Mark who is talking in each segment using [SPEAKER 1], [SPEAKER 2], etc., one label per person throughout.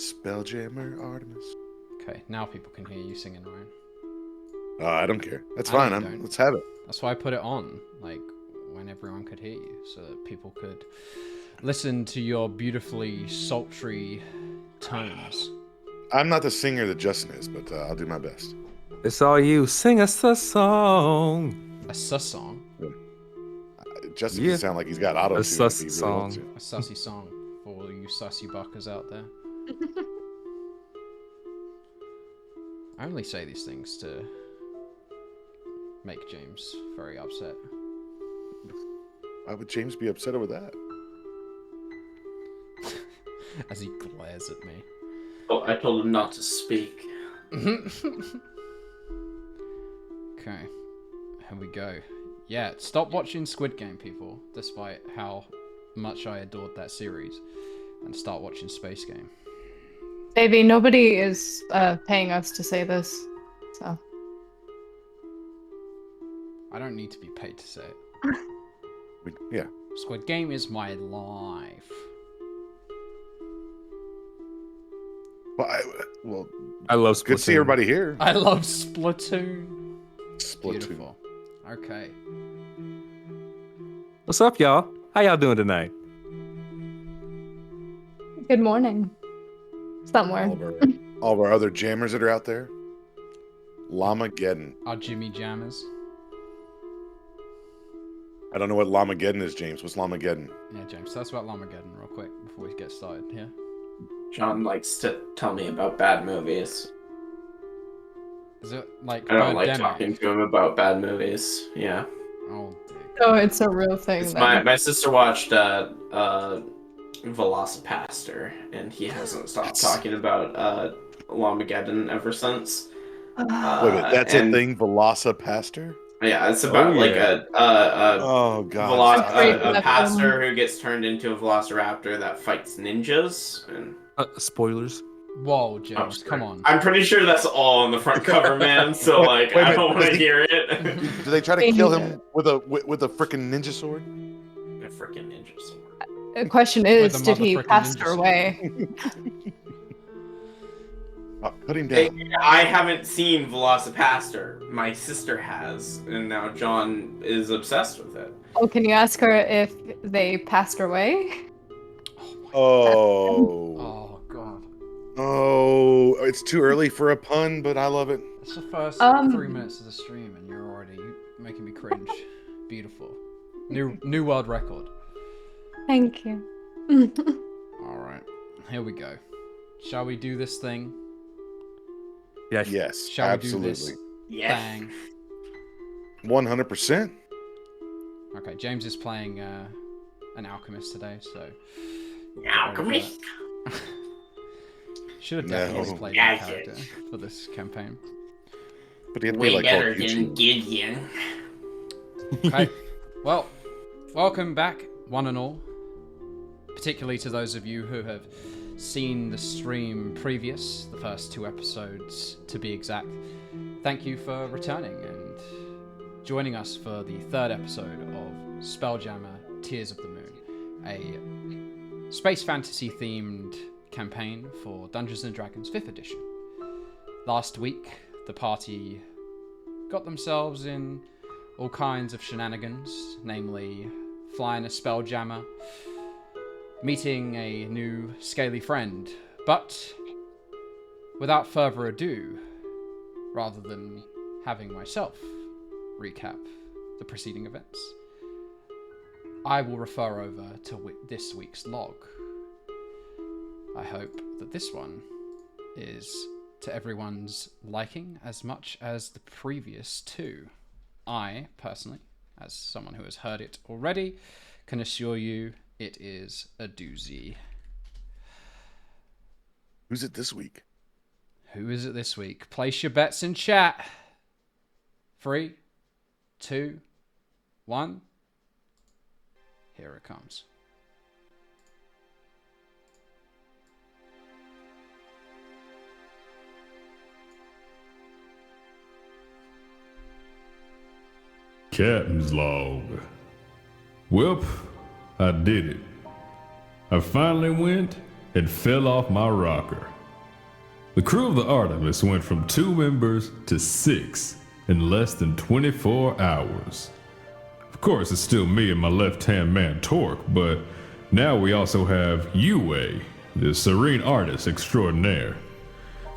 [SPEAKER 1] Spelljammer Artemis.
[SPEAKER 2] Okay, now people can hear you singing, Ryan.
[SPEAKER 1] I don't care. That's
[SPEAKER 2] I know
[SPEAKER 1] fine.
[SPEAKER 2] you don't.
[SPEAKER 1] Let's have it.
[SPEAKER 2] That's why I put it on, like, when everyone could hear you, so that people could listen to your beautifully sultry tones.
[SPEAKER 1] I'm not the singer that Justin is, but I'll do my best.
[SPEAKER 3] It's all you. Sing us a song.
[SPEAKER 2] A sus song?
[SPEAKER 1] Justin
[SPEAKER 3] Yeah.
[SPEAKER 1] can sound like he's got auto-tune
[SPEAKER 3] A
[SPEAKER 1] if
[SPEAKER 3] sus
[SPEAKER 1] he really
[SPEAKER 3] song.
[SPEAKER 1] wants to.
[SPEAKER 2] A sussy song for all you sussy buckers out there. I only say these things to make James very upset.
[SPEAKER 1] Why would James be upset over that?
[SPEAKER 2] As he glares at me.
[SPEAKER 4] Oh, I told him not to speak.
[SPEAKER 2] Okay, here we go. Yeah, stop watching Squid Game, people, despite how much I adored that series, and start watching Space Game.
[SPEAKER 5] Baby, nobody is paying us to say this, so.
[SPEAKER 2] I don't need to be paid to say it.
[SPEAKER 1] Yeah.
[SPEAKER 2] Squid Game is my life.
[SPEAKER 1] Well,
[SPEAKER 3] I love Splatoon.
[SPEAKER 1] good to see everybody here.
[SPEAKER 2] I love Splatoon.
[SPEAKER 1] Splatoon.
[SPEAKER 2] Beautiful. Okay.
[SPEAKER 3] What's up, y'all? How y'all doing tonight?
[SPEAKER 5] Good morning. Somewhere.
[SPEAKER 1] All of our other jammers that are out there. Llamageddon.
[SPEAKER 2] Our Jimmy Jammers.
[SPEAKER 1] I don't know what Llamageddon is, James. What's Llamageddon?
[SPEAKER 2] Yeah, James, tell us about Llamageddon real quick before we get started here.
[SPEAKER 4] John likes to tell me about bad movies.
[SPEAKER 2] Is it like
[SPEAKER 4] I don't like
[SPEAKER 2] Birdemic?
[SPEAKER 4] talking to him about bad movies. Yeah.
[SPEAKER 2] Oh, dear.
[SPEAKER 5] Oh, it's a real thing.
[SPEAKER 4] It's
[SPEAKER 5] then.
[SPEAKER 4] my sister watched Velocipaster, and he hasn't stopped talking about Llamageddon ever since.
[SPEAKER 1] Wait a minute, that's a thing, Velocipaster?
[SPEAKER 4] Yeah, it's about like a
[SPEAKER 1] Oh god.
[SPEAKER 4] a pastor who gets turned into a velociraptor that fights ninjas. And
[SPEAKER 3] Spoilers.
[SPEAKER 2] Whoa, James, come on.
[SPEAKER 4] I'm pretty sure that's all on the front cover, man. So like,
[SPEAKER 1] Wait a
[SPEAKER 4] I don't
[SPEAKER 1] minute,
[SPEAKER 4] want to hear it.
[SPEAKER 1] Do they try to kill him with a freaking ninja sword?
[SPEAKER 4] A freaking ninja sword.
[SPEAKER 5] The question
[SPEAKER 2] With
[SPEAKER 5] is,
[SPEAKER 2] a
[SPEAKER 5] did he
[SPEAKER 2] motherfucking
[SPEAKER 5] pass
[SPEAKER 2] ninja
[SPEAKER 5] her
[SPEAKER 2] sword.
[SPEAKER 5] away?
[SPEAKER 1] Oh, put him
[SPEAKER 4] Hey,
[SPEAKER 1] down.
[SPEAKER 4] I haven't seen Velocipaster. My sister has, and now John is obsessed with it.
[SPEAKER 5] Oh, can you ask her if they passed her away?
[SPEAKER 1] Oh.
[SPEAKER 2] Oh, God.
[SPEAKER 1] Oh, it's too early for a pun, but I love it.
[SPEAKER 2] It's the first 3 minutes of the stream, and you're already making me cringe. Beautiful. New world record.
[SPEAKER 5] Thank you.
[SPEAKER 2] All right, here we go. Shall we do this thing?
[SPEAKER 3] Yes.
[SPEAKER 1] Yes,
[SPEAKER 2] Shall
[SPEAKER 1] absolutely.
[SPEAKER 2] we do this
[SPEAKER 4] Yeah.
[SPEAKER 2] thing?
[SPEAKER 1] 100%.
[SPEAKER 2] Okay, James is playing an alchemist today, so...
[SPEAKER 4] Alchemist.
[SPEAKER 2] Should have
[SPEAKER 1] No.
[SPEAKER 2] definitely played
[SPEAKER 4] Yeah,
[SPEAKER 2] that character for this campaign.
[SPEAKER 1] But he had to be
[SPEAKER 4] Way
[SPEAKER 1] like
[SPEAKER 4] better
[SPEAKER 1] all
[SPEAKER 4] than
[SPEAKER 1] Gucci.
[SPEAKER 4] Gideon.
[SPEAKER 2] Okay, well, welcome back, one and all. Particularly to those of you who have seen the stream previous, the first 2 episodes to be exact. Thank you for returning and joining us for the 3rd episode of Spelljammer Tears of the Moon, a space fantasy themed campaign for Dungeons & Dragons 5th edition. Last week, the party got themselves in all kinds of shenanigans, namely flying a Spelljammer, meeting a new scaly friend, but without further ado, rather than having myself recap the preceding events, I will refer over to this week's log. I hope that this one is to everyone's liking as much as the previous 2. I, personally, as someone who has heard it already, can assure you it is a doozy.
[SPEAKER 1] Who's it this week?
[SPEAKER 2] Who is it this week? Place your bets in chat. 3, 2, 1. Here it comes.
[SPEAKER 6] Captain's log. Well, I did it. I finally went and fell off my rocker. The crew of the Artemis went from 2 members to 6 in less than 24 hours. Of course, it's still me and my left-hand man Torque, but now we also have Yue, the serene artist extraordinaire.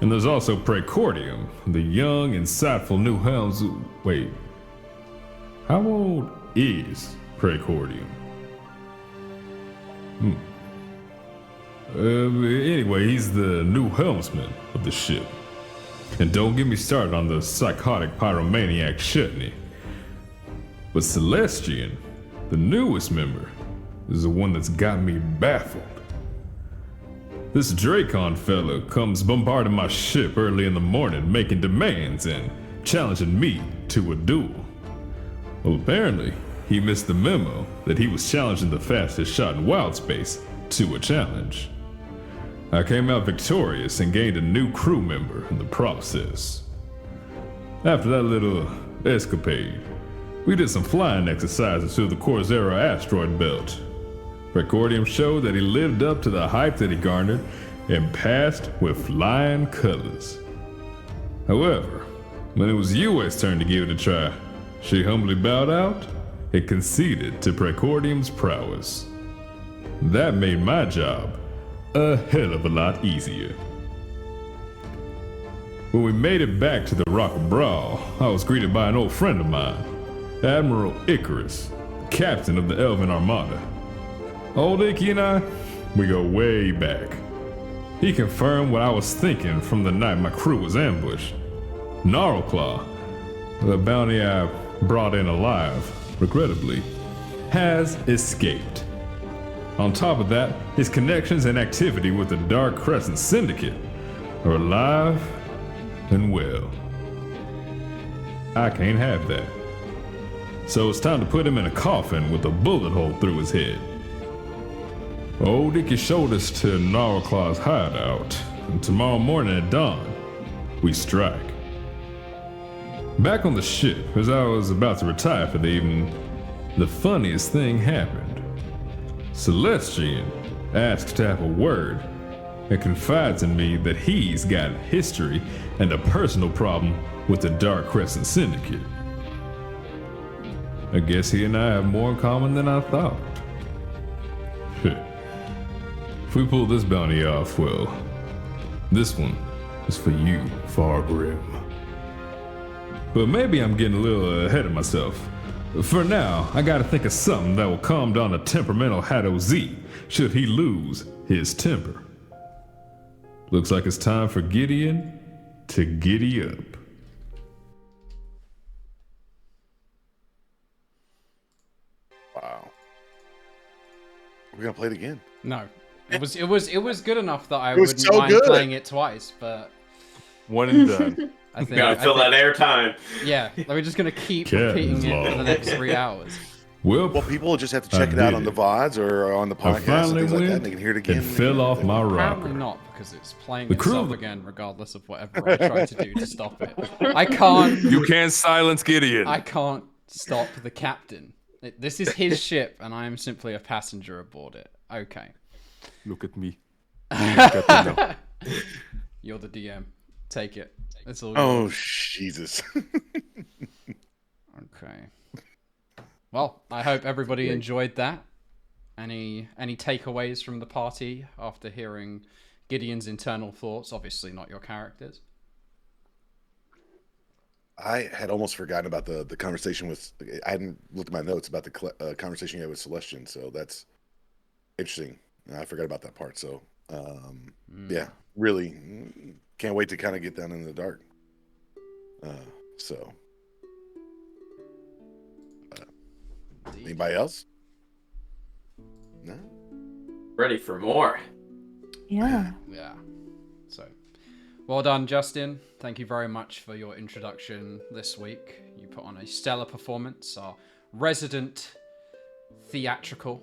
[SPEAKER 6] And there's also Precordium, the young, insightful new helms. Wait, how old is Precordium? Anyway, he's the new helmsman of the ship. And don't get me started on the psychotic pyromaniac Chutney. But Celestian, the newest member, is the one that's got me baffled. This Dracon fellow comes bombarding my ship early in the morning, making demands and challenging me to a duel. Well, apparently, he missed the memo that he was challenging the fastest shot in wild space to a challenge. I came out victorious and gained a new crew member in the process. After that little escapade, we did some flying exercises through the Corsera asteroid belt. Precordium showed that he lived up to the hype that he garnered and passed with flying colors. However, when it was Yue's turn to give it a try, she humbly bowed out and conceded to Precordium's prowess. That made my job a hell of a lot easier. When we made it back to the Rock of Brawl, I was greeted by an old friend of mine, Admiral Icarus, captain of the Elven Armada. Old Icky and I, we go way back. He confirmed what I was thinking from the night my crew was ambushed. Gnarlclaw, the bounty I brought in alive, regrettably, has escaped. On top of that, his connections and activity with the Dark Crescent Syndicate are alive and well. I can't have that. So it's time to put him in a coffin with a bullet hole through his head. Old Dicky showed us to Gnarlclaw's hideout, and tomorrow morning at dawn, we strike. Back on the ship, as I was about to retire for the evening, the funniest thing happened. Celestian asked to have a word and confides in me that he's got history and a personal problem with the Dark Crescent Syndicate. I guess he and I have more in common than I thought. If we pull this bounty off, well, this one is for you, Fargrim. But maybe I'm getting a little ahead of myself. For now, I gotta think of something that will calm down the temperamental Haddo Z should he lose his temper. Looks like it's time for Gideon to giddy up.
[SPEAKER 1] Wow. We're gonna play it again.
[SPEAKER 2] No. It was good enough that I
[SPEAKER 1] It was
[SPEAKER 2] wouldn't
[SPEAKER 1] so
[SPEAKER 2] mind
[SPEAKER 1] good.
[SPEAKER 2] playing it twice, but
[SPEAKER 3] One and done.
[SPEAKER 2] I think
[SPEAKER 4] Gotta fill that air time.
[SPEAKER 2] Yeah, we're just gonna keep
[SPEAKER 6] Captain's
[SPEAKER 2] repeating it for the
[SPEAKER 6] log.
[SPEAKER 2] next 3 hours.
[SPEAKER 6] Well,
[SPEAKER 1] Well, people will just have to check
[SPEAKER 6] I
[SPEAKER 1] it out
[SPEAKER 6] did
[SPEAKER 1] on the
[SPEAKER 6] it.
[SPEAKER 1] VODs or on the
[SPEAKER 6] I
[SPEAKER 1] podcast and
[SPEAKER 6] finally
[SPEAKER 1] things like that.
[SPEAKER 6] went
[SPEAKER 1] And they can hear it again.
[SPEAKER 6] and fell off my
[SPEAKER 2] Apparently
[SPEAKER 6] rocker.
[SPEAKER 2] not, because it's playing
[SPEAKER 6] The crew
[SPEAKER 2] itself
[SPEAKER 6] of-
[SPEAKER 2] again, regardless of whatever I try to do to stop it. I can't.
[SPEAKER 3] You can't silence Gideon.
[SPEAKER 2] I can't stop the captain. This is his ship, and I am simply a passenger aboard it. Okay.
[SPEAKER 3] Look at me. Captain now.
[SPEAKER 2] You're the DM. Take it. It's all
[SPEAKER 1] Oh,
[SPEAKER 2] yours.
[SPEAKER 1] Jesus.
[SPEAKER 2] Okay. Well, I hope everybody enjoyed that. Any takeaways from the party after hearing Gideon's internal thoughts? Obviously not your characters.
[SPEAKER 1] I had almost forgotten about the conversation with. I hadn't looked at my notes about the conversation you had with Celestian, so that's interesting. I forgot about that part. So, yeah, really can't wait to kind of get down in the dark. So, anybody else? No.
[SPEAKER 4] Ready for more.
[SPEAKER 5] Yeah.
[SPEAKER 2] Yeah. So, well done, Justin. Thank you very much for your introduction this week. You put on a stellar performance, our resident theatrical.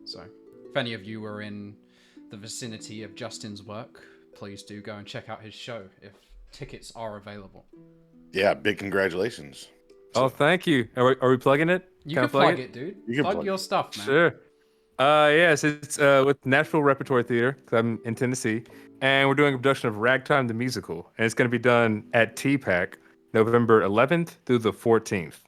[SPEAKER 2] So, if any of you were in the vicinity of Justin's work, please do go and check out his show if tickets are available.
[SPEAKER 1] Yeah, big congratulations.
[SPEAKER 3] Oh, thank you. Are we plugging it?
[SPEAKER 2] You
[SPEAKER 3] Can I
[SPEAKER 2] can plug it, dude.
[SPEAKER 1] You can
[SPEAKER 2] Plug
[SPEAKER 1] plug
[SPEAKER 2] your
[SPEAKER 1] it.
[SPEAKER 2] stuff, man.
[SPEAKER 3] Sure. Yes, it's with Nashville Repertory Theater, 'cause I'm in Tennessee, and we're doing a production of Ragtime the Musical, and it's going to be done at TPAC, November 11th through the 14th.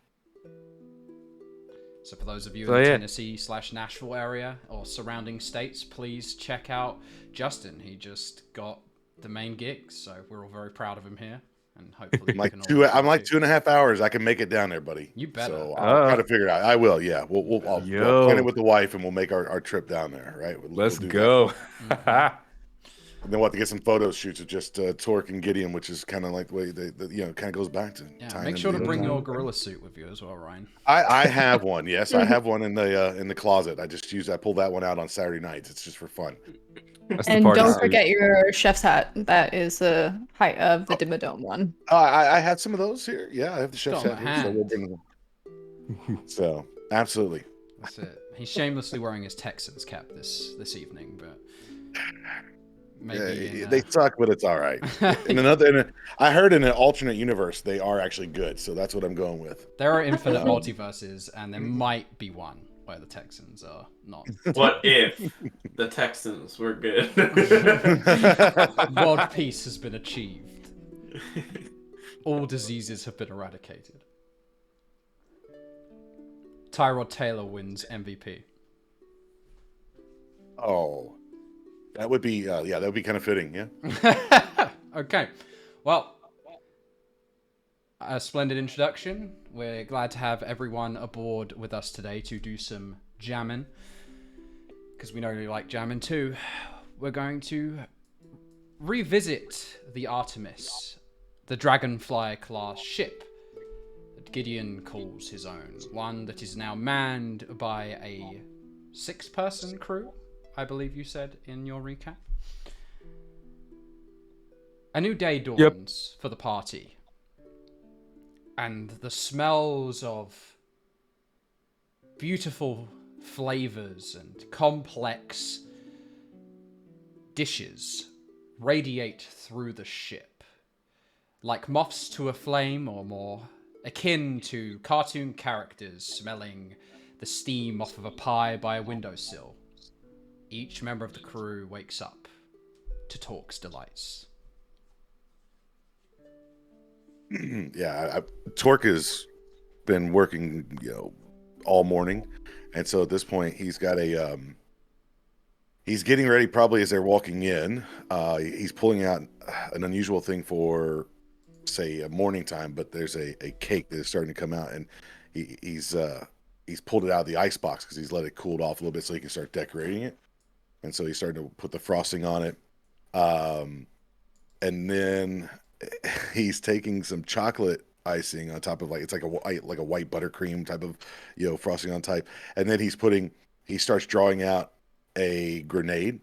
[SPEAKER 2] So for those of you
[SPEAKER 3] So,
[SPEAKER 2] in the
[SPEAKER 3] yeah.
[SPEAKER 2] Tennessee/Nashville area or surrounding states, please check out Justin. He just got the main gig, so we're all very proud of him here, and hopefully you can all.
[SPEAKER 1] I'm like 2.5 hours. I can make it down there, buddy.
[SPEAKER 2] You better.
[SPEAKER 1] So I'll try to figure it out. I will. Yeah, I'll
[SPEAKER 3] Yo.
[SPEAKER 1] plan it with the wife, and we'll make our trip down there. Right?
[SPEAKER 3] Let's
[SPEAKER 1] do
[SPEAKER 3] go.
[SPEAKER 1] that. And then we'll have to get some photo shoots of just Torque and Gideon, which is kind of like the way kind of goes back to.
[SPEAKER 2] Yeah,
[SPEAKER 1] tying
[SPEAKER 2] make
[SPEAKER 1] into
[SPEAKER 2] sure to
[SPEAKER 1] the
[SPEAKER 2] bring
[SPEAKER 1] original.
[SPEAKER 2] your gorilla suit with you as well, Ryan.
[SPEAKER 1] I have one. Yes, I have one in the closet. I pulled that one out on Saturday nights. It's just for fun.
[SPEAKER 3] That's the
[SPEAKER 5] And
[SPEAKER 3] party
[SPEAKER 5] don't
[SPEAKER 3] suit.
[SPEAKER 5] forget your chef's hat. That is the height of the Dimmadome one.
[SPEAKER 1] I have some of those here. Yeah, I have the chef's
[SPEAKER 2] Got
[SPEAKER 1] hat
[SPEAKER 2] my
[SPEAKER 1] here, so
[SPEAKER 2] hand.
[SPEAKER 1] we'll bring them. So absolutely.
[SPEAKER 2] That's it. He's shamelessly wearing his Texans cap this evening, but maybe
[SPEAKER 1] Yeah, they suck, but it's all right. I heard in an alternate universe they are actually good, so that's what I'm going with.
[SPEAKER 2] there are infinite multiverses, and there might be one where the Texans are not.
[SPEAKER 4] What if the Texans were good?
[SPEAKER 2] World peace has been achieved. All diseases have been eradicated. Tyrod Taylor wins MVP.
[SPEAKER 1] Oh, that would be that would be kind of fitting. Yeah.
[SPEAKER 2] Okay, well, a splendid introduction. We're glad to have everyone aboard with us today to do some jamming, because we know you like jamming too. We're going to revisit the Artemis, the Dragonfly class ship that Gideon calls his own, one that is now manned by a 6-person crew, I believe you said in your recap. A new day dawns for the party, and the smells of beautiful flavors and complex dishes radiate through the ship, like moths to a flame, or more akin to cartoon characters smelling the steam off of a pie by a windowsill. Each member of the crew wakes up to Torque's delights.
[SPEAKER 1] Yeah, Torque has been working, all morning, and so at this point he's got he's getting ready. Probably as they're walking in, he's pulling out an unusual thing for, say, a morning time. But there's a cake that is starting to come out, and he's pulled it out of the ice box because he's let it cool off a little bit so he can start decorating it. And so he's starting to put the frosting on it, and then he's taking some chocolate icing on top of it's like a white buttercream type of frosting on type, and then he starts drawing out a grenade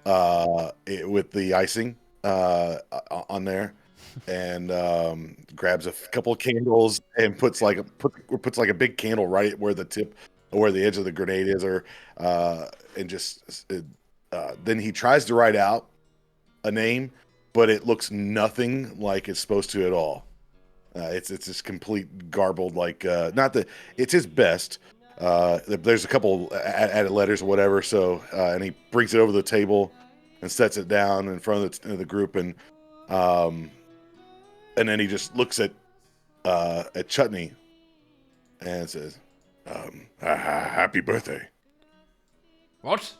[SPEAKER 1] with the icing on there, and grabs a couple of candles and puts like a big candle right where the edge of the grenade is, and just then he tries to write out a name, but it looks nothing like it's supposed to at all. It's just complete garbled, it's his best. There's a couple added letters or whatever, so and he brings it over the table and sets it down in front of the group, and then he just looks at Chutney and says, "Happy birthday."
[SPEAKER 2] What?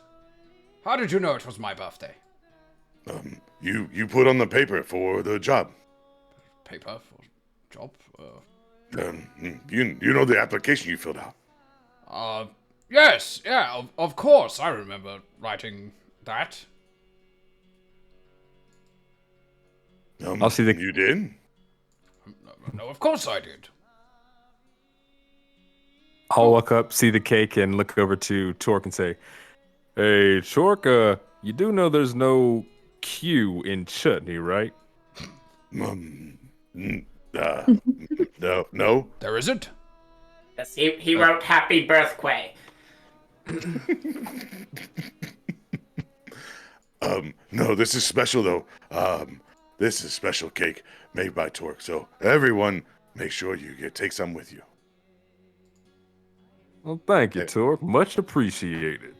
[SPEAKER 2] How did you know it was my birthday?
[SPEAKER 1] You put on the paper for the job.
[SPEAKER 2] Paper for job?
[SPEAKER 1] You know the application you filled out.
[SPEAKER 2] Yes, yeah, of course, I remember writing that.
[SPEAKER 3] I'll see the.
[SPEAKER 1] You did?
[SPEAKER 2] No, of course I did.
[SPEAKER 3] I'll walk up, see the cake, and look over to Torque and say, "Hey, Torque, you do know there's no Q in chutney, right?"
[SPEAKER 1] No.
[SPEAKER 2] There isn't?
[SPEAKER 4] Yes, he wrote "Happy Birthday."
[SPEAKER 1] No, this is special though. This is special cake made by Torque. So everyone, make sure you take some with you.
[SPEAKER 3] Well, thank you,
[SPEAKER 1] Yeah.
[SPEAKER 3] Torque. Much appreciated.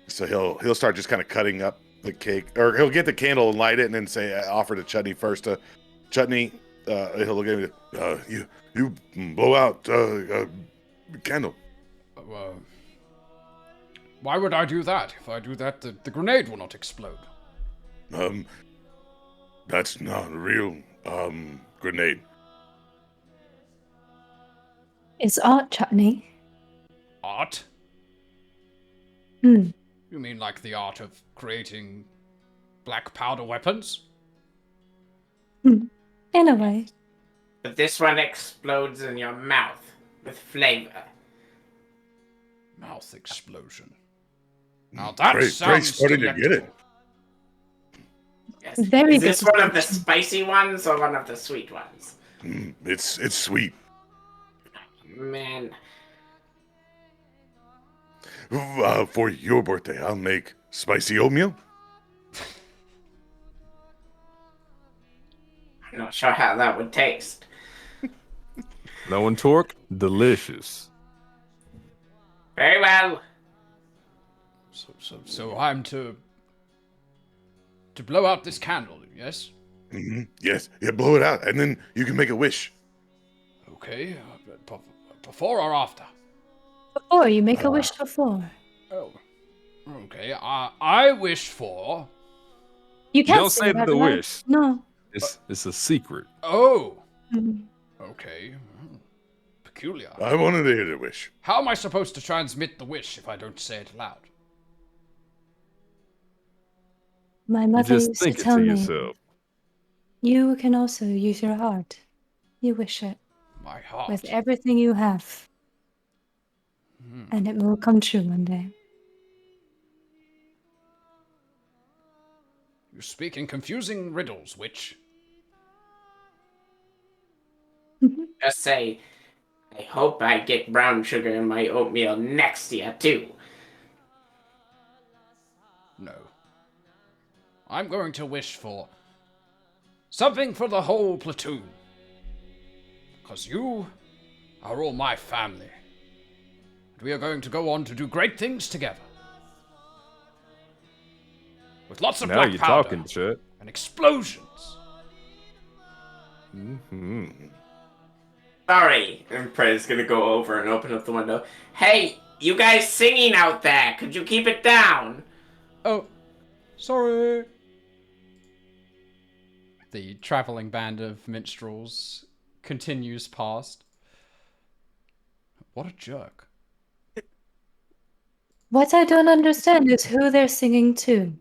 [SPEAKER 1] So he'll start just kind of cutting up the cake, or he'll get the candle and light it, and then say, offer to Chutney first. Chutney, he'll look at me. You blow out candle.
[SPEAKER 2] Why would I do that? If I do that, the grenade will not explode.
[SPEAKER 1] That's not a real grenade.
[SPEAKER 5] It's art, Chutney.
[SPEAKER 2] Art?
[SPEAKER 5] Hmm.
[SPEAKER 2] You mean like the art of creating black powder weapons?
[SPEAKER 5] In a way.
[SPEAKER 4] But this one explodes in your mouth with flavor.
[SPEAKER 2] Mouth explosion. Now that
[SPEAKER 1] Gray's
[SPEAKER 2] sounds
[SPEAKER 1] starting to get it.
[SPEAKER 2] delectable.
[SPEAKER 4] Yes.
[SPEAKER 5] Very
[SPEAKER 4] Is this
[SPEAKER 5] good
[SPEAKER 4] one of the
[SPEAKER 5] description.
[SPEAKER 4] spicy ones or one of the sweet ones?
[SPEAKER 1] It's sweet.
[SPEAKER 4] Man,
[SPEAKER 1] For your birthday, I'll make spicy oatmeal.
[SPEAKER 4] I'm not sure how that would taste.
[SPEAKER 3] Knowing Torque, delicious.
[SPEAKER 4] Very well.
[SPEAKER 2] So I'm to blow out this candle, yes?
[SPEAKER 1] Yes, yeah, blow it out, and then you can make a wish.
[SPEAKER 2] Okay. Before or after?
[SPEAKER 5] Before you make a wish before.
[SPEAKER 2] Oh. Okay. I wish for.
[SPEAKER 5] You can't
[SPEAKER 3] Don't say
[SPEAKER 5] that
[SPEAKER 3] the
[SPEAKER 5] loud.
[SPEAKER 3] wish.
[SPEAKER 5] No.
[SPEAKER 3] It's a secret.
[SPEAKER 2] Oh.
[SPEAKER 5] Mhm.
[SPEAKER 2] Okay. Peculiar.
[SPEAKER 1] I wanted to hear the wish.
[SPEAKER 2] How am I supposed to transmit the wish if I don't say it loud?
[SPEAKER 5] My
[SPEAKER 3] You
[SPEAKER 5] mother
[SPEAKER 3] just
[SPEAKER 5] used to
[SPEAKER 3] think it
[SPEAKER 5] tell
[SPEAKER 3] to
[SPEAKER 5] me,
[SPEAKER 3] yourself.
[SPEAKER 5] you can also use your heart. You wish it
[SPEAKER 2] My heart.
[SPEAKER 5] with everything you have. And it will come true one day.
[SPEAKER 2] You speak in confusing riddles, witch.
[SPEAKER 4] Just say, I hope I get brown sugar in my oatmeal next year, too.
[SPEAKER 2] No. I'm going to wish for something for the whole platoon. Because you are all my family. And we are going to go on to do great things together. With lots of
[SPEAKER 3] Now
[SPEAKER 2] black
[SPEAKER 3] you're
[SPEAKER 2] powder
[SPEAKER 3] talking, Chet.
[SPEAKER 2] and explosions.
[SPEAKER 4] Sorry. And Prey's gonna go over and open up the window. Hey, you guys singing out there, could you keep it down?
[SPEAKER 2] Oh, sorry. The traveling band of minstrels continues past. What a jerk.
[SPEAKER 5] What I don't understand is who they're singing to.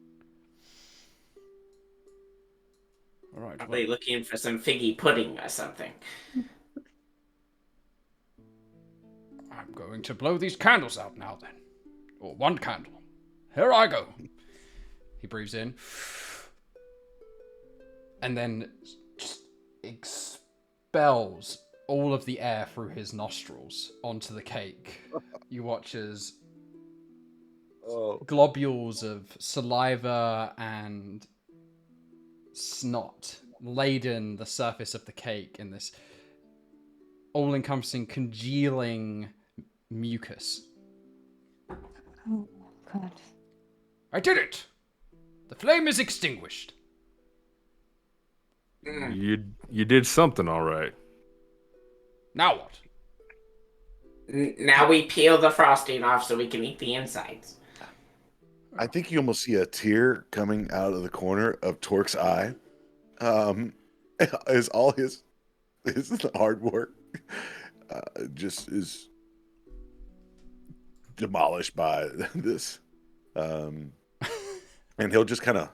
[SPEAKER 2] All right.
[SPEAKER 4] Probably looking for some figgy pudding or something.
[SPEAKER 2] I'm going to blow these candles out now then. Or one candle. Here I go. He breathes in. And then just expels all of the air through his nostrils onto the cake. You watch as globules of saliva and snot laden the surface of the cake in this all-encompassing congealing mucus.
[SPEAKER 5] Oh, God.
[SPEAKER 2] I did it! The flame is extinguished.
[SPEAKER 3] You did something all right.
[SPEAKER 2] Now what?
[SPEAKER 4] Now we peel the frosting off so we can eat the insides.
[SPEAKER 1] I think you almost see a tear coming out of the corner of Torque's eye. As all his hard work just is demolished by this. And he'll just kind of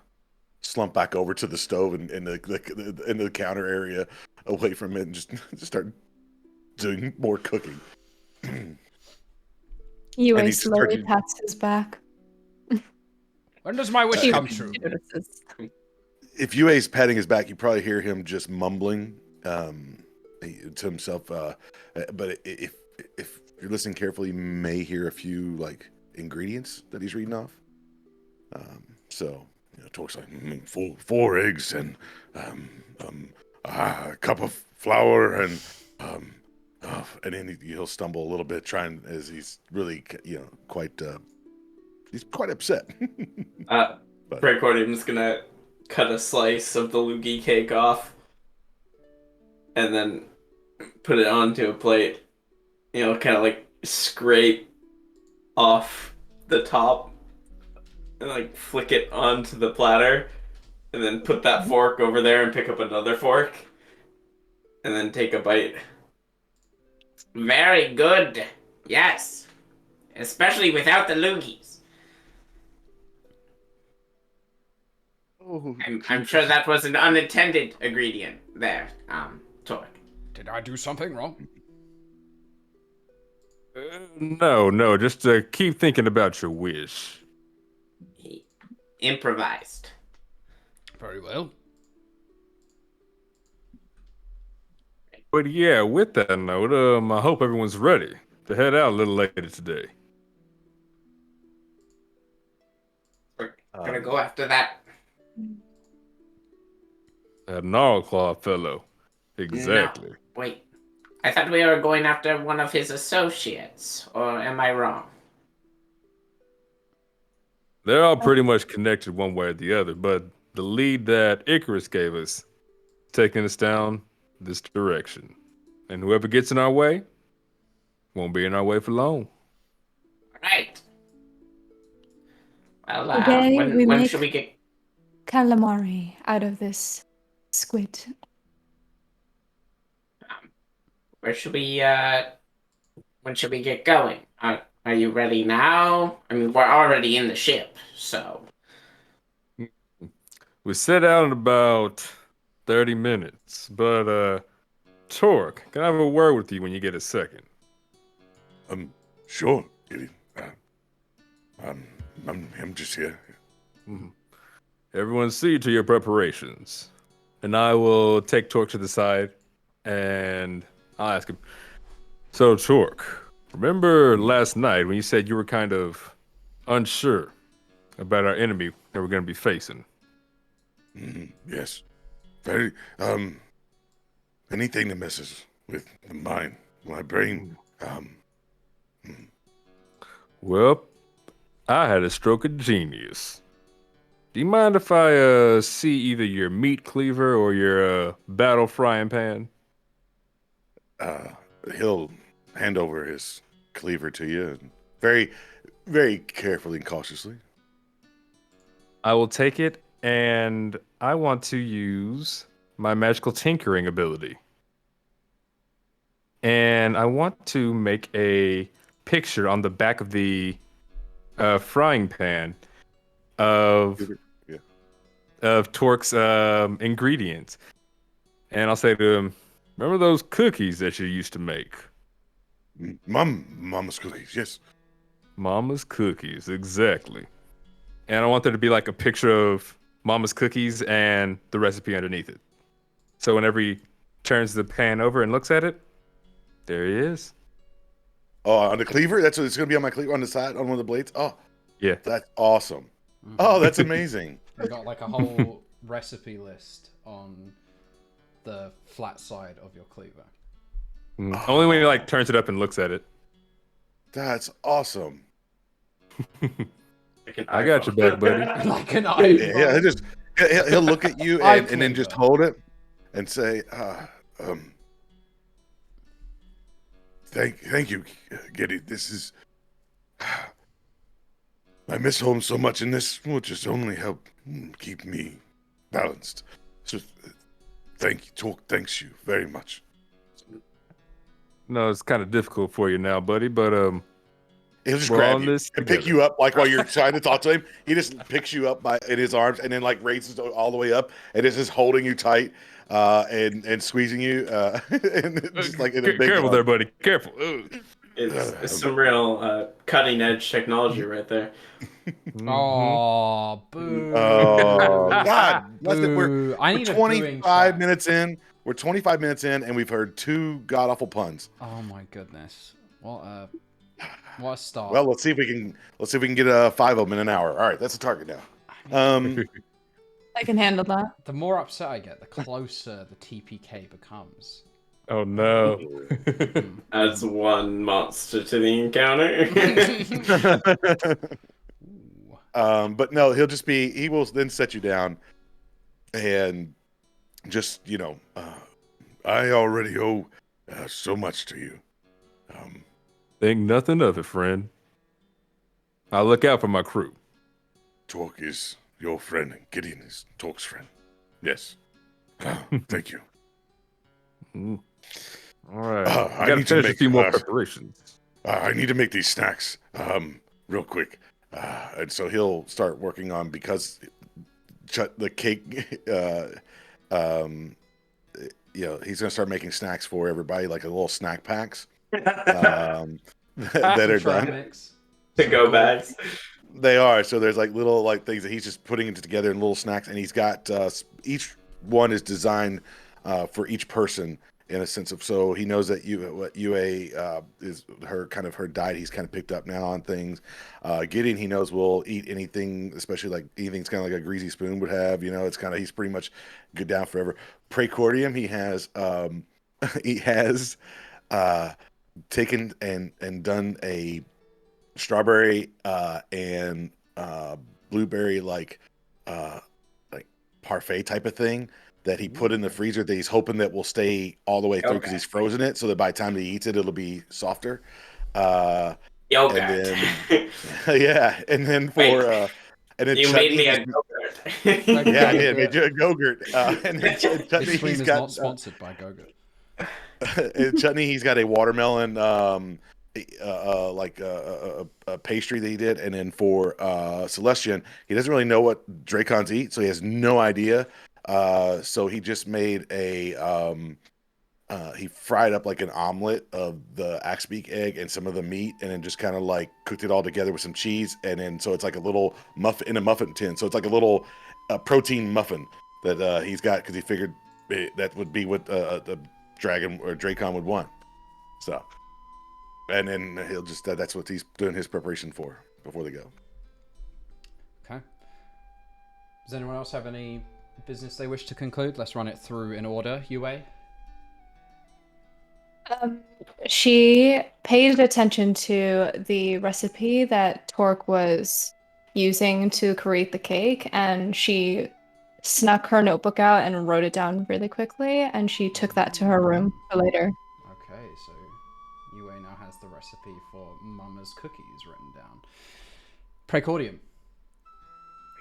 [SPEAKER 1] slump back over to the stove and in the counter area away from it and just start doing more cooking.
[SPEAKER 5] Yue
[SPEAKER 1] And he
[SPEAKER 5] slowly
[SPEAKER 1] started-
[SPEAKER 5] pats his back.
[SPEAKER 2] When does my wish come true?
[SPEAKER 5] Notices.
[SPEAKER 1] If Yue's patting his back, you probably hear him just mumbling to himself. But if you're listening carefully, you may hear a few like ingredients that he's reading off. So Torque's like four eggs and a cup of flour and and then he'll stumble a little bit, trying as he's really, quite. He's quite upset. But
[SPEAKER 4] Precordium's gonna cut a slice of the loogie cake off, and then put it onto a plate. Kind of like scrape off the top, and like flick it onto the platter, and then put that fork over there and pick up another fork, and then take a bite. Very good. Yes. Especially without the loogies.
[SPEAKER 1] oh,
[SPEAKER 4] I'm sure that was an unintended ingredient there, Torque.
[SPEAKER 2] Did I do something wrong?
[SPEAKER 3] No, just keep thinking about your wish.
[SPEAKER 4] He improvised.
[SPEAKER 2] Very well.
[SPEAKER 3] But yeah, with that note, I hope everyone's ready to head out a little later today.
[SPEAKER 4] We're gonna go after that.
[SPEAKER 3] That Gnarlclaw fellow. Exactly.
[SPEAKER 4] No, wait. I thought we were going after one of his associates, or am I wrong?
[SPEAKER 3] They're all pretty much connected one way or the other, but the lead that Icarus gave us, taking us down this direction. And whoever gets in our way, won't be in our way for long.
[SPEAKER 4] Right. Well,
[SPEAKER 7] Today we
[SPEAKER 4] when
[SPEAKER 7] make
[SPEAKER 4] should we get...
[SPEAKER 7] calamari out of this squid.
[SPEAKER 4] Where should we, when should we get going? Are you ready now? I mean, we're already in the ship, so...
[SPEAKER 3] We set out in about 30 minutes, but, Torque, can I have a word with you when you get a second?
[SPEAKER 1] Sure, Kitty. I'm just here.
[SPEAKER 3] Mm-hmm. Everyone see to your preparations. And I will take Torque to the side, and I'll ask him, so Torque, remember last night when you said you were kind of unsure about our enemy that we're going to be facing?
[SPEAKER 1] Yes. Very, anything that messes with the mind, my brain,
[SPEAKER 3] Well, I had a stroke of genius. Do you mind if I see either your meat cleaver or your battle frying pan?
[SPEAKER 1] he'll hand over his cleaver to you, and very, very carefully and cautiously.
[SPEAKER 3] I will take it, and I want to use my magical tinkering ability. And I want to make a picture on the back of the frying pan of
[SPEAKER 1] Yeah.
[SPEAKER 3] Torque's ingredients. And I'll say to him, remember those cookies that you used to make?
[SPEAKER 1] Mama's cookies, yes.
[SPEAKER 3] Mama's cookies, exactly. And I want there to be like a picture of Mama's cookies and the recipe underneath it. So whenever he turns the pan over and looks at it, there he is.
[SPEAKER 1] Oh, on the cleaver? That's what it's going to be on my cleaver on the side, on one of the blades? Oh,
[SPEAKER 3] Yeah.
[SPEAKER 1] that's awesome. Oh, that's amazing.
[SPEAKER 2] We got like a whole recipe list on the flat side of your cleaver.
[SPEAKER 3] Only when he like turns it up and looks at it.
[SPEAKER 1] That's awesome.
[SPEAKER 3] I got your back, buddy.
[SPEAKER 2] Like an iPhone.
[SPEAKER 1] Yeah, he'll look at you and then just hold it and say, thank you, Giddy. This is, I miss home so much, and this will just only help keep me balanced. So, thanks you very much.
[SPEAKER 3] No, it's kind of difficult for you now, buddy, but
[SPEAKER 1] He'll just
[SPEAKER 3] we're
[SPEAKER 1] grab
[SPEAKER 3] on
[SPEAKER 1] you
[SPEAKER 3] this
[SPEAKER 1] and pick
[SPEAKER 3] together.
[SPEAKER 1] you up, like while you're trying to talk to him. He just picks you up in his arms and then like raises all the way up and is just holding you tight and squeezing you and just like in a big
[SPEAKER 3] Careful
[SPEAKER 1] hug.
[SPEAKER 3] there, buddy. Careful. Ugh.
[SPEAKER 4] It's some real cutting edge technology right there.
[SPEAKER 2] Oh, boo.
[SPEAKER 1] Oh God!
[SPEAKER 2] Boo.
[SPEAKER 1] We're
[SPEAKER 2] I need a
[SPEAKER 1] 25
[SPEAKER 2] booing
[SPEAKER 1] minutes in. We're 25 minutes in, and we've heard two god awful puns.
[SPEAKER 2] Oh my goodness. What a start.
[SPEAKER 1] Well, let's see if we can get a 5 of them in an hour. All right, that's the target now.
[SPEAKER 5] I can handle that.
[SPEAKER 2] The more upset I get, the closer the TPK becomes.
[SPEAKER 3] Oh no.
[SPEAKER 4] Adds one monster to the encounter.
[SPEAKER 1] But no, he will then set you down and just, I already owe so much to you.
[SPEAKER 3] Think nothing of it, friend. I'll look out for my crew.
[SPEAKER 1] Torque is your friend, and Gideon is Torque's friend. Yes. Thank you.
[SPEAKER 3] All right.
[SPEAKER 1] I
[SPEAKER 3] Gotta
[SPEAKER 1] need to
[SPEAKER 3] finish a
[SPEAKER 1] make
[SPEAKER 3] few more preparations.
[SPEAKER 1] I need to make these snacks real quick. And so he'll start working on, because the cake, he's going to start making snacks for everybody, like a little snack packs that are done.
[SPEAKER 2] Mix.
[SPEAKER 4] To go back.
[SPEAKER 1] They are. So there's like little like things that he's just putting it together in little snacks, and he's got each one is designed for each person in a sense of, so he knows that UA is her diet. He's kind of picked up now on things. Gideon, he knows, will eat anything, especially like anything's kind of like a greasy spoon would have. It's kind of, he's pretty much good down forever. Precordium, he has taken and done a strawberry and blueberry like parfait type of thing that he put in the freezer that he's hoping that will stay all the way through, because he's frozen it, so that by the time he eats it, it'll be softer.
[SPEAKER 4] Yogurt.
[SPEAKER 1] And then, yeah, and then and then
[SPEAKER 4] you
[SPEAKER 1] chutney,
[SPEAKER 4] made me a yogurt.
[SPEAKER 1] yeah, I did. Made you a Go-Gurt. And then chutney,
[SPEAKER 2] This stream
[SPEAKER 1] he's
[SPEAKER 2] is
[SPEAKER 1] got
[SPEAKER 2] not sponsored by Go-Gurt.
[SPEAKER 1] chutney. He's got a watermelon, like a pastry that he did, and then for Celestian, he doesn't really know what Dracons eat, so he has no idea. So he just made he fried up like an omelet of the Axbeak egg and some of the meat, and then just kind of like cooked it all together with some cheese, and then so it's like a little muffin in a muffin tin. So it's like a little protein muffin that he's got, because he figured that would be what the dragon or Dracon would want. So, and then he'll just that's what he's doing his preparation for before they go.
[SPEAKER 2] Okay. Does anyone else have any business they wish to conclude? Let's run it through in order. UA?
[SPEAKER 5] She paid attention to the recipe that Torque was using to create the cake, and she snuck her notebook out and wrote it down really quickly, and she took that to her room for later.
[SPEAKER 2] Okay, so UA now has the recipe for Mama's cookies written down. Precordium.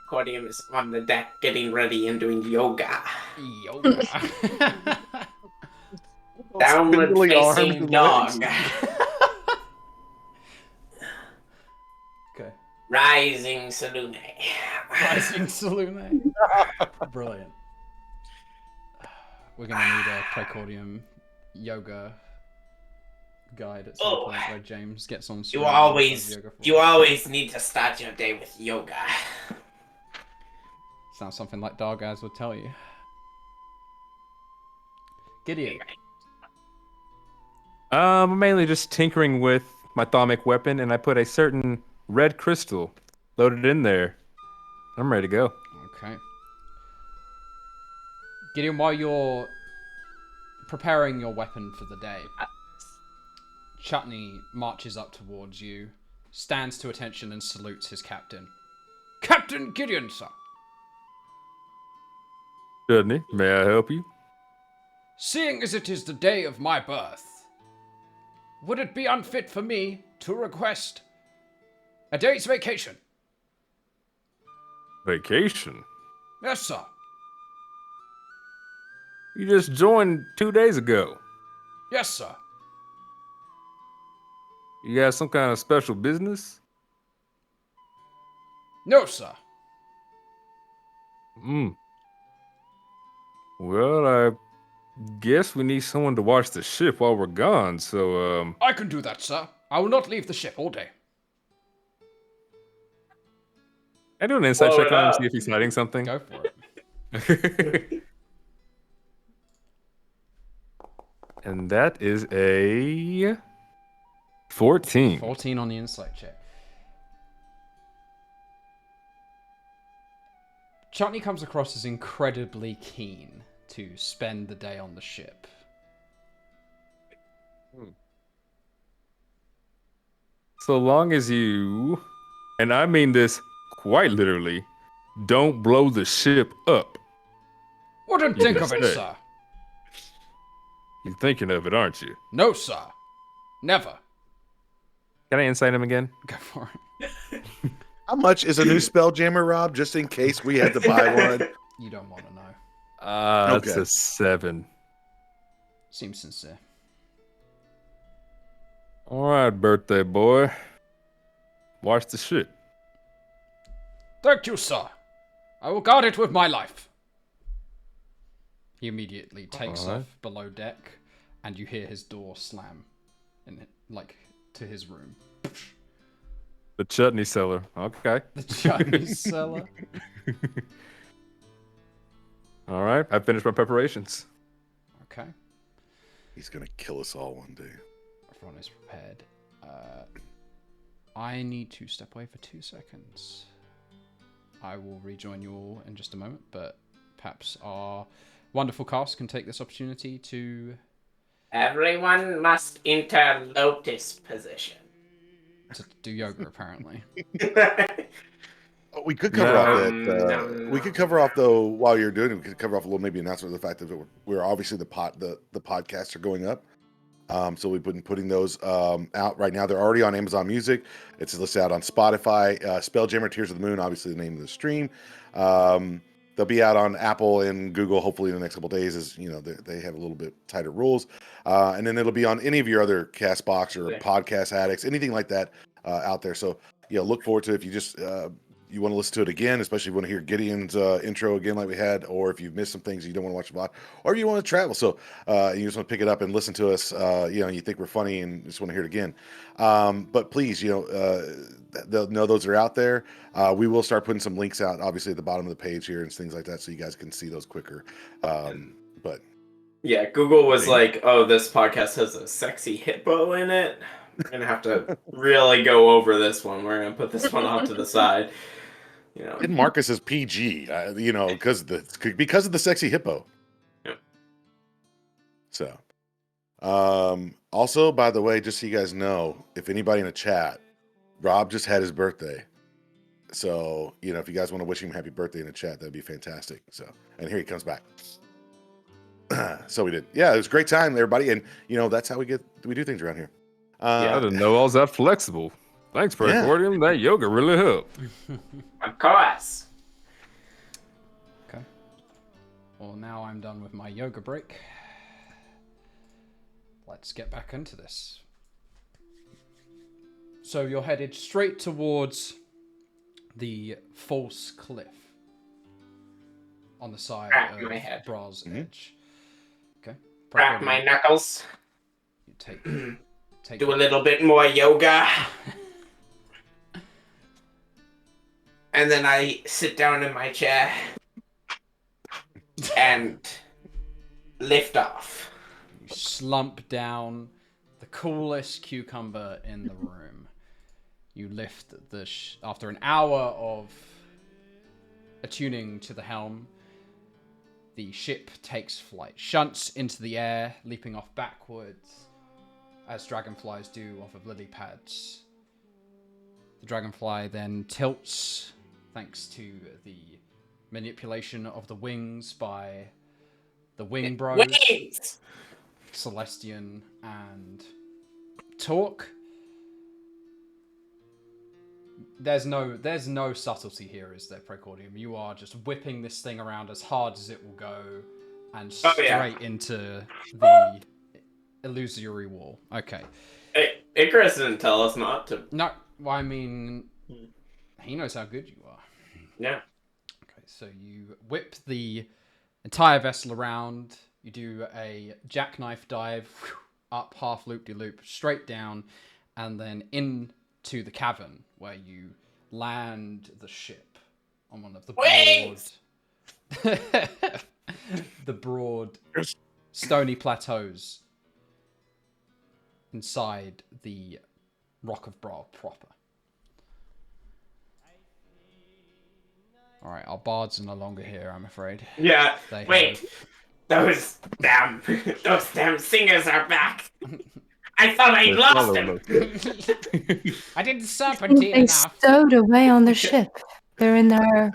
[SPEAKER 4] Precordium is on the deck getting ready and doing yoga.
[SPEAKER 2] Yoga.
[SPEAKER 4] Downward facing dog.
[SPEAKER 2] Okay.
[SPEAKER 4] Rising Salune.
[SPEAKER 2] Rising Salune. Brilliant. We're going to need a Precordium yoga guide at some point where James gets on
[SPEAKER 4] You always need to start your day with yoga.
[SPEAKER 2] Sounds something like Dargaz would tell you. Gideon.
[SPEAKER 3] I'm mainly just tinkering with my thaumic weapon, and I put a certain red crystal loaded in there. I'm ready to go.
[SPEAKER 2] Okay. Gideon, while you're preparing your weapon for the day, Chutney marches up towards you, stands to attention, and salutes his captain. Captain Gideon, sir.
[SPEAKER 3] Chutney, may I help you?
[SPEAKER 2] Seeing as it is the day of my birth, would it be unfit for me to request a day's vacation?
[SPEAKER 3] Vacation?
[SPEAKER 2] Yes, sir.
[SPEAKER 3] You just joined 2 days ago.
[SPEAKER 2] Yes, sir.
[SPEAKER 3] You got some kind of special business?
[SPEAKER 2] No, sir.
[SPEAKER 3] Well, I guess we need someone to watch the ship while we're gone, so,
[SPEAKER 2] I can do that, sir. I will not leave the ship all day.
[SPEAKER 3] I do an insight check on him, see if he's hiding something.
[SPEAKER 2] Go for it.
[SPEAKER 3] And that is a 14.
[SPEAKER 2] 14 on the insight check. Chutney comes across as incredibly keen to spend the day on the ship.
[SPEAKER 3] So long as you, and I mean this quite literally, don't blow the ship up.
[SPEAKER 2] Wouldn't
[SPEAKER 3] You
[SPEAKER 2] think
[SPEAKER 3] just
[SPEAKER 2] of it,
[SPEAKER 3] said.
[SPEAKER 2] sir.
[SPEAKER 3] You're thinking of it, aren't you?
[SPEAKER 2] No, sir. Never.
[SPEAKER 3] Can I insight him again?
[SPEAKER 2] Go for it.
[SPEAKER 1] How much is a new Spelljammer, Rob? Just in case we had to buy one.
[SPEAKER 2] You don't want to know.
[SPEAKER 3] That's
[SPEAKER 1] Okay.
[SPEAKER 3] a 7.
[SPEAKER 2] Seems sincere.
[SPEAKER 3] All right, birthday boy. Watch the shit.
[SPEAKER 2] Thank you, sir. I will guard it with my life. He immediately takes
[SPEAKER 3] Alright.
[SPEAKER 2] off below deck, and you hear his door slam, to his room.
[SPEAKER 3] The chutney cellar. Okay.
[SPEAKER 2] The Chinese cellar.
[SPEAKER 3] All right. I finished my preparations.
[SPEAKER 2] Okay,
[SPEAKER 1] He's gonna kill us all one day.
[SPEAKER 2] everyone is prepared. I need to step away for 2 seconds. I will rejoin you all in just a moment, but perhaps our wonderful cast can take this opportunity to
[SPEAKER 4] Everyone must enter lotus position.
[SPEAKER 2] do yoga, apparently.
[SPEAKER 1] Oh, we could cover off that.
[SPEAKER 4] No.
[SPEAKER 1] We could cover off though while you're doing it. We could cover off a little maybe announcement of the fact that we're obviously the podcasts are going up. So we've been putting those out right now. They're already on Amazon Music. It's listed out on Spotify. Spelljammer Tears of the Moon, obviously the name of the stream. They'll be out on Apple and Google hopefully in the next couple of days. As you know, they have a little bit tighter rules. And then it'll be on any of your other Castbox or podcast addicts, anything like that out there. So look forward to it. If you just you want to listen to it again, especially if you want to hear Gideon's intro again like we had, or if you've missed some things you don't want to watch the vlog, or you want to travel, so you just want to pick it up and listen to us, and you think we're funny and just want to hear it again. But please, they'll know those are out there. We will start putting some links out, obviously, at the bottom of the page here and things like that, so you guys can see those quicker. But
[SPEAKER 4] Yeah, Google was like, "Oh, this podcast has a sexy hippo in it. We're gonna have to really go over this one. We're gonna put this one off to the side."
[SPEAKER 1] and Marcus is PG, because of the sexy hippo.
[SPEAKER 4] Yep.
[SPEAKER 1] So, also, by the way, just so you guys know, if anybody in the chat, Rob just had his birthday. So, if you guys want to wish him happy birthday in the chat, that'd be fantastic. So, and here he comes back. So we did. Yeah, it was a great time, everybody. And, that's how we do things around here.
[SPEAKER 3] I didn't know I was that flexible. Thanks for recording. That yoga really helped.
[SPEAKER 4] Of course.
[SPEAKER 2] Okay. Well, now I'm done with my yoga break. Let's get back into this. So you're headed straight towards the false cliff on the side
[SPEAKER 4] Crack my
[SPEAKER 2] of
[SPEAKER 4] head.
[SPEAKER 2] Bra's edge. Okay.
[SPEAKER 4] Crack my knuckles.
[SPEAKER 2] You take
[SPEAKER 4] Do a little bit more yoga. And then I sit down in my chair and lift off.
[SPEAKER 2] You slump down, the coolest cucumber in the room. You lift after an hour of attuning to the helm, the ship takes flight, shunts into the air, leaping off backwards, as dragonflies do off of lily pads. The dragonfly then tilts, thanks to the manipulation of the wings by the wing bros,
[SPEAKER 4] Wings!
[SPEAKER 2] Celestian and Torque. There's no subtlety here, is there, Precordium? You are just whipping this thing around as hard as it will go, and straight into the illusory wall. Okay.
[SPEAKER 4] Hey, Icarus didn't tell us not to.
[SPEAKER 2] No, well, I mean, he knows how good you are.
[SPEAKER 4] Yeah.
[SPEAKER 2] Okay, so you whip the entire vessel around. You do a jackknife dive up half loop-de-loop, straight down, and then into the cavern where you land the ship on one of the broad stony plateaus inside the Rock of Bra proper. Alright, our bards are no longer here, I'm afraid.
[SPEAKER 4] Yeah.
[SPEAKER 2] They
[SPEAKER 4] Wait. Those damn singers are back. I thought I
[SPEAKER 3] They
[SPEAKER 4] lost
[SPEAKER 3] follow
[SPEAKER 4] him.
[SPEAKER 3] us.
[SPEAKER 2] I didn't serpentine
[SPEAKER 7] They
[SPEAKER 2] enough.
[SPEAKER 7] stowed away on the ship. They're in their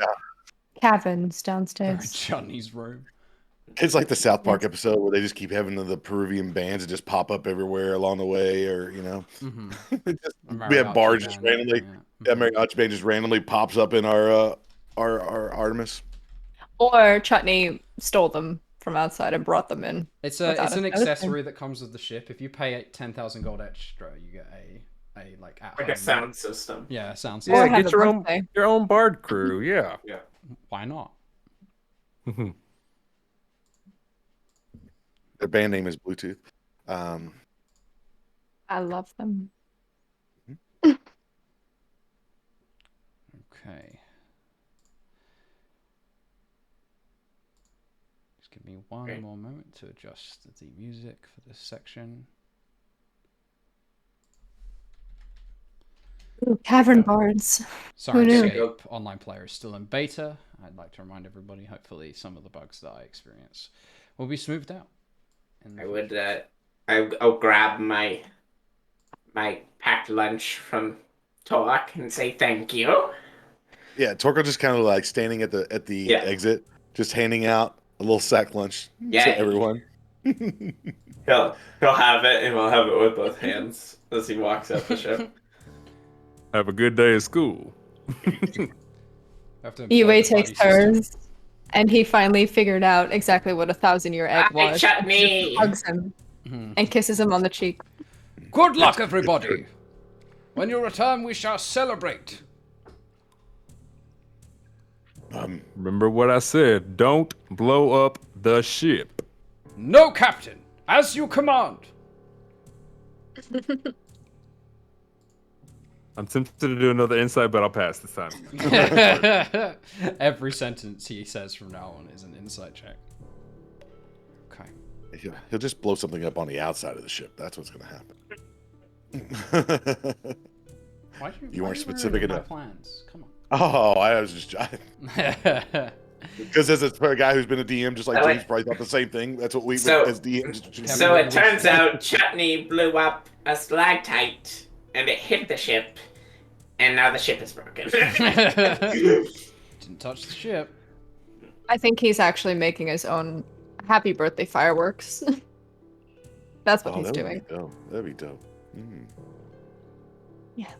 [SPEAKER 7] caverns
[SPEAKER 2] They're in
[SPEAKER 7] downstairs.
[SPEAKER 2] Johnny's room.
[SPEAKER 1] It's like the South Park
[SPEAKER 7] Yes.
[SPEAKER 1] episode where they just keep having the Peruvian bands that just pop up everywhere along the way, or
[SPEAKER 2] Mm-hmm.
[SPEAKER 1] we have bars just randomly.
[SPEAKER 2] Yeah.
[SPEAKER 1] Yeah, mariachi band just randomly pops up in our Artemis.
[SPEAKER 5] Or Chutney stole them from outside and brought them in.
[SPEAKER 2] It's
[SPEAKER 5] without
[SPEAKER 2] an
[SPEAKER 5] us noticing.
[SPEAKER 2] accessory that comes with the ship. If you pay 10,000 gold extra, you get a like at
[SPEAKER 4] Like a
[SPEAKER 2] home-
[SPEAKER 4] sound system.
[SPEAKER 2] Yeah, sound
[SPEAKER 5] Or
[SPEAKER 2] system.
[SPEAKER 5] have
[SPEAKER 3] get
[SPEAKER 5] a
[SPEAKER 3] your own
[SPEAKER 5] birthday.
[SPEAKER 3] bard crew. Yeah.
[SPEAKER 2] Why not?
[SPEAKER 1] Their band name is Bluetooth.
[SPEAKER 5] I love them.
[SPEAKER 2] Okay. Just give me one
[SPEAKER 4] Okay.
[SPEAKER 2] more moment to adjust the music for this section.
[SPEAKER 7] Ooh, cavern bards.
[SPEAKER 2] Sorry,
[SPEAKER 7] knew?
[SPEAKER 2] Escape online player is still in beta. I'd like to remind everybody, hopefully some of the bugs that I experience will be smoothed out. in the
[SPEAKER 4] I would. I'll grab my packed lunch from Tork and say thank you.
[SPEAKER 1] Yeah, Torko just kind of like standing at the
[SPEAKER 4] Yeah.
[SPEAKER 1] exit, just handing out a little sack lunch
[SPEAKER 4] Yeah.
[SPEAKER 1] to everyone.
[SPEAKER 4] He'll have it, and we'll have it with both hands as he walks out the ship.
[SPEAKER 3] Have a good day at school.
[SPEAKER 2] Have to employ
[SPEAKER 5] Yue
[SPEAKER 2] the
[SPEAKER 5] takes
[SPEAKER 2] buddy system.
[SPEAKER 5] hers, and he finally figured out exactly what a 1,000-year egg
[SPEAKER 4] Hi,
[SPEAKER 5] was.
[SPEAKER 4] Chutney!
[SPEAKER 5] And just hugs him and kisses him on the cheek.
[SPEAKER 2] Good luck, everybody! When you return, we shall celebrate.
[SPEAKER 3] Remember what I said. Don't blow up the ship.
[SPEAKER 2] No, Captain! As you command!
[SPEAKER 3] I'm tempted to do another insight, but I'll pass this time.
[SPEAKER 2] Every sentence he says from now on is an insight check. Okay.
[SPEAKER 1] He'll just blow something up on the outside of the ship. That's what's going to happen.
[SPEAKER 2] Why
[SPEAKER 1] You weren't
[SPEAKER 2] ruin
[SPEAKER 1] specific
[SPEAKER 2] my
[SPEAKER 1] enough.
[SPEAKER 2] Plans? Come
[SPEAKER 1] Oh, I was just because as a guy who's been a DM, just like
[SPEAKER 4] Oh,
[SPEAKER 1] James, probably thought the same thing. That's what we
[SPEAKER 4] So-
[SPEAKER 1] as DMs.
[SPEAKER 4] So it turns out Chutney blew up a stalactite, and it hit the ship, and now the ship is broken.
[SPEAKER 2] Didn't touch the ship.
[SPEAKER 5] I think he's actually making his own happy birthday fireworks. That's what he's
[SPEAKER 1] that
[SPEAKER 5] doing.
[SPEAKER 1] would be dope. That'd be dope.
[SPEAKER 5] Yeah.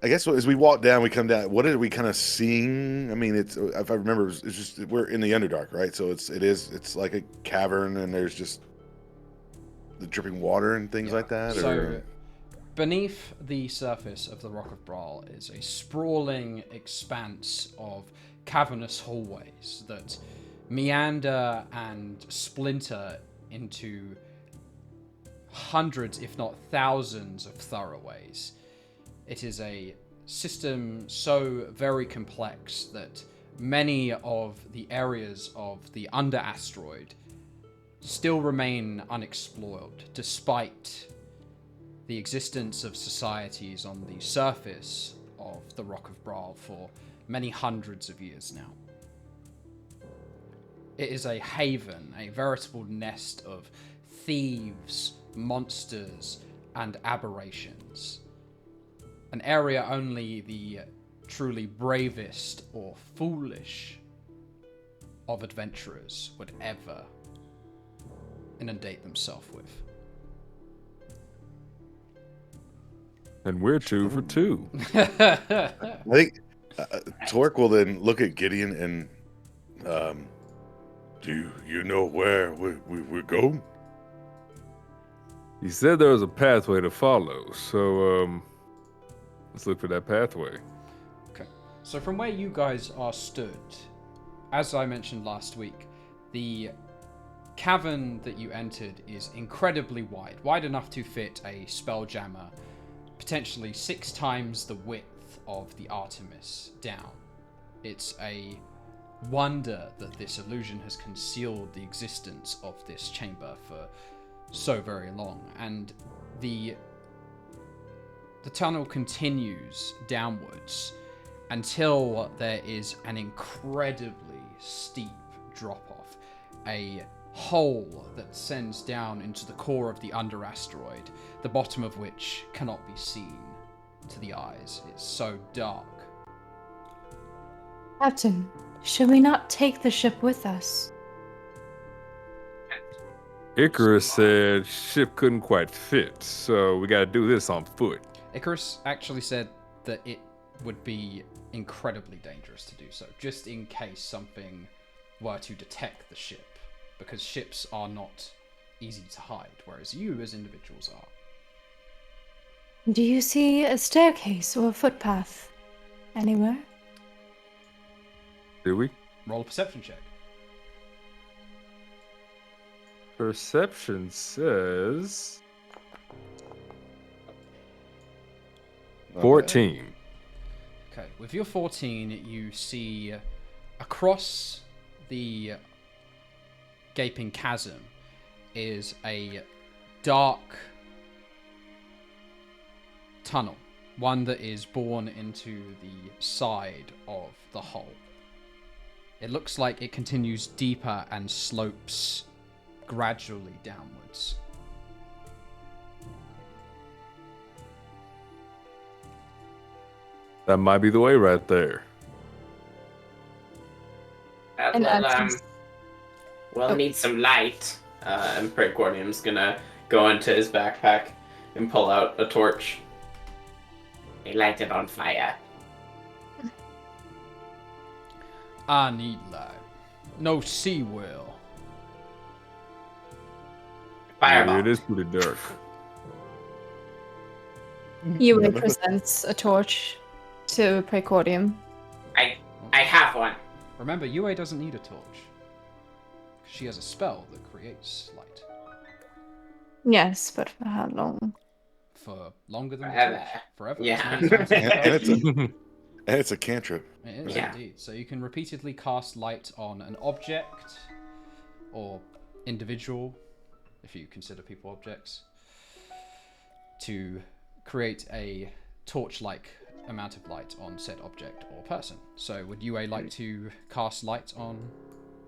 [SPEAKER 1] I guess as we walk down, we come down. What are we kind of seeing? I mean, it's if I remember, it's just we're in the Underdark, right? So it's like a cavern, and there's just the dripping water and things like that.
[SPEAKER 2] So,
[SPEAKER 1] or...
[SPEAKER 2] beneath the surface of the Rock of Brawl is a sprawling expanse of cavernous hallways that meander and splinter into hundreds, if not thousands, of thoroughways. It is a system so very complex that many of the areas of the under-asteroid still remain unexplored, despite the existence of societies on the surface of the Rock of Brawl for many hundreds of years now. It is a haven, a veritable nest of thieves, monsters, and aberrations. An area only the truly bravest or foolish of adventurers would ever inundate themselves with.
[SPEAKER 3] And we're 2 for 2.
[SPEAKER 1] I think Torque will then look at Gideon and, do you know where we're going?
[SPEAKER 3] He said there was a pathway to follow, so let's look for that pathway.
[SPEAKER 2] Okay. So from where you guys are stood, as I mentioned last week, the cavern that you entered is incredibly wide enough to fit a Spelljammer, potentially 6 times the width of the Artemis down. It's a wonder that this illusion has concealed the existence of this chamber for so very long, and the tunnel continues downwards until there is an incredibly steep drop-off, a hole that sends down into the core of the under asteroid, the bottom of which cannot be seen to the eyes. It's so dark.
[SPEAKER 7] Captain, should we not take the ship with us?
[SPEAKER 3] Icarus said ship couldn't quite fit, so we gotta do this on foot.
[SPEAKER 2] Icarus actually said that it would be incredibly dangerous to do so, just in case something were to detect the ship, because ships are not easy to hide, whereas you as individuals are.
[SPEAKER 7] Do you see a staircase or a footpath anywhere?
[SPEAKER 3] Do we?
[SPEAKER 2] Roll a perception check.
[SPEAKER 3] Perception says
[SPEAKER 1] Not
[SPEAKER 3] 14.
[SPEAKER 2] Okay, with your 14, you see across the gaping chasm is a dark tunnel, one that is born into the side of the hull. It looks like it continues deeper and slopes gradually downwards.
[SPEAKER 3] That might be the way right there.
[SPEAKER 7] And absence-
[SPEAKER 4] We'll need some light. And Precordium's gonna go into his backpack and pull out a torch. He light it on fire.
[SPEAKER 2] I need light. No sea will.
[SPEAKER 4] Fireball.
[SPEAKER 3] It is pretty dark.
[SPEAKER 5] Yue presents a torch to Precordium.
[SPEAKER 4] I have one.
[SPEAKER 2] Remember, Yue doesn't need a torch. She has a spell that creates light.
[SPEAKER 5] Yes, but for how long?
[SPEAKER 2] For longer than the
[SPEAKER 4] Forever.
[SPEAKER 2] torch. Forever.
[SPEAKER 4] Yeah.
[SPEAKER 2] As many times as you
[SPEAKER 1] And it's a cantrip.
[SPEAKER 2] It is
[SPEAKER 4] Yeah.
[SPEAKER 2] indeed. So you can repeatedly cast light on an object or individual, if you consider people objects, to create a torch-like amount of light on said object or person. So would Yue like to cast light on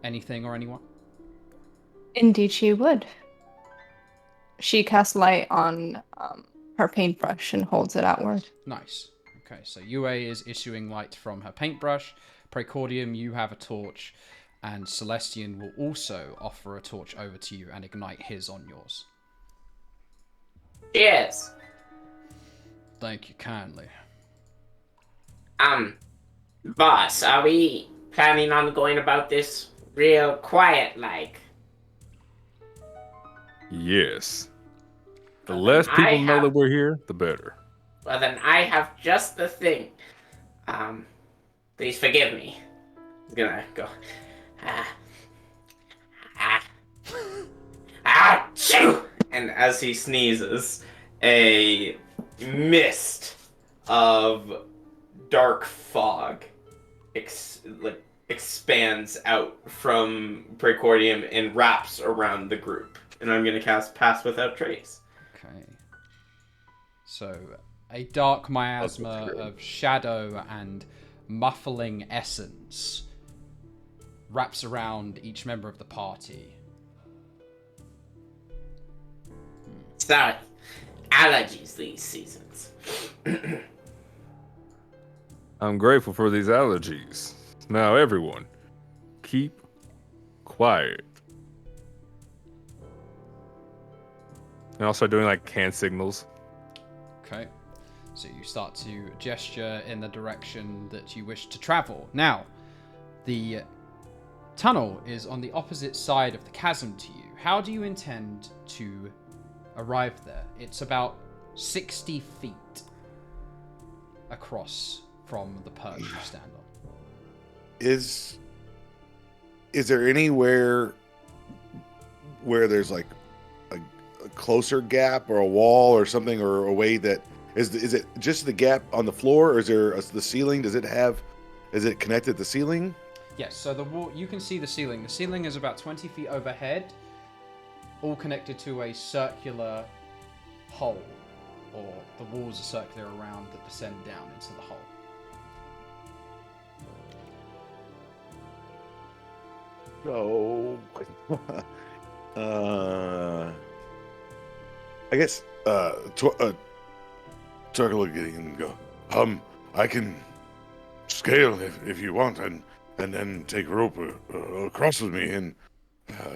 [SPEAKER 2] anything or anyone?
[SPEAKER 5] Indeed, she would. She casts light on her paintbrush and holds it outward.
[SPEAKER 2] Nice. Okay, so Yue is issuing light from her paintbrush. Precordium, you have a torch, and Celestian will also offer a torch over to you and ignite his on yours.
[SPEAKER 4] Cheers.
[SPEAKER 2] Thank you kindly.
[SPEAKER 4] Boss, are we planning on going about this real quiet like?
[SPEAKER 3] Yes. The
[SPEAKER 4] Well,
[SPEAKER 3] less
[SPEAKER 4] then
[SPEAKER 3] people
[SPEAKER 4] I
[SPEAKER 3] know
[SPEAKER 4] have-
[SPEAKER 3] that we're here, the better.
[SPEAKER 4] Well, then I have just the thing. Please forgive me. I'm gonna go. Achoo! And as he sneezes, a mist of dark fog expands out from Precordium and wraps around the group. And I'm gonna cast Pass Without Trace.
[SPEAKER 2] Okay. So, a dark miasma of shadow and muffling essence wraps around each member of the party.
[SPEAKER 4] Sorry. Allergies these seasons.
[SPEAKER 3] I'm grateful for these allergies. Now, everyone, keep quiet. And I'll start doing like hand signals.
[SPEAKER 2] Okay. So you start to gesture in the direction that you wish to travel. Now, the tunnel is on the opposite side of the chasm to you. How do you intend to arrive there? It's about 60 feet across from the perch you stand on.
[SPEAKER 1] Is there anywhere where there's like a closer gap or a wall or something, or a way that is it just the gap on the floor, or is there the ceiling? Is it connected to the ceiling?
[SPEAKER 2] Yes, so the wall, you can see the ceiling. The ceiling is about 20 feet overhead, all connected to a circular hole, or the walls are circular around that descend down into the hole.
[SPEAKER 1] So, I guess Torque will look at him and go, I can scale if you want, and then take rope across with me, and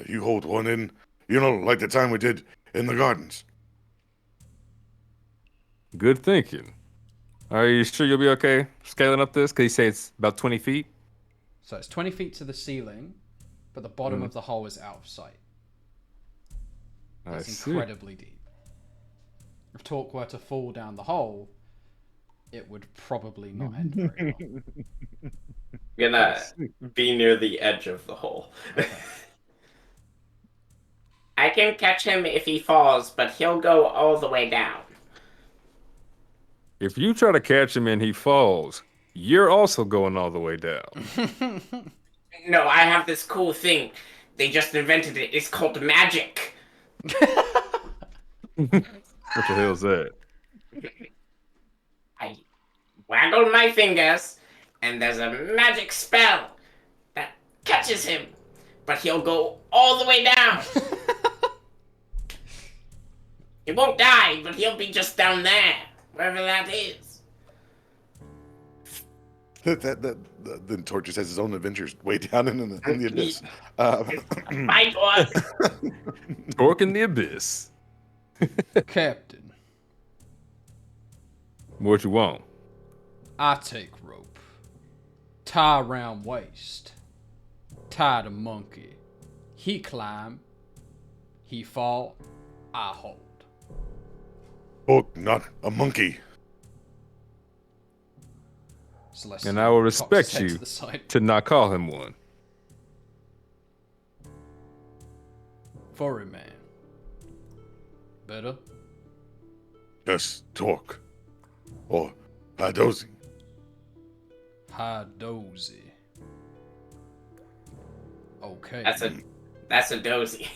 [SPEAKER 1] you hold one in, like the time we did in the gardens.
[SPEAKER 3] Good thinking. Are you sure you'll be okay scaling up this? Because you say it's about 20 feet?
[SPEAKER 2] So it's 20 feet to the ceiling, but the bottom of the hole is out of sight. It's incredibly deep. If Torque were to fall down the hole, it would probably not end very well.
[SPEAKER 4] Gonna be near the edge of the hole.
[SPEAKER 2] Okay.
[SPEAKER 8] I can catch him if he falls, but he'll go all the way down.
[SPEAKER 3] If you try to catch him and he falls, you're also going all the way down.
[SPEAKER 8] No, I have this cool thing. They just invented it. It's called magic.
[SPEAKER 3] What the hell's that?
[SPEAKER 8] I waggle my fingers, and there's a magic spell that catches him, but he'll go all the way down. He won't die, but he'll be just down there, wherever that is.
[SPEAKER 1] Then Torque just has his own adventures way down in the abyss.
[SPEAKER 8] Bye, Torque.
[SPEAKER 3] Torque in the abyss.
[SPEAKER 2] Captain,
[SPEAKER 3] What you want?
[SPEAKER 2] I take rope, tie round waist, tie the monkey. He climb, he fall, I hold.
[SPEAKER 1] Torque, not a monkey.
[SPEAKER 2] Celestial
[SPEAKER 3] And I will
[SPEAKER 2] cocks
[SPEAKER 3] respect
[SPEAKER 2] his head
[SPEAKER 3] you
[SPEAKER 2] to the side.
[SPEAKER 3] to not call him one.
[SPEAKER 2] Furry man. Better?
[SPEAKER 1] Yes, Torque. Or dozing.
[SPEAKER 2] High dozy. Okay.
[SPEAKER 8] That's a dozy.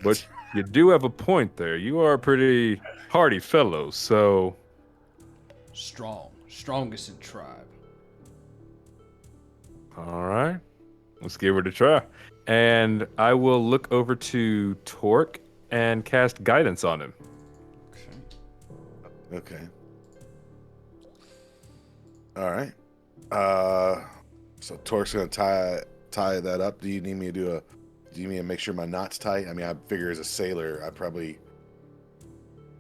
[SPEAKER 3] But you do have a point there. You are a pretty hardy fellow, so
[SPEAKER 2] Strong. Strongest in tribe.
[SPEAKER 3] all right. Let's give it a try. And I will look over to Torque and cast guidance on him.
[SPEAKER 1] Okay. All right. So Torque's gonna tie that up. Do you need me to make sure my knot's tight? I mean, I figure as a sailor, I probably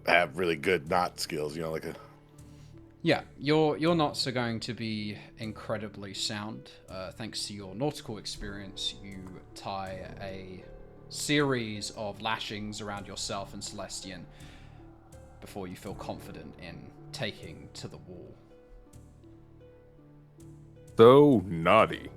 [SPEAKER 1] have really good knot skills. Like a.
[SPEAKER 2] Yeah, your knots are going to be incredibly sound. Thanks to your nautical experience, you tie a series of lashings around yourself and Celestian before you feel confident in taking to the wall.
[SPEAKER 3] So naughty.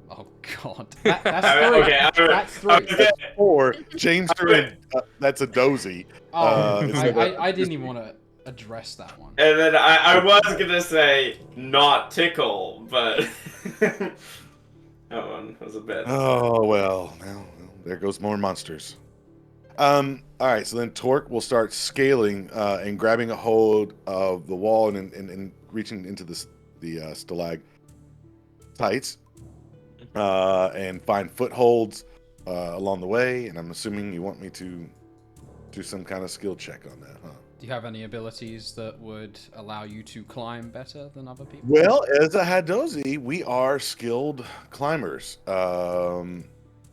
[SPEAKER 2] Oh God, that's three.
[SPEAKER 4] Okay,
[SPEAKER 2] That's three.
[SPEAKER 4] Okay.
[SPEAKER 1] Or James threw in, that's a dozy.
[SPEAKER 2] I didn't even want to address that one.
[SPEAKER 4] And then I was gonna say not tickle, but that one was a bit.
[SPEAKER 1] Oh well, now there goes more monsters. All right, so then Torque will start scaling and grabbing a hold of the wall and reaching into the stalactites and find footholds along the way. And I'm assuming you want me to do some kind of skill check on that, huh?
[SPEAKER 2] Do you have any abilities that would allow you to climb better than other people?
[SPEAKER 1] Well, as a Hadozi, we are skilled climbers.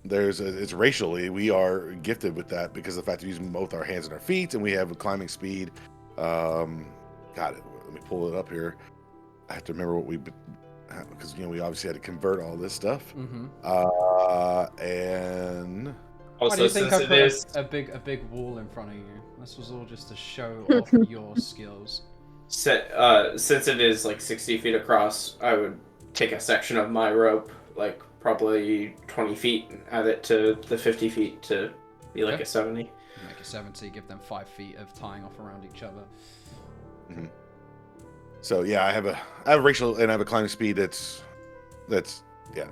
[SPEAKER 1] It's racially, we are gifted with that because of the fact of using both our hands and our feet, and we have a climbing speed. Got it. Let me pull it up here. I have to remember what because we obviously had to convert all this stuff.
[SPEAKER 2] Mm-hmm.
[SPEAKER 1] And
[SPEAKER 2] Why do
[SPEAKER 4] Also,
[SPEAKER 2] you think
[SPEAKER 4] since
[SPEAKER 2] I
[SPEAKER 4] it
[SPEAKER 2] put
[SPEAKER 4] is
[SPEAKER 2] a big wall in front of you? This was all just to show off your skills.
[SPEAKER 4] since it is like 60 feet across, I would take a section of my rope, like probably 20 feet, and add it to the 50 feet to be like
[SPEAKER 2] Okay.
[SPEAKER 4] a 70.
[SPEAKER 2] Make a 70, give them 5 feet of tying off around each other.
[SPEAKER 1] Mhm. So yeah, I have a racial and I have a climbing speed that's yeah.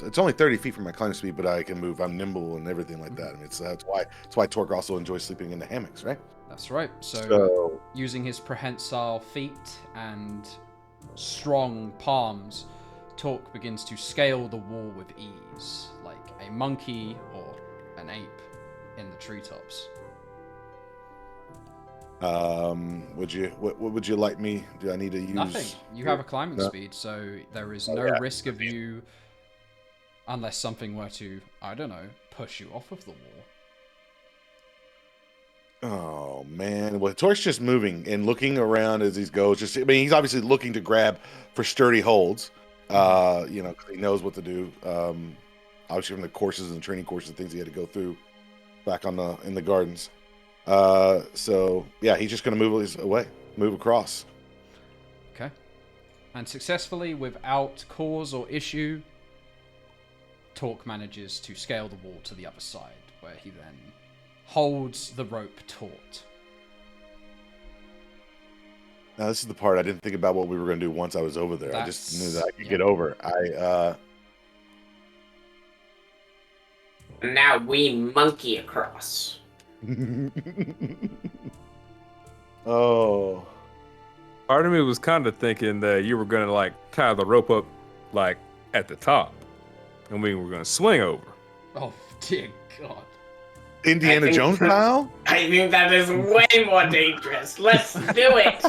[SPEAKER 1] It's only 30 feet from my climbing speed, but I can move. I'm nimble and everything like that. I mean, that's why Torque also enjoys sleeping in the hammocks, right?
[SPEAKER 2] That's right. So using his prehensile feet and strong palms, Torque begins to scale the wall with ease, like a monkey or an ape in the treetops.
[SPEAKER 1] What would you like me? Do I need to use
[SPEAKER 2] Nothing. You have a climbing
[SPEAKER 1] No.
[SPEAKER 2] speed, so there is no risk of you, unless something were to, I don't know, push you off of the wall.
[SPEAKER 1] Oh man! Well, Torque's just moving and looking around as he goes. He's obviously looking to grab for sturdy holds. 'Cause he knows what to do. Obviously from the courses and training courses and things he had to go through back in the gardens. So yeah, he's just gonna move across.
[SPEAKER 2] Okay. And successfully, without cause or issue, Torque manages to scale the wall to the other side, where he then holds the rope taut.
[SPEAKER 1] Now this is the part I didn't think about what we were gonna do once I was over there. I just knew that I could get over.
[SPEAKER 8] Now we monkey across.
[SPEAKER 1] Oh.
[SPEAKER 3] Part of me was kind of thinking that you were gonna like tie the rope up like at the top, and we were gonna swing over.
[SPEAKER 2] Oh dear God!
[SPEAKER 1] Indiana Jones style?
[SPEAKER 8] I think that is way more dangerous. Let's do it.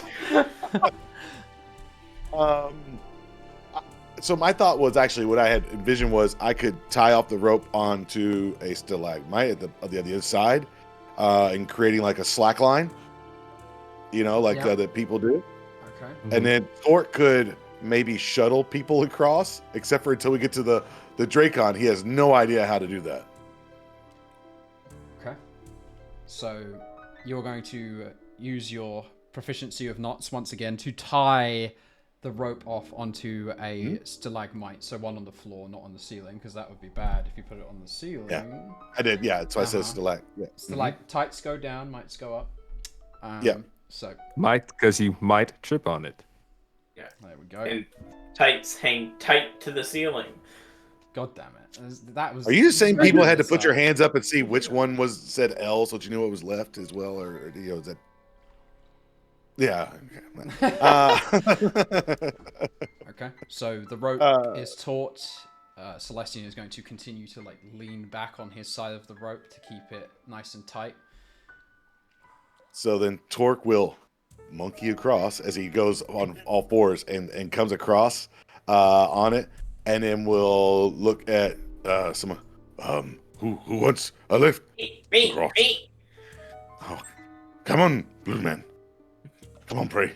[SPEAKER 1] So my thought was actually what I had envisioned was I could tie off the rope onto a stalagmite at the other side, and creating like a slack line, that people do.
[SPEAKER 2] Okay.
[SPEAKER 1] And then Torque could maybe shuttle people across, except for until we get to the Dracon. He has no idea how to do that.
[SPEAKER 2] Okay. So you're going to use your proficiency of knots once again to tie the rope off onto a stalagmite. So one on the floor, not on the ceiling, because that would be bad if you put it on the ceiling.
[SPEAKER 1] Yeah, I did. Yeah, that's why I said
[SPEAKER 2] Stalactites go down, mites go up. So
[SPEAKER 3] Might, because you might trip on it.
[SPEAKER 8] Yeah.
[SPEAKER 2] There we go.
[SPEAKER 8] And tights hang tight to the ceiling.
[SPEAKER 2] God damn it! That was.
[SPEAKER 1] Are you saying people had to put your hands up and see which one said L, so that you knew what was left as well, or is that? Yeah.
[SPEAKER 2] Okay. So the rope is taut. Celestian is going to continue to lean back on his side of the rope to keep it nice and tight.
[SPEAKER 1] So then Torque will monkey across as he goes on all fours and comes across on it, and then we'll look at someone who wants a lift.
[SPEAKER 8] Me.
[SPEAKER 1] Oh, come on, blue man. Come on, Prey.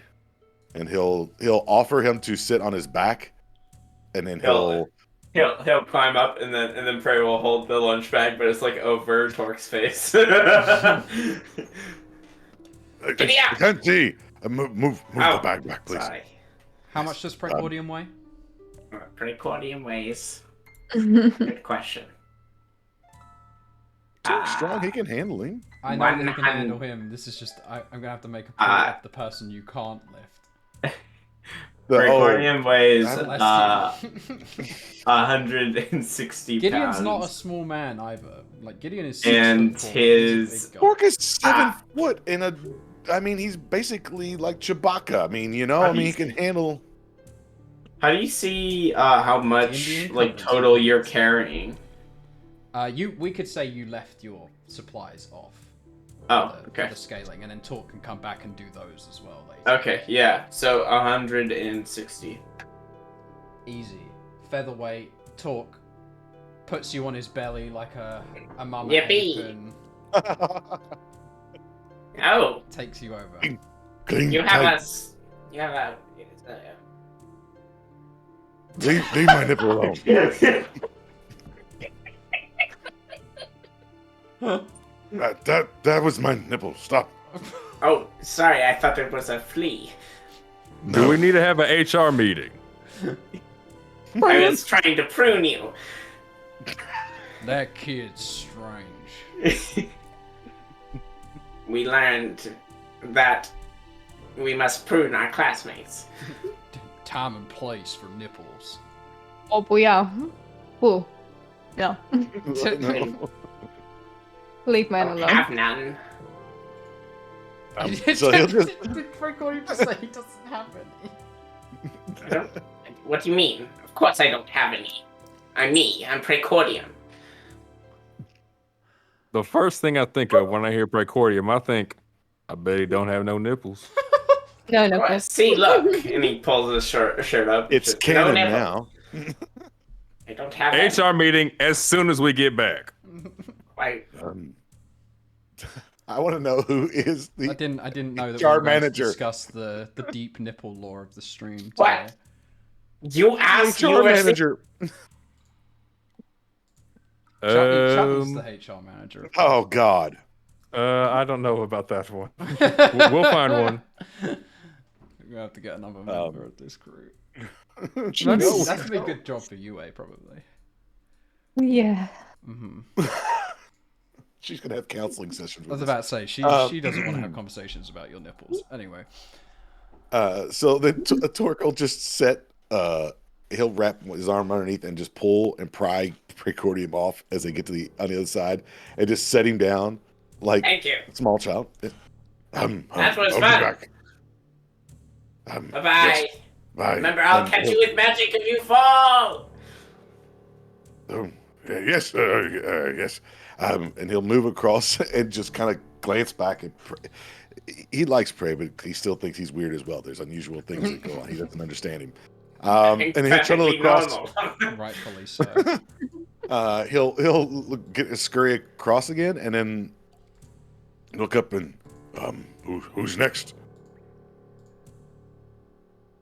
[SPEAKER 1] And he'll offer him to sit on his back, and then he'll
[SPEAKER 4] climb up, and then Prey will hold the lunch bag, but it's like over Torque's face.
[SPEAKER 1] I can't see. Move the bag back, please.
[SPEAKER 8] Sorry.
[SPEAKER 2] How much does Precordium weigh?
[SPEAKER 8] Precordium weighs. Good question.
[SPEAKER 1] Torque's strong. He can handle him.
[SPEAKER 2] I know that he can handle him. This is just I'm gonna have to make a point of the person you can't lift.
[SPEAKER 4] Precordium weighs 160
[SPEAKER 2] Gideon's
[SPEAKER 4] pounds.
[SPEAKER 2] not a small man either. Gideon is
[SPEAKER 4] 6 foot 4. His
[SPEAKER 1] Torque is 7 foot he's basically like Chewbacca. He can handle.
[SPEAKER 4] How do you see how much total you're carrying?
[SPEAKER 2] We could say you left your supplies off.
[SPEAKER 4] Okay.
[SPEAKER 2] For the scaling, and then Torque can come back and do those as well later.
[SPEAKER 4] Okay, yeah. So 160.
[SPEAKER 2] Easy. Featherweight. Torque puts you on his belly like a mama
[SPEAKER 8] Yippee.
[SPEAKER 2] apron.
[SPEAKER 8] Oh.
[SPEAKER 2] Takes you over.
[SPEAKER 8] You have a.
[SPEAKER 1] Leave my nipple alone. That was my nipple. Stop.
[SPEAKER 8] Oh, sorry. I thought it was a flea.
[SPEAKER 3] Do we need to have an HR meeting?
[SPEAKER 8] I was trying to prune you.
[SPEAKER 2] That kid's strange.
[SPEAKER 8] We learned that we must prune our classmates.
[SPEAKER 2] Time and place for nipples.
[SPEAKER 5] 我不要，不，no.
[SPEAKER 1] No.
[SPEAKER 5] Leave mine
[SPEAKER 8] Don't
[SPEAKER 5] alone.
[SPEAKER 8] have none.
[SPEAKER 1] So he'll just.
[SPEAKER 2] Did Precordium just say he doesn't have any?
[SPEAKER 8] What do you mean? Of course I don't have any. I'm me. I'm Precordium.
[SPEAKER 3] The first thing I think of when I hear precordium, I think, I bet he don't have no nipples.
[SPEAKER 5] No
[SPEAKER 8] Well,
[SPEAKER 5] nipples.
[SPEAKER 8] see, look, and he pulls his shirt up.
[SPEAKER 1] It's
[SPEAKER 8] Just, no
[SPEAKER 1] canon
[SPEAKER 8] nipple.
[SPEAKER 1] now.
[SPEAKER 8] I don't have any.
[SPEAKER 3] HR meeting as soon as we get back.
[SPEAKER 8] Why?
[SPEAKER 1] I want to know who is the
[SPEAKER 2] I didn't know that we
[SPEAKER 1] HR
[SPEAKER 2] were going to
[SPEAKER 1] manager.
[SPEAKER 2] discuss the deep nipple lore of the stream.
[SPEAKER 8] What?
[SPEAKER 2] Today.
[SPEAKER 8] You asked
[SPEAKER 1] HR
[SPEAKER 8] University.
[SPEAKER 1] manager.
[SPEAKER 2] Chutney's the HR manager.
[SPEAKER 1] Oh God.
[SPEAKER 3] I don't know about that one. We'll find one.
[SPEAKER 2] We have to get another member of this crew.
[SPEAKER 1] No.
[SPEAKER 2] That's be a good job for UA, probably.
[SPEAKER 5] Yeah.
[SPEAKER 1] She's gonna have counseling sessions.
[SPEAKER 2] I was
[SPEAKER 1] With
[SPEAKER 2] about to say she doesn't want to have conversations about your nipples. Anyway.
[SPEAKER 1] So then Torque will just set. He'll wrap his arm underneath and just pull and pry precordium off as they get to on the other side, and just set him down like
[SPEAKER 8] Thank you.
[SPEAKER 1] a small child.
[SPEAKER 8] That was
[SPEAKER 1] I'll be
[SPEAKER 8] fun.
[SPEAKER 1] back.
[SPEAKER 8] Bye-bye.
[SPEAKER 1] Yes, bye.
[SPEAKER 8] Remember, I'll catch you with magic if you fall.
[SPEAKER 1] Yes, yes. And he'll move across and just kind of glance back and he likes prey, but he still thinks he's weird as well. There's unusual things that go on. He doesn't understand him. And he'll shuttle across.
[SPEAKER 2] Rightfully so.
[SPEAKER 1] He'll get scurry across again, and then look up and who's next?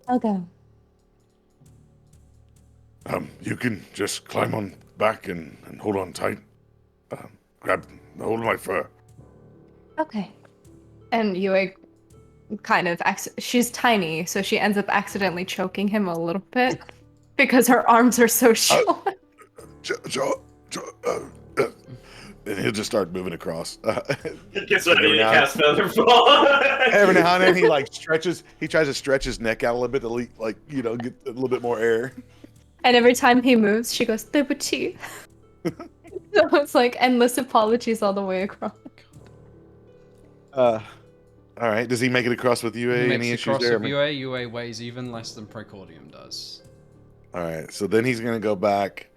[SPEAKER 7] I'll go.
[SPEAKER 1] You can just climb on back and hold on tight. Grab hold of my fur.
[SPEAKER 5] Okay. And Yue kind of she's tiny, so she ends up accidentally choking him a little bit because her arms are so short.
[SPEAKER 1] And he'll just start moving across.
[SPEAKER 4] He gets ready to cast Featherfall.
[SPEAKER 1] Every now and then he he tries to stretch his neck out a little bit to get a little bit more air.
[SPEAKER 5] And every time he moves, she goes, "Liberty." So it's like endless apologies all the way across.
[SPEAKER 1] All right. Does he make it across with UA? Any issues there?
[SPEAKER 2] With UA? UA weighs even less than precordium does.
[SPEAKER 1] All right. So then he's gonna go back.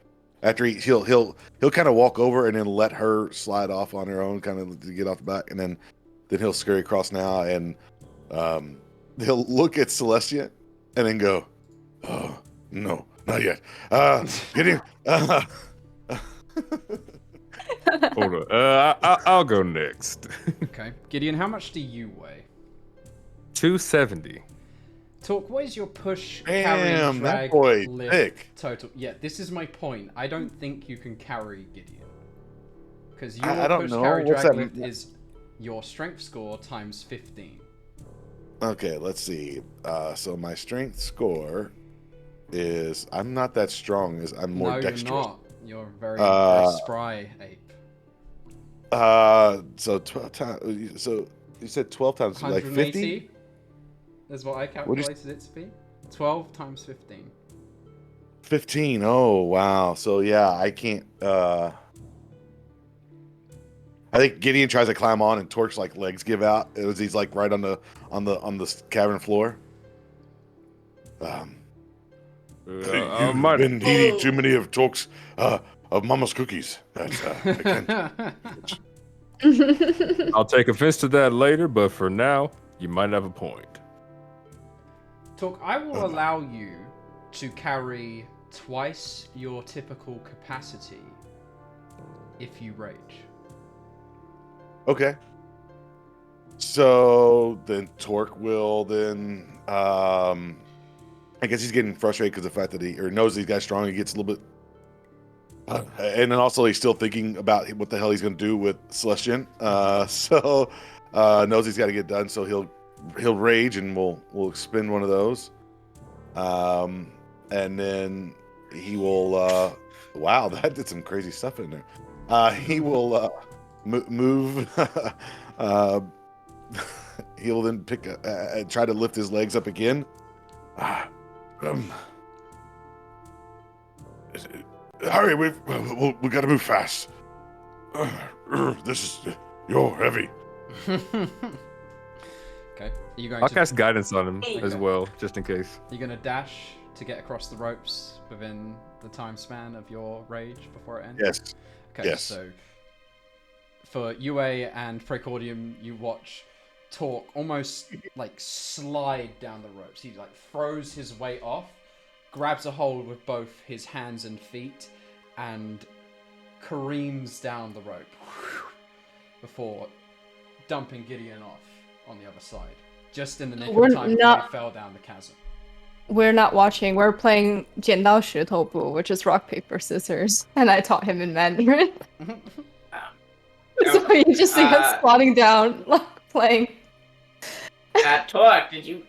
[SPEAKER 1] After he'll kind of walk over and then let her slide off on her own, kind of to get off the back, and then he'll scurry across now, and he'll look at Celestia, and then go, "Oh no, not yet. Get him."
[SPEAKER 3] Hold on. I'll go next.
[SPEAKER 2] Okay. Gideon, how much do you weigh?
[SPEAKER 3] 270.
[SPEAKER 2] Talk, what is your push,
[SPEAKER 1] Damn,
[SPEAKER 2] carry,
[SPEAKER 1] that
[SPEAKER 2] drag,
[SPEAKER 1] boy
[SPEAKER 2] lift,
[SPEAKER 1] thick.
[SPEAKER 2] total? Yeah, this is my point. I don't think you can carry Gideon. Because your
[SPEAKER 1] I don't
[SPEAKER 2] push,
[SPEAKER 1] know.
[SPEAKER 2] carry,
[SPEAKER 1] What's
[SPEAKER 2] drag,
[SPEAKER 1] that
[SPEAKER 2] lift is your strength score times 15.
[SPEAKER 1] Okay, let's see. So my strength score is I'm not that strong. I'm more dexterous.
[SPEAKER 2] You're not. You're very, very spry ape.
[SPEAKER 1] So 12 times. So you said 12 times, like 50?
[SPEAKER 2] Is what I calculated it to be. 12 times 15.
[SPEAKER 1] 15. Oh wow. So yeah, I can't. I think Gideon tries to climb on, and Torque's like legs give out. He's like right on the cavern floor. You've been eating too many of Torque's of Mama's cookies. That's I can't.
[SPEAKER 3] I'll take offense to that later, but for now, you might have a point.
[SPEAKER 2] Talk, I will allow you to carry twice your typical capacity if you rage.
[SPEAKER 1] Okay. So then Torque will then I guess he's getting frustrated because of the fact that he knows these guys strong. He gets a little bit and then also he's still thinking about what the hell he's going to do with Celestian. So knows he's got to get done. So he'll rage, and we'll expend one of those. And then he will. Wow, that did some crazy stuff in there. He will move. He'll then try to lift his legs up again. Hurry, we got to move fast. You're heavy.
[SPEAKER 2] Okay. Are you going
[SPEAKER 3] I'll
[SPEAKER 2] to
[SPEAKER 3] cast guidance on him as
[SPEAKER 2] Okay.
[SPEAKER 3] well, just in case.
[SPEAKER 2] Are you going to dash to get across the ropes within the time span of your rage before it ends?
[SPEAKER 1] Yes.
[SPEAKER 2] Okay,
[SPEAKER 1] Yes.
[SPEAKER 2] so for UA and Precordium, you watch Torque almost like slide down the ropes. He like throws his weight off, grabs a hold with both his hands and feet, and careens down the rope before dumping Gideon off on the other side. Just in the nick of time before he fell down the chasm.
[SPEAKER 5] We're not watching. We're playing 剪刀石头布, which is rock, paper, scissors. And I taught him in Mandarin. So you just see us squatting down, like, playing.
[SPEAKER 8] Torque, did you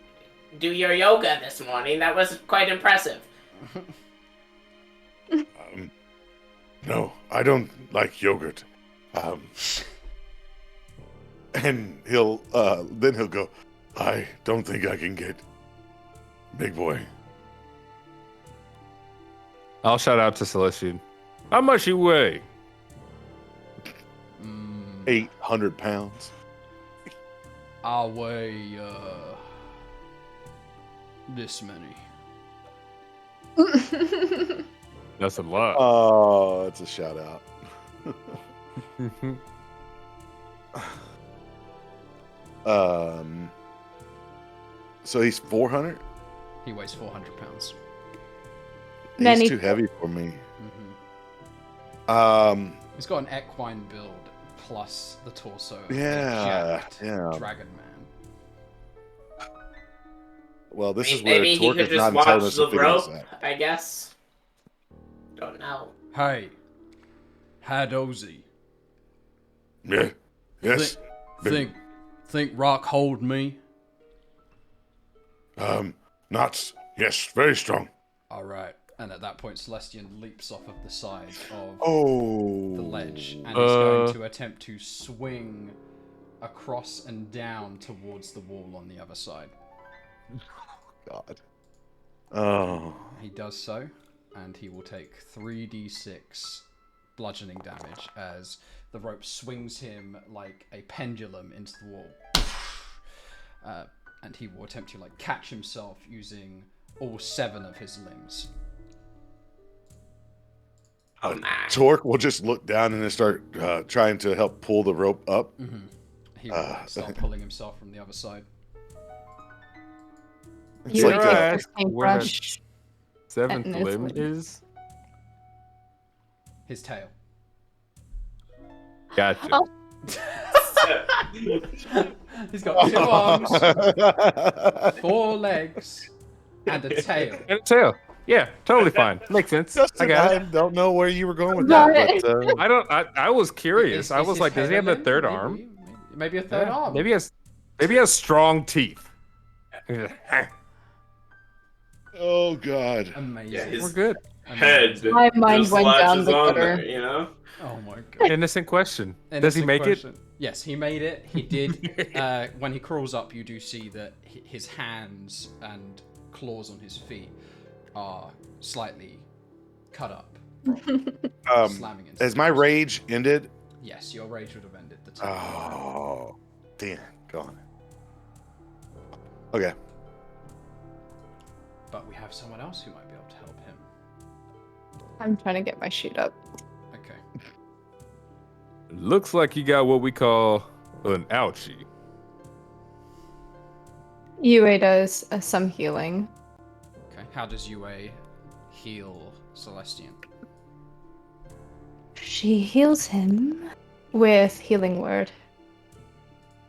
[SPEAKER 8] do your yoga this morning? That was quite impressive.
[SPEAKER 1] No, I don't like yogurt. And he'll go, I don't think I can get big boy.
[SPEAKER 3] I'll shout out to Celestian. How much you weigh?
[SPEAKER 1] 800 pounds.
[SPEAKER 2] I'll weigh this many.
[SPEAKER 3] That's a lot.
[SPEAKER 1] Oh, it's a shout out. So he's 400?
[SPEAKER 2] He weighs 400 pounds.
[SPEAKER 1] He's too heavy for me.
[SPEAKER 2] He's got an equine build plus the torso of
[SPEAKER 1] Yeah,
[SPEAKER 2] a jacked
[SPEAKER 1] yeah.
[SPEAKER 2] dragon man.
[SPEAKER 1] Well, this is where
[SPEAKER 8] Maybe he
[SPEAKER 1] Torque
[SPEAKER 8] could
[SPEAKER 1] is
[SPEAKER 8] just
[SPEAKER 1] not telling
[SPEAKER 8] watch
[SPEAKER 1] us
[SPEAKER 8] the
[SPEAKER 1] to figure this
[SPEAKER 8] rope,
[SPEAKER 1] out.
[SPEAKER 8] I guess. Don't know.
[SPEAKER 2] Hey, Hadozi.
[SPEAKER 1] Yeah. Yes.
[SPEAKER 2] Think Rock hold me?
[SPEAKER 1] Knots. Yes, very strong.
[SPEAKER 2] All right. And at that point, Celestian leaps off of the side of the
[SPEAKER 1] Oh.
[SPEAKER 2] ledge and is going to attempt to swing across and down towards the wall on the other side.
[SPEAKER 1] God. Oh.
[SPEAKER 2] He does so, and he will take 3d6 bludgeoning damage as the rope swings him like a pendulum into the wall. And he will attempt to like catch himself using all 7 of his limbs.
[SPEAKER 1] Torque will just look down and then start trying to help pull the rope up.
[SPEAKER 2] He will start pulling himself from the other side.
[SPEAKER 1] It's
[SPEAKER 5] You
[SPEAKER 1] like
[SPEAKER 5] take
[SPEAKER 1] the,
[SPEAKER 5] the paintbrush.
[SPEAKER 3] 7th
[SPEAKER 5] and it's
[SPEAKER 3] limb
[SPEAKER 5] like-
[SPEAKER 3] is.
[SPEAKER 2] His tail.
[SPEAKER 3] Gotcha.
[SPEAKER 5] Oh.
[SPEAKER 2] He's got 2 arms, 4 legs, and a tail.
[SPEAKER 3] And a tail. Yeah, totally fine. Makes sense.
[SPEAKER 1] Justin,
[SPEAKER 3] I got
[SPEAKER 1] I
[SPEAKER 3] it.
[SPEAKER 1] don't know where you were going with that,
[SPEAKER 5] Right.
[SPEAKER 1] but
[SPEAKER 3] I was curious. I was
[SPEAKER 2] his
[SPEAKER 3] like, does he
[SPEAKER 2] tail
[SPEAKER 3] have a
[SPEAKER 2] limb?
[SPEAKER 3] third
[SPEAKER 2] Maybe-
[SPEAKER 3] arm?
[SPEAKER 2] Maybe a third arm.
[SPEAKER 3] Maybe he has strong teeth.
[SPEAKER 1] oh god.
[SPEAKER 2] Amazing.
[SPEAKER 4] Yeah, his
[SPEAKER 3] We're good.
[SPEAKER 4] head
[SPEAKER 5] My mind
[SPEAKER 4] just
[SPEAKER 5] went down
[SPEAKER 4] latches
[SPEAKER 5] the
[SPEAKER 4] on
[SPEAKER 5] gutter.
[SPEAKER 4] there, you know?
[SPEAKER 2] Oh my god.
[SPEAKER 3] Innocent question. Does he
[SPEAKER 2] Innocent
[SPEAKER 3] make
[SPEAKER 2] question. Yes, he made it. He did. When he crawls up, you do see that his hands and claws on his feet are slightly cut up. Slamming into
[SPEAKER 1] Has
[SPEAKER 2] the
[SPEAKER 1] my
[SPEAKER 2] walls.
[SPEAKER 1] rage ended?
[SPEAKER 2] Yes, your rage would have ended the turn.
[SPEAKER 1] Oh, damn, gone. Okay.
[SPEAKER 2] But we have someone else who might be able to help him.
[SPEAKER 5] I'm trying to get my sheet up.
[SPEAKER 2] Okay.
[SPEAKER 3] Looks like you got what we call an ouchie.
[SPEAKER 5] UA does some healing.
[SPEAKER 2] Okay. How does UA heal Celestian?
[SPEAKER 5] She heals him with healing word.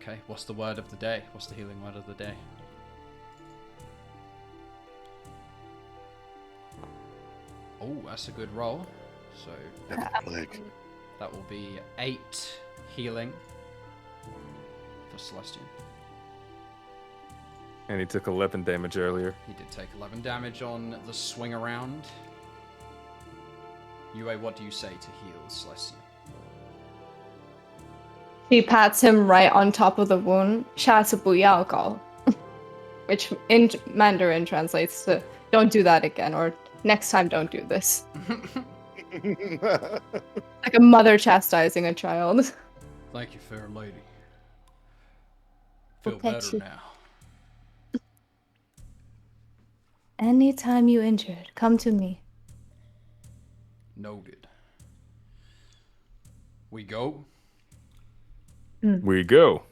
[SPEAKER 2] Okay. What's the word of the day? What's the healing word of the day? Oh, that's a good roll. So
[SPEAKER 1] That's like,
[SPEAKER 2] that will be 8 healing for Celestian.
[SPEAKER 3] And he took 11 damage earlier.
[SPEAKER 2] He did take 11 damage on the swing around. UA, what do you say to heal Celestian?
[SPEAKER 5] She pats him right on top of the wound. 下次不要搞. Which in Mandarin translates to don't do that again, or next time don't do this. Like a mother chastising a child.
[SPEAKER 2] Thank you, fair lady. Feel
[SPEAKER 5] Okay,
[SPEAKER 2] better
[SPEAKER 5] she-
[SPEAKER 2] now.
[SPEAKER 7] Anytime you injured, come to me.
[SPEAKER 2] Noted. We go.
[SPEAKER 3] We go.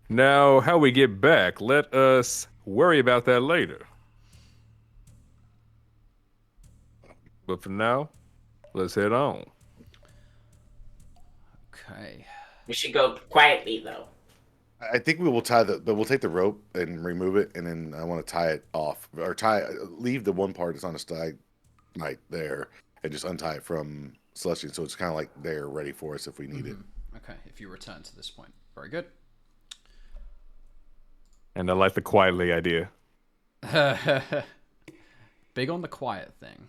[SPEAKER 3] Now, how we get back, let us worry about that later. But for now, let's head on.
[SPEAKER 2] Okay.
[SPEAKER 8] We should go quietly though.
[SPEAKER 1] I think we'll take the rope and remove it, and then I want to tie it off, or leave the one part that's on the side right there, and just untie it from Celestian, so it's kind of like they're ready for us if we need it.
[SPEAKER 2] Okay, if you return to this point. Very good.
[SPEAKER 3] And I like the quietly idea.
[SPEAKER 2] Big on the quiet thing.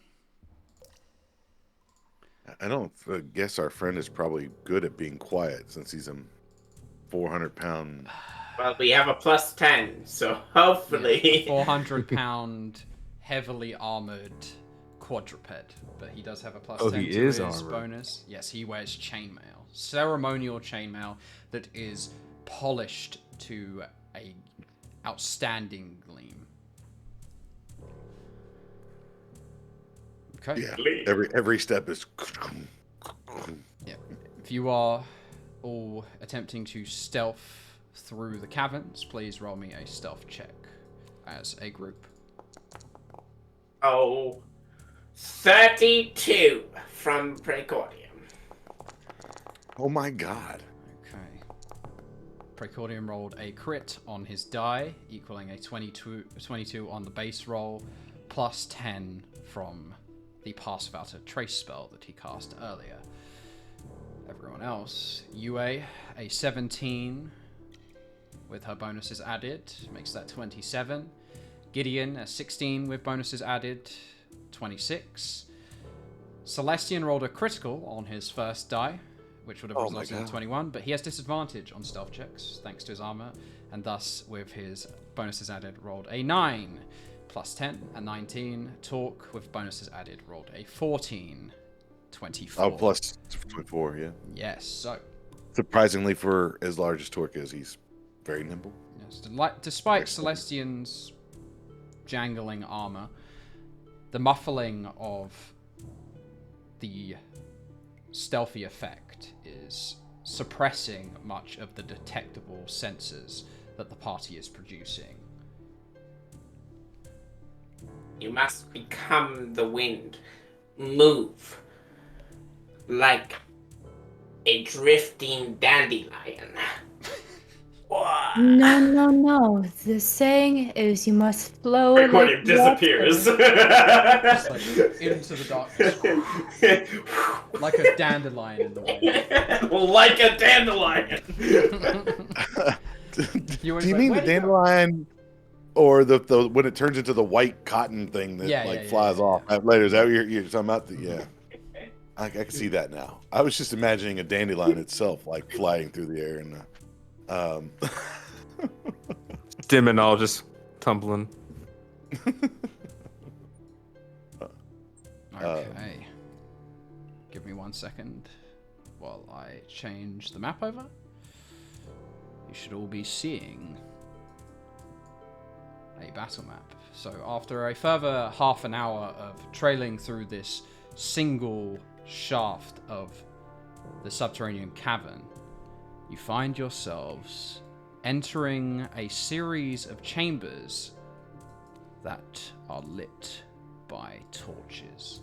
[SPEAKER 1] I don't guess our friend is probably good at being quiet since he's a 400-pound.
[SPEAKER 8] Well, we have a +10, so hopefully.
[SPEAKER 2] 400-pound, heavily armored quadruped, but he does have a +10
[SPEAKER 3] he
[SPEAKER 2] to
[SPEAKER 3] is
[SPEAKER 2] his
[SPEAKER 3] armored.
[SPEAKER 2] bonus. Yes, he wears chainmail, ceremonial chainmail that is polished to a outstanding gleam. Okay.
[SPEAKER 1] Yeah, every step is.
[SPEAKER 2] Yeah. If you are all attempting to stealth through the caverns, please roll me a stealth check as a group.
[SPEAKER 8] Oh, 32 from Precordium.
[SPEAKER 1] Oh my god.
[SPEAKER 2] Okay. Precordium rolled a crit on his die, equaling a 22 on the base roll, plus 10 from the Pass Without a Trace spell that he cast earlier. Everyone else, Yue, a 17 with her bonuses added, makes that 27. Gideon, a 16 with bonuses added, 26. Celestian rolled a critical on his first die, which would have resulted in 21, but he has disadvantage on stealth checks thanks to his armor, and thus, with his bonuses added, rolled a 9, plus 10, a 19. Torque, with bonuses added, rolled a 14, 24.
[SPEAKER 1] Oh, plus 24, yeah.
[SPEAKER 2] Yes, so.
[SPEAKER 1] Surprisingly, for as large as Torque is, he's very nimble.
[SPEAKER 2] Yes, despite Celestian's jangling armor, the muffling of the stealthy effect is suppressing much of the detectable sensors that the party is producing.
[SPEAKER 8] You must become the wind. Move. Like a drifting dandelion.
[SPEAKER 7] No. The saying is you must flow
[SPEAKER 4] Recording
[SPEAKER 7] like
[SPEAKER 4] disappears.
[SPEAKER 2] Just like into the darkness. Like a dandelion in the wind.
[SPEAKER 4] Like a dandelion.
[SPEAKER 1] Do you mean the dandelion, or the when it turns into the white cotton thing that flies off later? Is that what you're talking about? Yeah, I can see that now. I was just imagining a dandelion itself like flying through the air and.
[SPEAKER 3] Stem and all just tumbling.
[SPEAKER 2] Okay. Give me 1 second while I change the map over. You should all be seeing a battle map. So after a further half an hour of trailing through this single shaft of the subterranean cavern, you find yourselves entering a series of chambers that are lit by torches.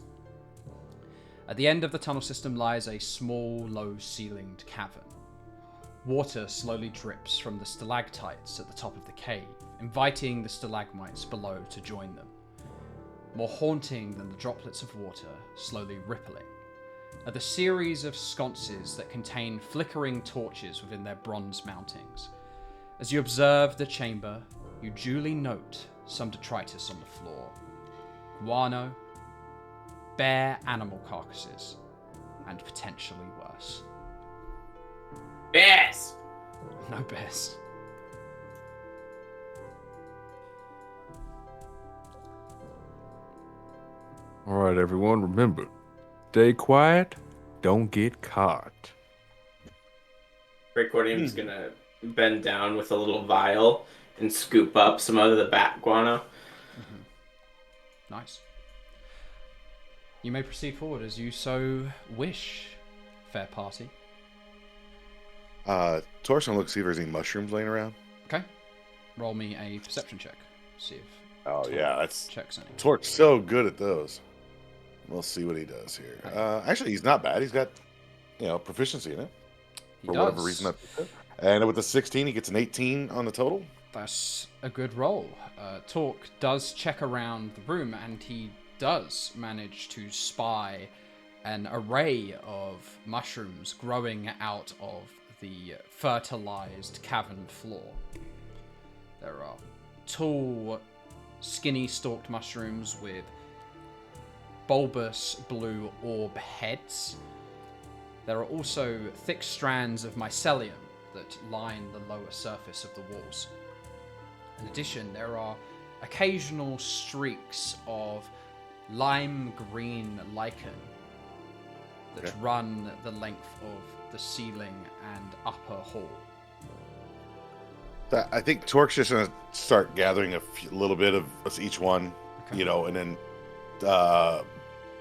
[SPEAKER 2] At the end of the tunnel system lies a small, low-ceilinged cavern. Water slowly drips from the stalactites at the top of the cave, inviting the stalagmites below to join them. More haunting than the droplets of water slowly rippling are the series of sconces that contain flickering torches within their bronze mountings. As you observe the chamber, you duly note some detritus on the floor. Guano, bare animal carcasses, and potentially worse.
[SPEAKER 8] Bears!
[SPEAKER 2] No bears.
[SPEAKER 3] All right, everyone, remember, stay quiet, don't get caught.
[SPEAKER 4] Precordium's gonna bend down with a little vial and scoop up some of the bat guano.
[SPEAKER 2] Nice. You may proceed forward as you so wish, fair party.
[SPEAKER 1] Tor's gonna look see if there's any mushrooms laying around.
[SPEAKER 2] Okay. Roll me a perception check. See if
[SPEAKER 1] Oh
[SPEAKER 2] Torque
[SPEAKER 1] yeah, that's
[SPEAKER 2] checks any.
[SPEAKER 1] Tor's so good at those. We'll see what he does here.
[SPEAKER 2] Okay.
[SPEAKER 1] Actually, he's not bad. He's got proficiency in it
[SPEAKER 2] He
[SPEAKER 1] for
[SPEAKER 2] does.
[SPEAKER 1] whatever reason. And with the 16, he gets an 18 on the total.
[SPEAKER 2] That's a good roll. Torque does check around the room, and he does manage to spy an array of mushrooms growing out of the fertilized cavern floor. There are tall, skinny stalked mushrooms with bulbous blue orb heads. There are also thick strands of mycelium that line the lower surface of the walls. In addition, there are occasional streaks of lime green lichen that run the length of the ceiling and upper hall.
[SPEAKER 1] I think Torque's just gonna start gathering a little bit of each one,
[SPEAKER 2] Okay.
[SPEAKER 1] and then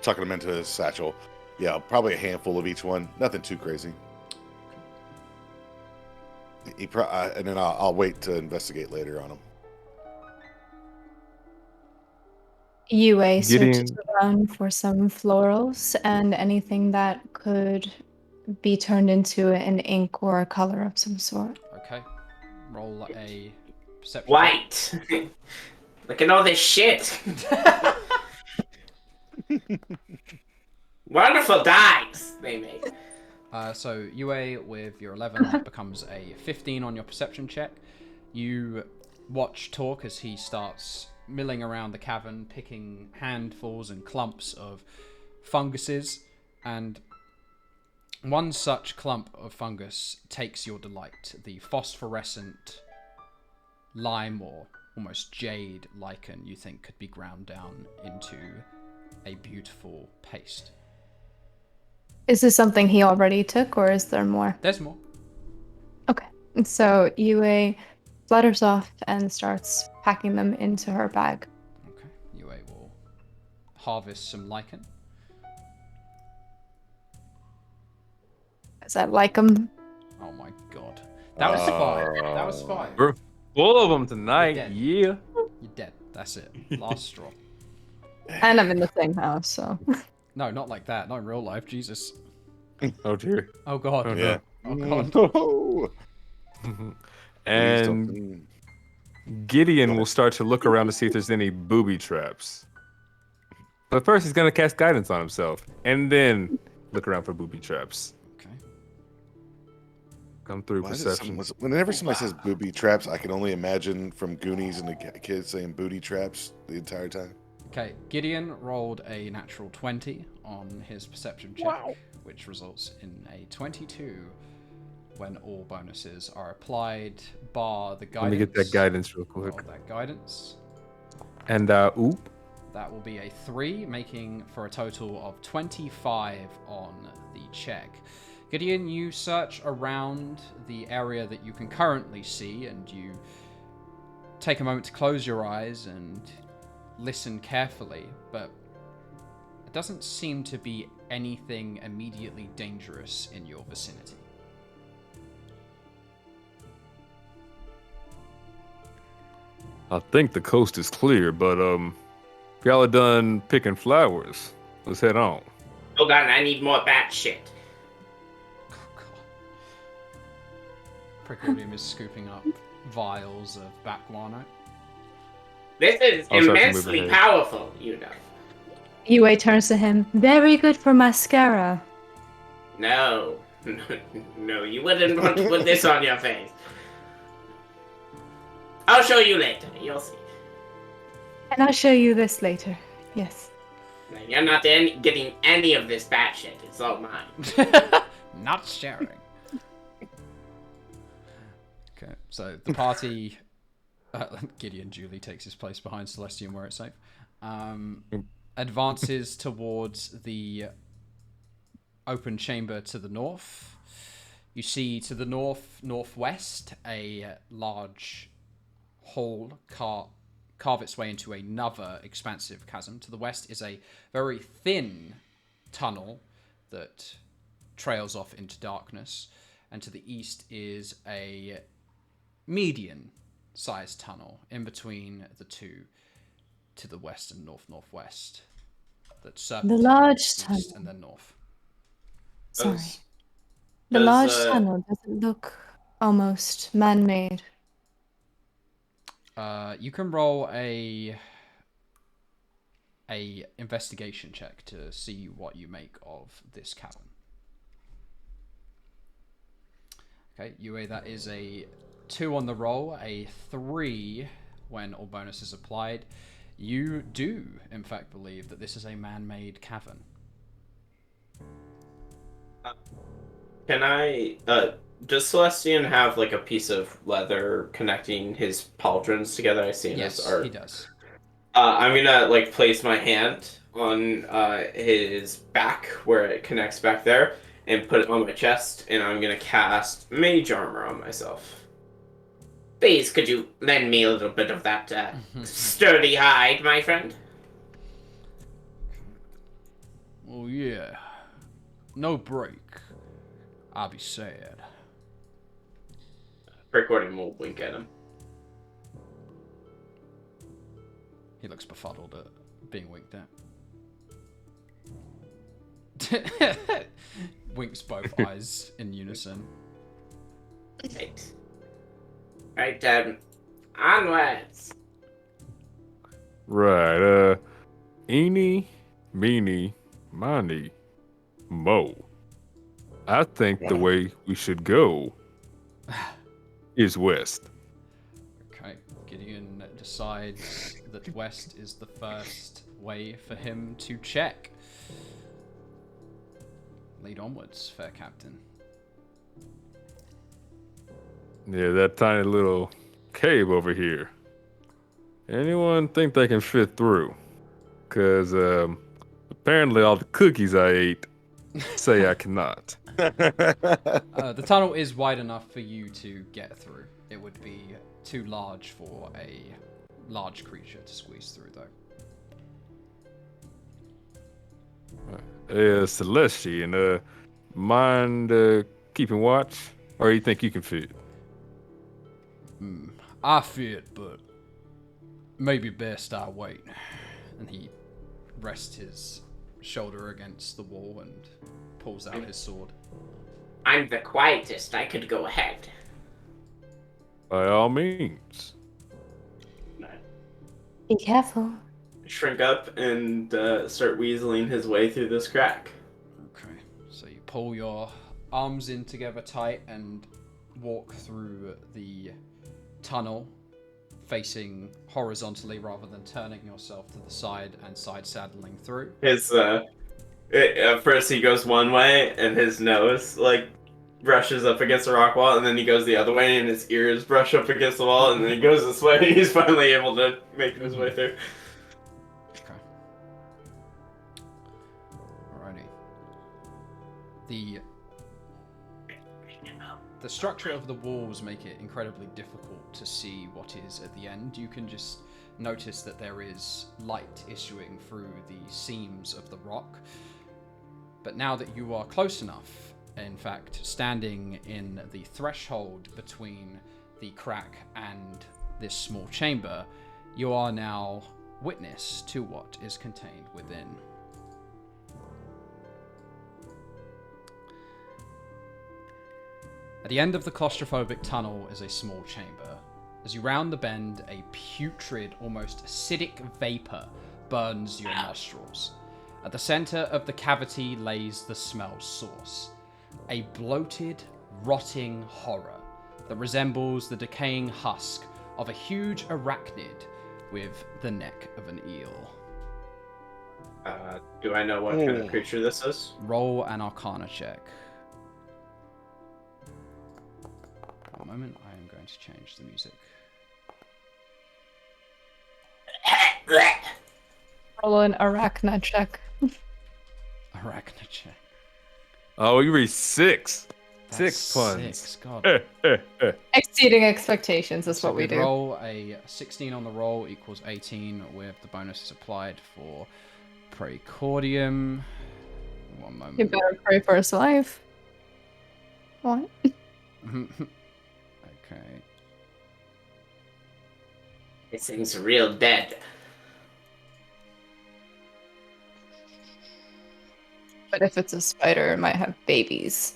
[SPEAKER 1] tucking them into his satchel. Yeah, probably a handful of each one. Nothing too crazy. And then I'll wait to investigate later on them.
[SPEAKER 5] UA
[SPEAKER 3] Gideon.
[SPEAKER 5] searches around for some florals and anything that could be turned into an ink or a color of some sort.
[SPEAKER 2] Okay. Roll a perception.
[SPEAKER 8] White. Look at all this shit. Wonderful dyes they make.
[SPEAKER 2] So UA with your 11 becomes a 15 on your perception check. You watch Torque as he starts milling around the cavern, picking handfuls and clumps of funguses, and one such clump of fungus takes your delight. The phosphorescent lime or almost jade lichen you think could be ground down into a beautiful paste.
[SPEAKER 5] Is this something he already took, or is there more?
[SPEAKER 2] There's more.
[SPEAKER 5] Okay. So UA flutters off and starts packing them into her bag.
[SPEAKER 2] Okay. UA will harvest some lichen.
[SPEAKER 5] Is that like him?
[SPEAKER 2] Oh my god. That was 5. That was 5.
[SPEAKER 3] We're full of them tonight.
[SPEAKER 2] Dead.
[SPEAKER 3] Yeah.
[SPEAKER 2] You're dead. That's it. Last straw.
[SPEAKER 5] And I'm in the same house, so.
[SPEAKER 2] No, not like that. Not in real life. Jesus.
[SPEAKER 3] Oh dear.
[SPEAKER 2] Oh god.
[SPEAKER 3] Oh,
[SPEAKER 1] Yeah.
[SPEAKER 2] Oh god.
[SPEAKER 1] No.
[SPEAKER 3] And Gideon will start to look around to see if there's any booby traps. But first, he's gonna cast guidance on himself, and then look around for booby traps.
[SPEAKER 2] Okay.
[SPEAKER 3] Come through
[SPEAKER 1] Why is it
[SPEAKER 3] perception.
[SPEAKER 1] whenever somebody says booby traps, I can only imagine from Goonies and the kids saying booty traps the entire time.
[SPEAKER 2] Okay. Gideon rolled a natural 20 on his perception check, which results in a 22 when all bonuses are applied, bar the guidance.
[SPEAKER 3] Let me get that guidance real quick.
[SPEAKER 2] Roll that guidance.
[SPEAKER 3] And oop.
[SPEAKER 2] That will be a 3, making for a total of 25 on the check. Gideon, you search around the area that you can currently see, and you take a moment to close your eyes and listen carefully, but it doesn't seem to be anything immediately dangerous in your vicinity.
[SPEAKER 3] I think the coast is clear, but if y'all are done picking flowers, let's head on.
[SPEAKER 8] Hold on, I need more bat shit.
[SPEAKER 2] Oh, God. Precorium is scooping up vials of bat guano.
[SPEAKER 8] This is
[SPEAKER 3] I'll start to move
[SPEAKER 8] immensely
[SPEAKER 3] ahead.
[SPEAKER 8] powerful, you know.
[SPEAKER 5] UA turns to him. Very good for mascara.
[SPEAKER 8] No. No, you wouldn't want to put this on your face. I'll show you later. You'll see.
[SPEAKER 5] And I'll show you this later. Yes.
[SPEAKER 8] No, you're not getting any of this bat shit. It's all mine.
[SPEAKER 2] Not sharing. Okay, so the party... Gideon duly takes his place behind Celestium where it's safe. Advances towards the open chamber to the north. You see to the northwest a large hole carve its way into another expansive chasm. To the west is a very thin tunnel that trails off into darkness. and to the east is a median-sized tunnel in between the two to the west and northwest. That's
[SPEAKER 7] The large
[SPEAKER 2] east
[SPEAKER 7] tunnel.
[SPEAKER 2] and then north.
[SPEAKER 7] Sorry.
[SPEAKER 4] Does-
[SPEAKER 7] The
[SPEAKER 4] does,
[SPEAKER 7] large
[SPEAKER 4] uh,
[SPEAKER 7] tunnel doesn't look almost man-made.
[SPEAKER 2] You can roll a investigation check to see what you make of this cavern. Okay, Yue, that is a 2 on the roll, a 3 when all bonuses applied. You do, in fact, believe that this is a man-made cavern.
[SPEAKER 4] Can I, does Celestian have like a piece of leather connecting his pauldrons together? I see in his
[SPEAKER 2] Yes,
[SPEAKER 4] art.
[SPEAKER 2] he does.
[SPEAKER 4] I'm gonna like place my hand on his back where it connects back there and put it on my chest, and I'm gonna cast Mage Armor on myself.
[SPEAKER 8] Please, could you lend me a little bit of that sturdy hide, my friend?
[SPEAKER 2] Oh yeah. No break. I'll be sad.
[SPEAKER 4] Recording will wink at him.
[SPEAKER 2] He looks befuddled at being winked at. Winks both eyes in unison.
[SPEAKER 8] Right, onwards.
[SPEAKER 3] Right. Eeny, meeny, miny, mo. I think the way we should go is west.
[SPEAKER 2] Okay, Gideon decides that west is the first way for him to check. Lead onwards, fair captain.
[SPEAKER 3] Yeah, that tiny little cave over here. Anyone think they can fit through? Because apparently all the cookies I ate say I cannot.
[SPEAKER 2] The tunnel is wide enough for you to get through. It would be too large for a large creature to squeeze through, though.
[SPEAKER 3] Celestian, mind keeping watch? Or you think you can fit?
[SPEAKER 2] I fit, but maybe best I wait. And he rests his shoulder against the wall and pulls out his sword.
[SPEAKER 8] I'm the quietest. I could go ahead.
[SPEAKER 3] By all means.
[SPEAKER 7] Be careful.
[SPEAKER 4] Shrink up and start weaseling his way through this crack.
[SPEAKER 2] Okay, so you pull your arms in together tight and walk through the tunnel, facing horizontally rather than turning yourself to the side and side saddling through.
[SPEAKER 4] His at first he goes one way and his nose like brushes up against the rock wall, and then he goes the other way and his ears brush up against the wall, and then he goes this way and he's finally able to make his way through.
[SPEAKER 2] Okay. Alrighty. The structure of the walls make it incredibly difficult to see what is at the end. You can just notice that there is light issuing through the seams of the rock. But now that you are close enough, in fact, standing in the threshold between the crack and this small chamber, you are now witness to what is contained within. At the end of the claustrophobic tunnel is a small chamber. As you round the bend, a putrid, almost acidic vapor burns your nostrils. At the center of the cavity lays the smell's source. A bloated, rotting horror that resembles the decaying husk of a huge arachnid with the neck of an eel.
[SPEAKER 4] Do I know what kind of creature this is?
[SPEAKER 2] Roll an Arcana check. One moment, I am going to change the music.
[SPEAKER 5] Roll an arachna check.
[SPEAKER 2] Arachnid check.
[SPEAKER 3] Oh, you read 6.
[SPEAKER 2] That's
[SPEAKER 3] 6 puns.
[SPEAKER 2] 6, God.
[SPEAKER 5] Exceeding expectations is
[SPEAKER 2] So
[SPEAKER 5] what we
[SPEAKER 2] we
[SPEAKER 5] do.
[SPEAKER 2] roll a 16 on the roll equals 18 with the bonuses applied for Praecordium. One moment.
[SPEAKER 5] You better pray for his life. What?
[SPEAKER 2] Okay.
[SPEAKER 8] This thing's real dead.
[SPEAKER 5] But if it's a spider, it might have babies.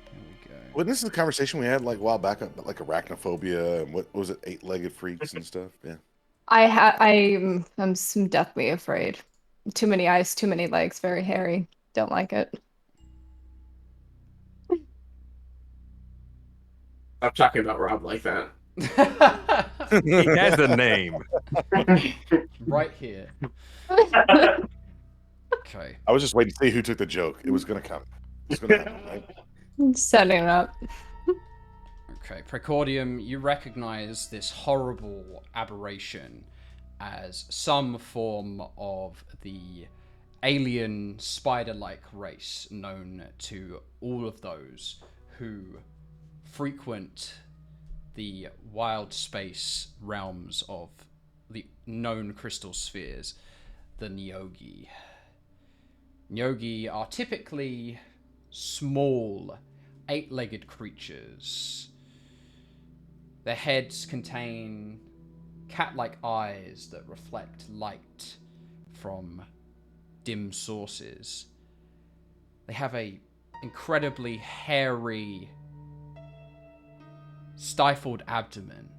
[SPEAKER 2] There we go.
[SPEAKER 1] Wasn't this the conversation we had like a while back about like arachnophobia and what was it, 8-legged freaks and stuff? Yeah.
[SPEAKER 5] I'm deathly afraid. Too many eyes, too many legs, very hairy. Don't like it.
[SPEAKER 4] Stop talking about Rob like that.
[SPEAKER 3] He has a name.
[SPEAKER 2] Right here. Okay.
[SPEAKER 1] I was just waiting to see who took the joke. It was gonna come. It was gonna happen, right?
[SPEAKER 5] Setting it up.
[SPEAKER 2] Okay, Precordium, you recognize this horrible aberration as some form of the alien spider-like race known to all of those who frequent the wild space realms of the known crystal spheres, the Neogi. Neogi are typically small, 8-legged creatures. Their heads contain cat-like eyes that reflect light from dim sources. They have a incredibly hairy, stifled abdomen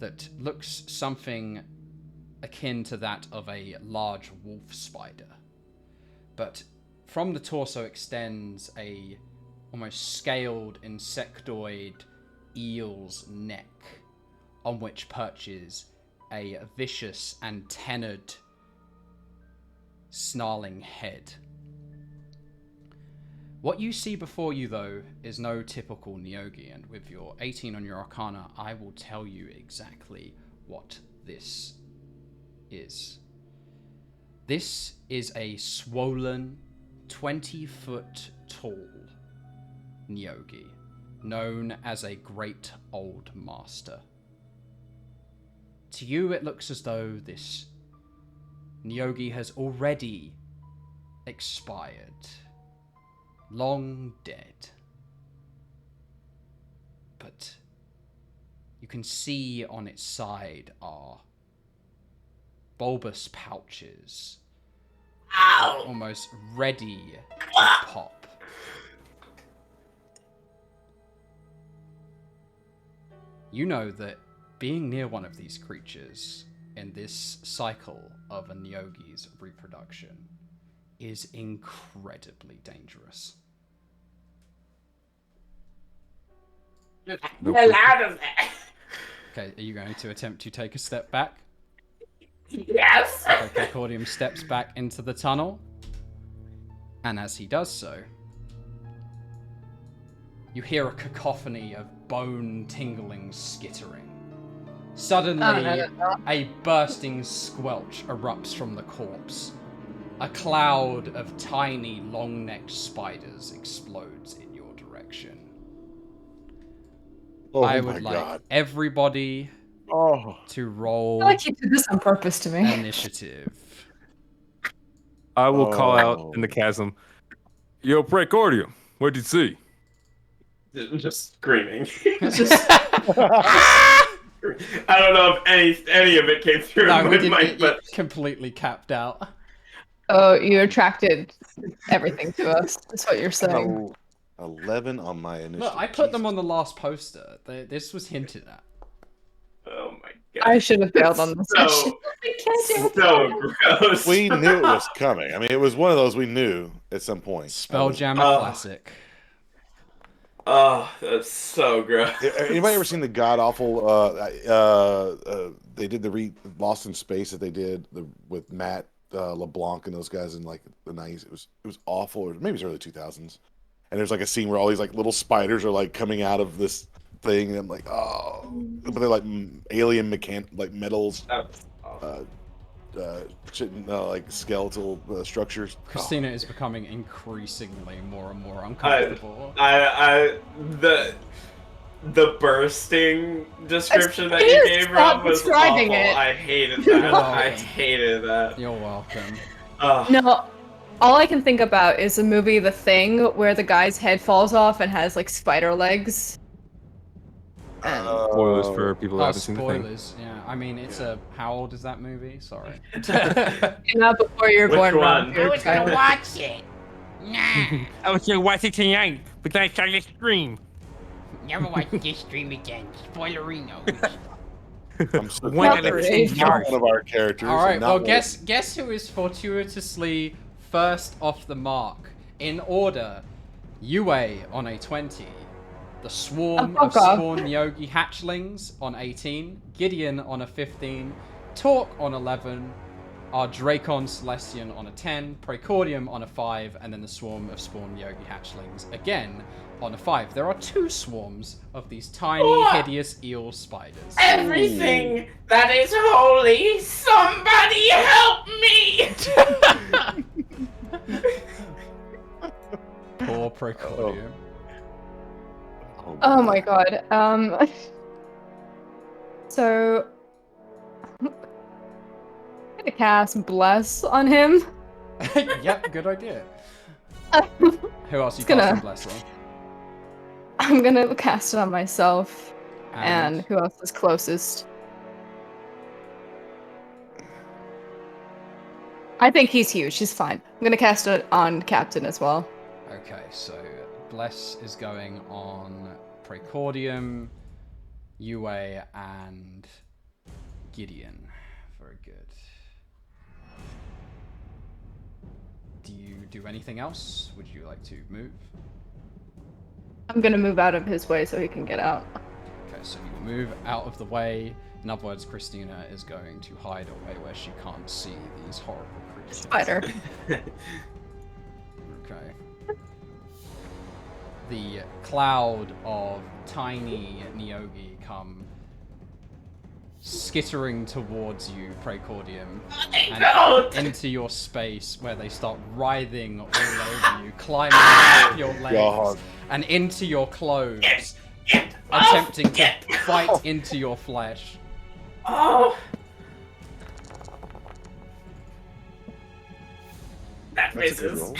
[SPEAKER 2] that looks something akin to that of a large wolf spider. But from the torso extends a almost scaled insectoid eel's neck, on which perches a vicious antennaed snarling head. What you see before you, though, is no typical Neogi, and with your 18 on your Arcana, I will tell you exactly what this is. This is a swollen, 20-foot tall Neogi, known as a Great Old Master. To you, it looks as though this Neogi has already expired. Long dead. But you can see on its side are bulbous pouches,
[SPEAKER 8] Ow!
[SPEAKER 2] almost ready to pop. You know that being near one of these creatures in this cycle of a Neogi's reproduction is incredibly dangerous.
[SPEAKER 8] Get the hell out of there!
[SPEAKER 2] Okay, are you going to attempt to take a step back?
[SPEAKER 8] Yes!
[SPEAKER 2] Okay, Precordium steps back into the tunnel, and as he does so, you hear a cacophony of bone-tingling skittering. Suddenly, a bursting squelch erupts from the corpse. A cloud of tiny, long-necked spiders explodes in your direction.
[SPEAKER 1] Oh
[SPEAKER 2] I
[SPEAKER 1] my
[SPEAKER 2] would like
[SPEAKER 1] God.
[SPEAKER 2] everybody to roll
[SPEAKER 5] I like you did this on purpose to me.
[SPEAKER 2] initiative.
[SPEAKER 3] I will call out
[SPEAKER 1] Oh.
[SPEAKER 3] in the chasm. Yo, Precordium, what'd you see?
[SPEAKER 4] Just screaming. I don't know if any of it came through
[SPEAKER 2] No,
[SPEAKER 4] in
[SPEAKER 2] we
[SPEAKER 4] my
[SPEAKER 2] didn't.
[SPEAKER 4] mic,
[SPEAKER 2] It
[SPEAKER 4] but
[SPEAKER 2] completely capped out.
[SPEAKER 5] Oh, you attracted everything to us. That's what you're saying.
[SPEAKER 1] 11 on my initiative.
[SPEAKER 2] Look, I put them on the last poster. This was hinted at.
[SPEAKER 4] oh my god,
[SPEAKER 5] I should have failed on this.
[SPEAKER 4] so gross.
[SPEAKER 1] We knew it was coming. I mean, it was one of those we knew at some point.
[SPEAKER 2] Spelljammer
[SPEAKER 4] Oh.
[SPEAKER 2] classic.
[SPEAKER 4] Oh, that's so gross.
[SPEAKER 1] Anybody ever seen the god awful? They did the Lost in Space that they did with Matt LeBlanc and those guys in like the 90s. It was awful, or maybe it was early 2000s. And there's like a scene where all these like little spiders are like coming out of this thing, and I'm like, oh, but they're like alien like metals, like skeletal structures.
[SPEAKER 2] Christina is becoming increasingly more and more uncomfortable.
[SPEAKER 4] The bursting description that
[SPEAKER 5] Please
[SPEAKER 4] you gave
[SPEAKER 5] stop
[SPEAKER 4] Rob was
[SPEAKER 5] describing
[SPEAKER 4] awful.
[SPEAKER 5] it.
[SPEAKER 4] I hated
[SPEAKER 2] You're
[SPEAKER 4] that.
[SPEAKER 2] welcome.
[SPEAKER 4] I hated that.
[SPEAKER 2] You're welcome.
[SPEAKER 4] Oh,
[SPEAKER 5] No, All I can think about is the movie The Thing, where the guy's head falls off and has like spider legs. And
[SPEAKER 3] Spoilers for people who
[SPEAKER 2] Oh,
[SPEAKER 3] haven't seen the thing.
[SPEAKER 2] spoilers. Yeah, I mean, it's how old is that movie? Sorry.
[SPEAKER 5] not before you're
[SPEAKER 4] Which
[SPEAKER 5] born, Rob.
[SPEAKER 4] one?
[SPEAKER 5] You're
[SPEAKER 8] I
[SPEAKER 5] a
[SPEAKER 8] was gonna
[SPEAKER 5] child.
[SPEAKER 8] watch it. Nah.
[SPEAKER 9] I was gonna watch it tonight, but then I saw the stream.
[SPEAKER 8] Never watch this stream again. Spoilerinos.
[SPEAKER 1] I'm so
[SPEAKER 9] One
[SPEAKER 5] Not
[SPEAKER 9] out of
[SPEAKER 5] the
[SPEAKER 9] 10
[SPEAKER 5] race.
[SPEAKER 1] not
[SPEAKER 9] stars.
[SPEAKER 1] one of our characters.
[SPEAKER 2] All right.
[SPEAKER 1] and not
[SPEAKER 2] Well,
[SPEAKER 1] one-
[SPEAKER 2] guess who is fortuitously first off the mark in order? Yue on a 20. The swarm
[SPEAKER 5] Oh,
[SPEAKER 2] of
[SPEAKER 5] fuck off.
[SPEAKER 2] spawn Neogi hatchlings on 18. Gideon on a 15. Torque on 11. Our Dracon Celestian on a 10. Precordium on a 5. And then the swarm of spawn Neogi hatchlings again on a 5. There are 2 swarms of these tiny,
[SPEAKER 8] What?
[SPEAKER 2] hideous eel spiders.
[SPEAKER 8] Everything that is holy, somebody help me!
[SPEAKER 2] Poor Precordium.
[SPEAKER 5] Oh my god. So I'm gonna cast Bless on him.
[SPEAKER 2] Yep, good idea. Who else you
[SPEAKER 5] It's gonna-
[SPEAKER 2] casting Bless on?
[SPEAKER 5] I'm gonna cast it on myself. And who else is closest? I think he's huge. He's fine. I'm gonna cast it on Captain as well.
[SPEAKER 2] Okay, so Bless is going on Precordium, Yue, and Gideon. Very good. Do you do anything else? Would you like to move?
[SPEAKER 5] I'm gonna move out of his way so he can get out.
[SPEAKER 2] Okay, so you move out of the way. In other words, Christina is going to hide away where she can't see these horrible creatures.
[SPEAKER 5] Spider.
[SPEAKER 2] Okay. The cloud of tiny Neogi come skittering towards you, Precordium, and
[SPEAKER 8] Don't!
[SPEAKER 2] into your space where they start writhing all over you, climbing up your legs
[SPEAKER 1] God.
[SPEAKER 2] and into your clothes,
[SPEAKER 8] Get off!
[SPEAKER 2] attempting to
[SPEAKER 8] Get
[SPEAKER 2] bite
[SPEAKER 8] off!
[SPEAKER 2] into your flesh.
[SPEAKER 8] Oh! That
[SPEAKER 1] That's a good
[SPEAKER 8] misses.
[SPEAKER 1] roll.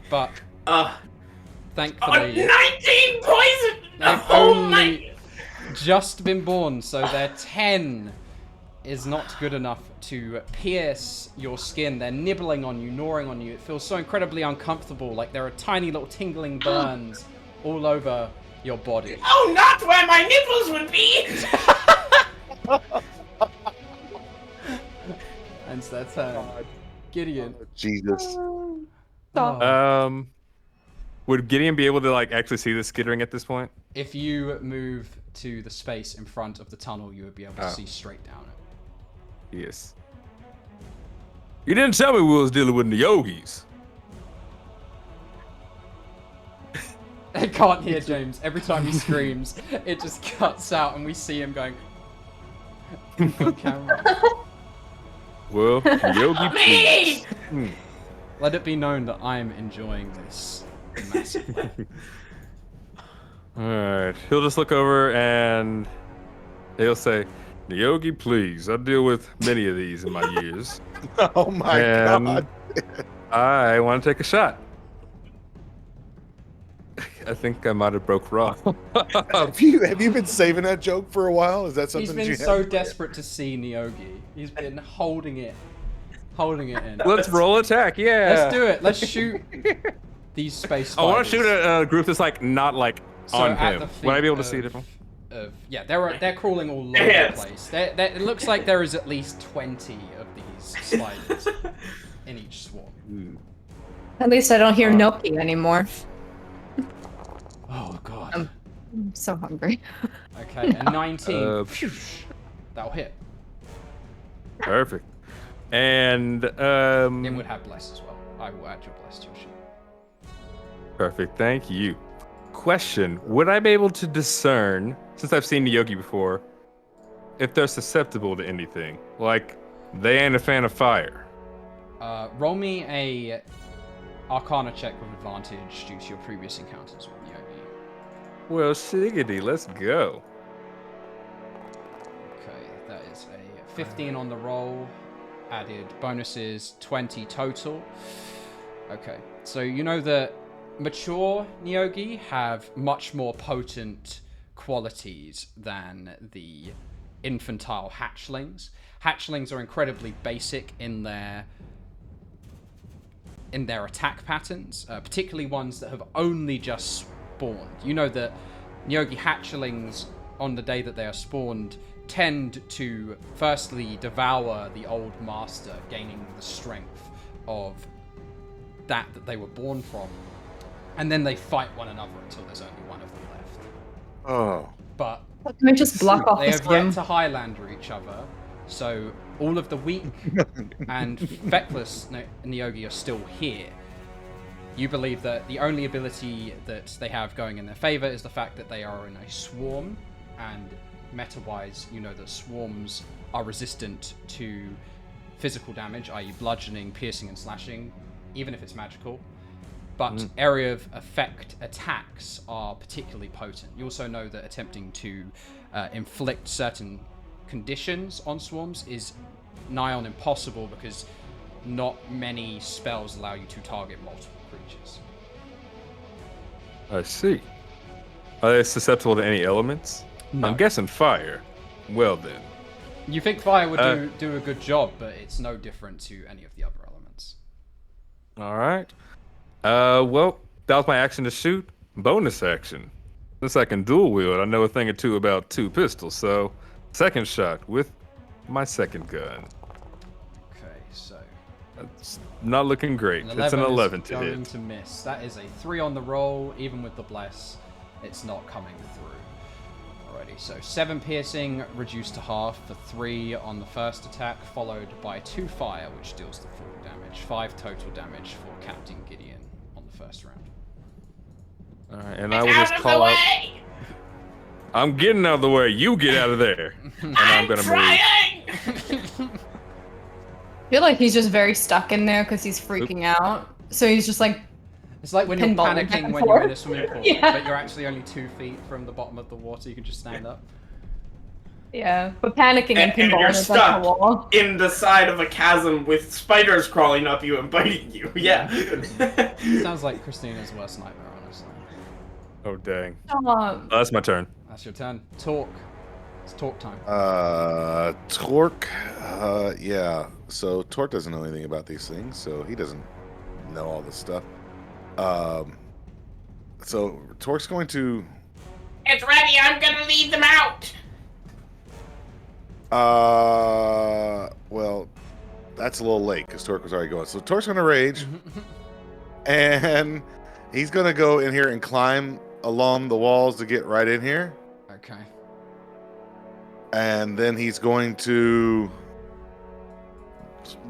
[SPEAKER 2] But
[SPEAKER 8] Oh,
[SPEAKER 2] thankfully,
[SPEAKER 8] 19 poison!
[SPEAKER 2] they've
[SPEAKER 8] Oh
[SPEAKER 2] only
[SPEAKER 8] my...
[SPEAKER 2] just been born, so their 10 is not good enough to pierce your skin. They're nibbling on you, gnawing on you. It feels so incredibly uncomfortable, like there are tiny little tingling burns all over your body.
[SPEAKER 8] Oh, not where my nipples would be!
[SPEAKER 2] And so that's Gideon.
[SPEAKER 1] Jesus.
[SPEAKER 5] Stop.
[SPEAKER 3] Would Gideon be able to like actually see the skittering at this point?
[SPEAKER 2] If you move to the space in front of the tunnel, you would be able to see straight down it.
[SPEAKER 3] Yes. You didn't tell me we was dealing with Neogis.
[SPEAKER 2] I can't hear James. Every time he screams, it just cuts out and we see him going on camera.
[SPEAKER 3] Well, Neogi, please.
[SPEAKER 8] Me!
[SPEAKER 2] Let it be known that I'm enjoying this massively.
[SPEAKER 3] Alright. He'll just look over and he'll say, Neogi, please. I deal with many of these in my years.
[SPEAKER 1] Oh my
[SPEAKER 3] And
[SPEAKER 1] god.
[SPEAKER 3] I want to take a shot. I think I might have broke raw.
[SPEAKER 1] Have you been saving that joke for a while? Is that something
[SPEAKER 2] He's been
[SPEAKER 1] you
[SPEAKER 2] so
[SPEAKER 1] have?
[SPEAKER 2] desperate to see Neogi. He's been holding it in.
[SPEAKER 3] Let's roll attack, yeah.
[SPEAKER 2] Let's do it. Let's shoot these space
[SPEAKER 3] I want
[SPEAKER 2] spiders.
[SPEAKER 3] to shoot a group that's like not like
[SPEAKER 2] So
[SPEAKER 3] on
[SPEAKER 2] at
[SPEAKER 3] him.
[SPEAKER 2] the
[SPEAKER 3] Would I be able to
[SPEAKER 2] feet
[SPEAKER 3] see
[SPEAKER 2] of-
[SPEAKER 3] different?
[SPEAKER 2] Yeah, they're crawling all over the
[SPEAKER 8] Yes.
[SPEAKER 2] place. It looks like there is at least 20 of these spiders in each swarm.
[SPEAKER 5] At least I don't hear Noki anymore.
[SPEAKER 2] Oh god.
[SPEAKER 5] I'm so hungry.
[SPEAKER 2] Okay, and 19.
[SPEAKER 3] Phew.
[SPEAKER 2] That'll hit.
[SPEAKER 3] Perfect. And
[SPEAKER 2] It would have bless as well. I will add your bless to your sheet.
[SPEAKER 3] perfect. Thank you. Question: would I be able to discern, since I've seen Neogi before, if they're susceptible to anything? Like they ain't a fan of fire.
[SPEAKER 2] Roll me a Arcana check with advantage due to your previous encounters with Neogi.
[SPEAKER 3] Well, shiggity, let's go.
[SPEAKER 2] Okay, that is a 15 on the roll. Added bonuses, 20 total. Okay, so you know that mature Neogi have much more potent qualities than the infantile hatchlings. Hatchlings are incredibly basic in their attack patterns, particularly ones that have only just spawned. You know that Neogi hatchlings, on the day that they are spawned, tend to firstly devour the old master, gaining the strength of that they were born from, and then they fight one another until there's only one of them left.
[SPEAKER 1] Oh.
[SPEAKER 2] But
[SPEAKER 5] Can we just block off
[SPEAKER 2] they
[SPEAKER 5] this
[SPEAKER 2] have
[SPEAKER 5] room?
[SPEAKER 2] yet to Highlander each other, so all of the weak and feckless Neogi are still here. You believe that the only ability that they have going in their favor is the fact that they are in a swarm, and meta-wise, you know that swarms are resistant to physical damage, i.e. bludgeoning, piercing, and slashing, even if it's magical. But area of effect attacks are particularly potent. You also know that attempting to inflict certain conditions on swarms is nigh on impossible because not many spells allow you to target multiple creatures.
[SPEAKER 3] I see. Are they susceptible to any elements?
[SPEAKER 2] No.
[SPEAKER 3] I'm guessing fire. Well then.
[SPEAKER 2] You think fire would do a good job, but it's no different to any of the other elements.
[SPEAKER 3] All right. Well, that was my action to shoot. Bonus action. Since I can dual wield, I know a thing or two about two pistols, so second shot with my second gun.
[SPEAKER 2] Okay, so
[SPEAKER 3] It's not looking great. It's an 11 to
[SPEAKER 2] going
[SPEAKER 3] hit.
[SPEAKER 2] to miss. That is a 3 on the roll, even with the bless. It's not coming through. Alrighty, so 7 piercing, reduced to half for 3 on the first attack, followed by 2 fire, which deals the full damage. 5 total damage for Captain Gideon on the first round.
[SPEAKER 3] Alright, and I will just call out. I'm getting out of the way. You get out of there. And I'm gonna move.
[SPEAKER 5] I feel like he's just very stuck in there because he's freaking out. So he's just like,
[SPEAKER 2] It's like when you're
[SPEAKER 5] pinballing back
[SPEAKER 2] panicking
[SPEAKER 5] and
[SPEAKER 2] when you're in a
[SPEAKER 5] forth.
[SPEAKER 2] swimming pool,
[SPEAKER 5] Yeah.
[SPEAKER 2] but you're actually only 2 feet from the bottom of the water. You can just stand up.
[SPEAKER 5] yeah, but panicking and
[SPEAKER 4] And you're
[SPEAKER 5] pinballing is like
[SPEAKER 4] stuck
[SPEAKER 5] a wall.
[SPEAKER 4] in the side of a chasm with spiders crawling up you and biting you. Yeah.
[SPEAKER 2] Sounds like Christina's worst nightmare, honestly.
[SPEAKER 3] Oh dang.
[SPEAKER 5] Stop.
[SPEAKER 3] That's my turn.
[SPEAKER 2] That's your turn. Talk. It's talk time.
[SPEAKER 1] Torque. Yeah. So Torque doesn't know anything about these things, so he doesn't know all this stuff. So Torque's going to.
[SPEAKER 8] It's ready. I'm gonna lead them out.
[SPEAKER 1] Well, that's a little late because Torque was already going. So Torque's going to rage, and he's going to go in here and climb along the walls to get right in here.
[SPEAKER 2] Okay.
[SPEAKER 1] And then he's going to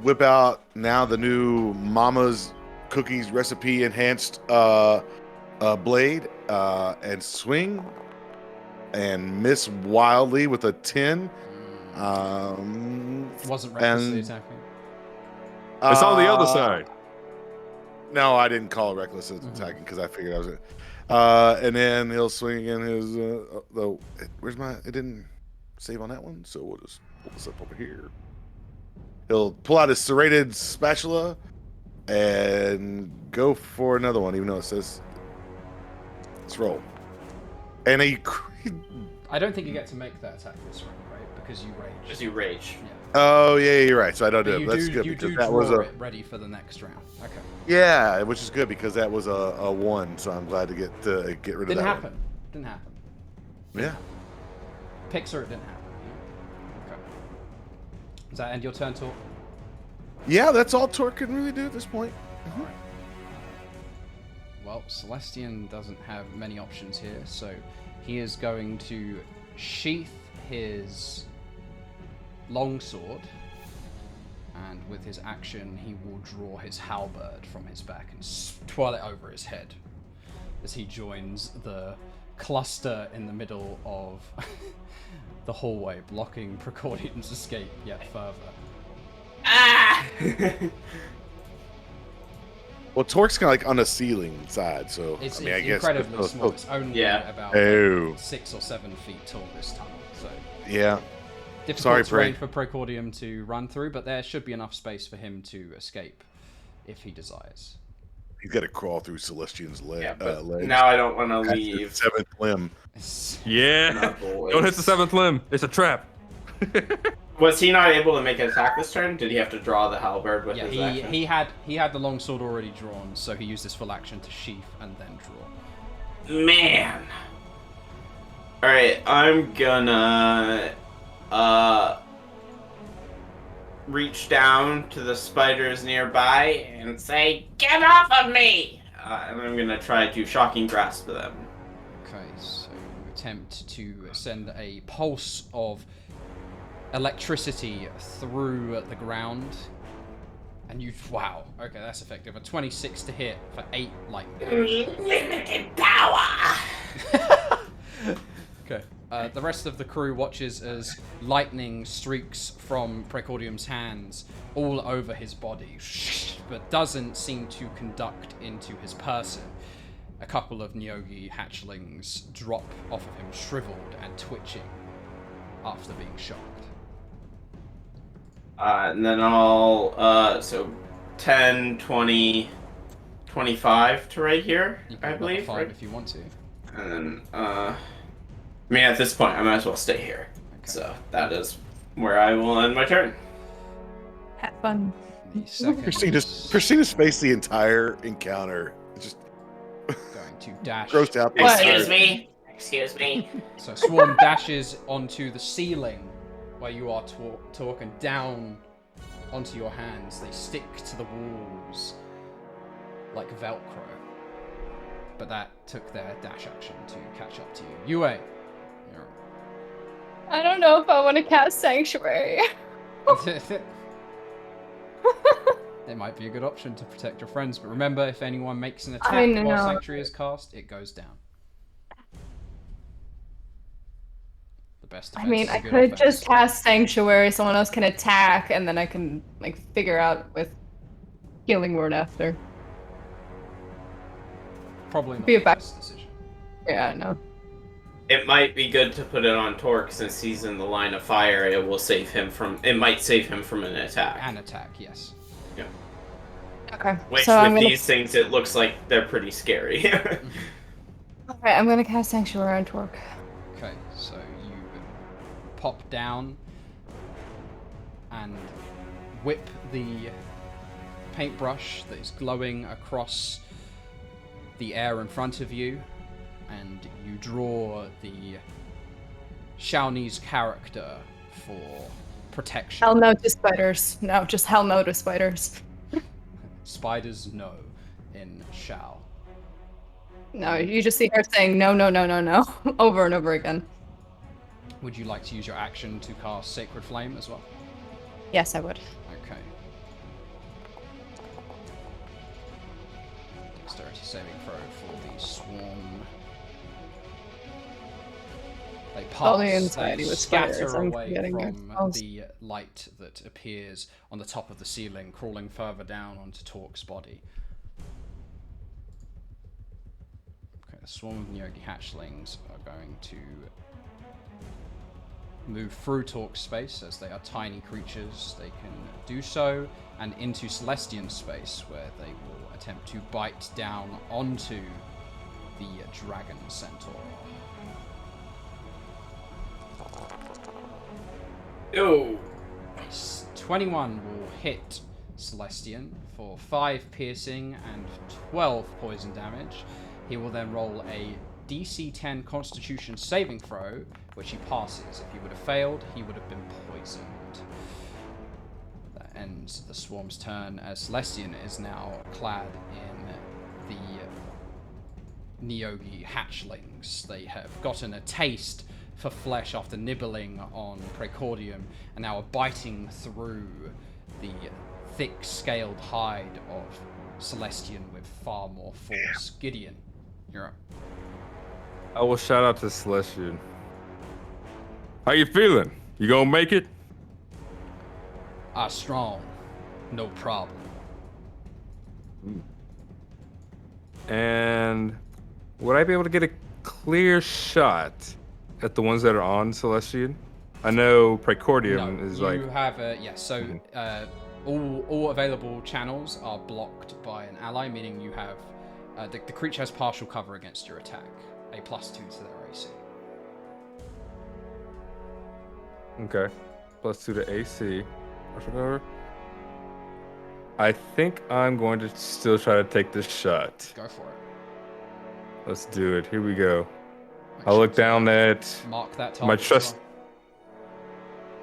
[SPEAKER 1] whip out now the new Mama's Cookies recipe enhanced blade and swing and miss wildly with a 10.
[SPEAKER 2] Wasn't recklessly
[SPEAKER 1] and-
[SPEAKER 2] attacking.
[SPEAKER 3] It's on the other side.
[SPEAKER 1] No, I didn't call it reckless attacking because I figured I was. And then he'll swing again. His where's my? It didn't save on that one, so we'll just pull this up over here. He'll pull out his serrated spatula and go for another one, even though it says let's roll. And
[SPEAKER 2] I don't think you get to make that attack this round, right? Because you rage.
[SPEAKER 4] As you rage.
[SPEAKER 2] Yeah.
[SPEAKER 1] oh yeah, you're right. So I don't do
[SPEAKER 2] But
[SPEAKER 1] it. That's good
[SPEAKER 2] you
[SPEAKER 1] because
[SPEAKER 2] do
[SPEAKER 1] that was
[SPEAKER 2] draw
[SPEAKER 1] a
[SPEAKER 2] it ready for the next round. Okay.
[SPEAKER 1] yeah, which is good because that was a 1. So I'm glad to get rid of
[SPEAKER 2] Didn't
[SPEAKER 1] that.
[SPEAKER 2] happen. Didn't happen.
[SPEAKER 1] One. Yeah.
[SPEAKER 2] Pixar, it didn't happen. Okay. Does that end your turn, Talk?
[SPEAKER 1] Yeah, that's all Torque can really do at this point.
[SPEAKER 2] Alright. Well, Celestian doesn't have many options here, so he is going to sheath his longsword, and with his action, he will draw his halberd from his back and twirl it over his head as he joins the cluster in the middle of the hallway, blocking Precordian's escape yet further.
[SPEAKER 8] Ah!
[SPEAKER 1] Well, Torque's kind of like on the ceiling side, so
[SPEAKER 2] It's,
[SPEAKER 1] I mean, I
[SPEAKER 2] it's
[SPEAKER 1] guess
[SPEAKER 2] incredibly small. It's only about
[SPEAKER 1] Oh.
[SPEAKER 2] 6 or 7 feet tall, this tunnel. So
[SPEAKER 1] Yeah.
[SPEAKER 2] difficult
[SPEAKER 1] Sorry,
[SPEAKER 2] terrain
[SPEAKER 1] Prey.
[SPEAKER 2] for Precordium to run through, but there should be enough space for him to escape if he desires.
[SPEAKER 1] He's got to crawl through Celestian's
[SPEAKER 4] Yeah, but
[SPEAKER 1] legs.
[SPEAKER 4] now I don't want to
[SPEAKER 1] That's
[SPEAKER 4] leave.
[SPEAKER 1] his seventh limb.
[SPEAKER 3] Yeah.
[SPEAKER 4] Knuckles.
[SPEAKER 3] Don't hit the 7th limb. It's a trap.
[SPEAKER 4] Was he not able to make an attack this turn? Did he have to draw the halberd with his action?
[SPEAKER 2] he had the longsword already drawn, so he used his full action to sheath and then draw.
[SPEAKER 4] Man. Alright, I'm gonna reach down to the spiders nearby and say,
[SPEAKER 8] Get off of me!
[SPEAKER 4] and I'm gonna try to shocking grasp them.
[SPEAKER 2] Okay, so you attempt to send a pulse of electricity through the ground. And you, wow, okay, that's effective. A 26 to hit for 8 lightning.
[SPEAKER 8] Limited power!
[SPEAKER 2] Okay. The rest of the crew watches as lightning streaks from Precordium's hands all over his body, but doesn't seem to conduct into his person. A couple of Neogi hatchlings drop off of him, shriveled and twitching after being shocked.
[SPEAKER 4] And then I'll, so 10, 20, 25 to right here,
[SPEAKER 2] You
[SPEAKER 4] I
[SPEAKER 2] can
[SPEAKER 4] believe.
[SPEAKER 2] 5
[SPEAKER 4] Right?
[SPEAKER 2] if you want to.
[SPEAKER 4] And then, I mean, at this point, I might as well stay here.
[SPEAKER 2] Okay.
[SPEAKER 4] So that is where I will end my turn.
[SPEAKER 5] Have fun.
[SPEAKER 2] The second
[SPEAKER 1] Christina's face the entire encounter. Just
[SPEAKER 2] going to dash.
[SPEAKER 1] grossed out. the
[SPEAKER 8] Excuse
[SPEAKER 1] entire-
[SPEAKER 8] me. Excuse me.
[SPEAKER 2] So Swarm dashes onto the ceiling where you are talking down onto your hands. They stick to the walls like Velcro. But that took their dash action to catch up to you. Yue, you're
[SPEAKER 5] I don't know if I want to cast Sanctuary.
[SPEAKER 2] It might be a good option to protect your friends, but remember, if anyone makes an attack
[SPEAKER 5] I know.
[SPEAKER 2] while Sanctuary is cast, it goes down. The best
[SPEAKER 5] I
[SPEAKER 2] defense
[SPEAKER 5] mean,
[SPEAKER 2] is a
[SPEAKER 5] I
[SPEAKER 2] good
[SPEAKER 5] could
[SPEAKER 2] offense.
[SPEAKER 5] just cast Sanctuary, someone else can attack, and then I can, like, figure out with Healing Word after.
[SPEAKER 2] Probably not
[SPEAKER 5] be a
[SPEAKER 2] the
[SPEAKER 5] back-
[SPEAKER 2] best decision.
[SPEAKER 5] Yeah, no.
[SPEAKER 4] It might be good to put it on Torque since he's in the line of fire. It will save him from. It might save him from an attack.
[SPEAKER 2] An attack, yes.
[SPEAKER 5] Okay.
[SPEAKER 4] Which
[SPEAKER 5] so I'm
[SPEAKER 4] with
[SPEAKER 5] gonna,
[SPEAKER 4] these things, it looks like they're pretty scary.
[SPEAKER 5] Alright, I'm gonna cast Sanctuary on Torque.
[SPEAKER 2] Okay, so you pop down and whip the paintbrush that is glowing across the air in front of you, and you draw the Shawnese character for protection.
[SPEAKER 5] Hell no to spiders. No, just hell no to spiders.
[SPEAKER 2] Spiders, no, in Shao.
[SPEAKER 5] No, you just see her saying no, no, no, no, no, over and over again.
[SPEAKER 2] Would you like to use your action to cast Sacred Flame as well?
[SPEAKER 5] Yes, I would.
[SPEAKER 2] Okay. Dexterity saving throw for the swarm. They pass.
[SPEAKER 5] the anxiety
[SPEAKER 2] They
[SPEAKER 5] with
[SPEAKER 2] scatter
[SPEAKER 5] spiders, I'm
[SPEAKER 2] away
[SPEAKER 5] forgetting their
[SPEAKER 2] from
[SPEAKER 5] spells.
[SPEAKER 2] the light that appears on the top of the ceiling, crawling further down onto Torque's body. Okay, the swarm of Neogi hatchlings are going to move through Torque's space, as they are tiny creatures. They can do so, and into Celestian space, where they will attempt to bite down onto the Dragon Centaur.
[SPEAKER 4] Ew.
[SPEAKER 2] 21 will hit Celestian for 5 piercing and 12 poison damage. He will then roll a DC 10 Constitution saving throw, which he passes. If he would have failed, he would have been poisoned. That ends the swarm's turn, as Celestian is now clad in the Neogi hatchlings. They have gotten a taste for flesh after nibbling on Precordium, and now are biting through the thick scaled hide of Celestian with far more force. Gideon, you're up.
[SPEAKER 3] I will shout out to Celestian. How you feeling? You gonna make it?
[SPEAKER 2] Strong, no problem.
[SPEAKER 3] And would I be able to get a clear shot at the ones that are on Celestian? I know Precordium
[SPEAKER 2] No,
[SPEAKER 3] is
[SPEAKER 2] you
[SPEAKER 3] like
[SPEAKER 2] have a yes. So All available channels are blocked by an ally, meaning you have the creature has partial cover against your attack, a +2 to their AC.
[SPEAKER 3] Okay. +2 to AC. Partial cover. I think I'm going to still try to take this shot.
[SPEAKER 2] Go for it.
[SPEAKER 3] Let's do it. Here we go.
[SPEAKER 2] Make
[SPEAKER 3] I'll
[SPEAKER 2] sure
[SPEAKER 3] look
[SPEAKER 2] to
[SPEAKER 3] down at
[SPEAKER 2] mark that target
[SPEAKER 3] my
[SPEAKER 2] as
[SPEAKER 3] trust.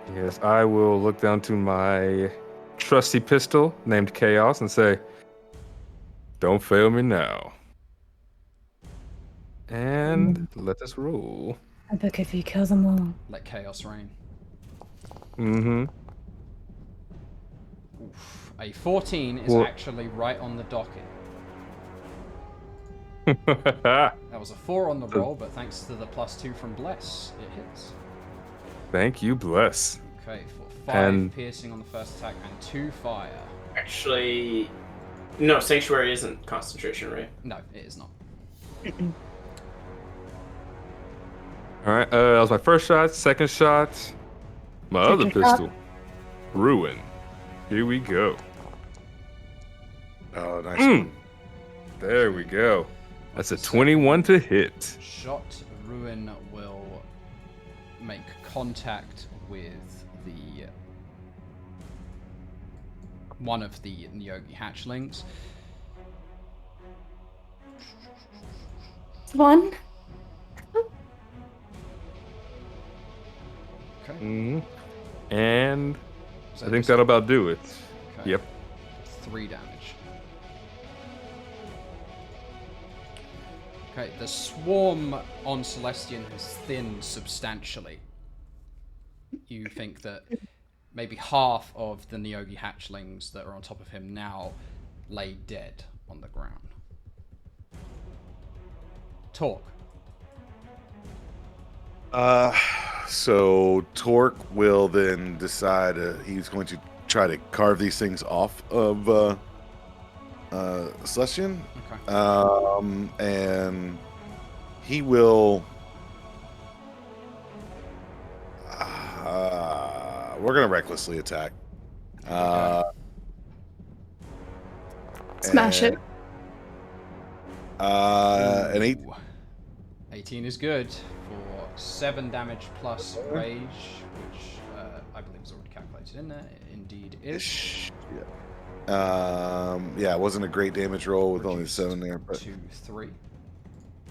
[SPEAKER 2] well.
[SPEAKER 3] Yes, I will look down to my trusty pistol named Chaos and say, "Don't fail me now." And let us roll.
[SPEAKER 7] Epic if you kill them all.
[SPEAKER 2] Let chaos reign.
[SPEAKER 3] Mm-hmm.
[SPEAKER 2] Oof. A 14 is
[SPEAKER 3] Well-
[SPEAKER 2] actually right on the docket.
[SPEAKER 3] Thank
[SPEAKER 2] That was a 4 on the roll, but thanks to the +2 from Bless, it hits.
[SPEAKER 3] you, Bless.
[SPEAKER 2] Okay, for 5
[SPEAKER 3] And-
[SPEAKER 2] piercing on the first attack and 2 fire.
[SPEAKER 4] Actually, no, Sanctuary isn't concentration, right?
[SPEAKER 2] No, it is not.
[SPEAKER 3] All right, that was my first shot. Second shot, my other
[SPEAKER 7] Second shot.
[SPEAKER 3] pistol, Ruin. Here we go.
[SPEAKER 1] Oh, nice
[SPEAKER 3] Mm.
[SPEAKER 1] one.
[SPEAKER 3] There we go. That's a 21 to hit.
[SPEAKER 2] Shot Ruin will make contact with the one of the Neogi hatchlings.
[SPEAKER 7] One.
[SPEAKER 2] Okay.
[SPEAKER 3] hmm And
[SPEAKER 2] So
[SPEAKER 3] I think
[SPEAKER 2] just-
[SPEAKER 3] that'll about do it.
[SPEAKER 2] okay.
[SPEAKER 3] Yep.
[SPEAKER 2] 3 damage. Okay, the swarm on Celestian has thinned substantially. You think that maybe half of the Neogi hatchlings that are on top of him now lay dead on the ground. Talk.
[SPEAKER 1] So Torque will then decide he's going to try to carve these things off of Celestian.
[SPEAKER 2] Okay.
[SPEAKER 1] And he will. We're gonna recklessly attack.
[SPEAKER 5] Smash it.
[SPEAKER 1] An 8.
[SPEAKER 2] Ooh. 18 is good for 7 damage plus rage, which I believe is already calculated in there. It indeed is.
[SPEAKER 1] Yeah, it wasn't a great damage roll with only
[SPEAKER 2] Reduced
[SPEAKER 1] 7 there, but
[SPEAKER 2] to 3.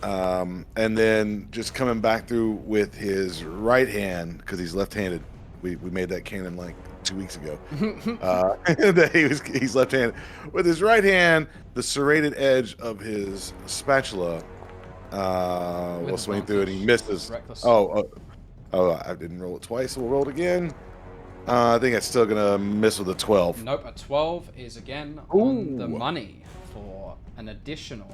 [SPEAKER 1] and then just coming back through with his right hand because he's left-handed. We made that canon like 2 weeks ago. That he's left-handed. With his right hand, the serrated edge of his spatula will swing through and he misses.
[SPEAKER 2] Reckless.
[SPEAKER 1] Oh, I didn't roll it twice. We'll roll it again. I think it's still gonna miss with a 12.
[SPEAKER 2] Nope, a 12 is again on the money for an additional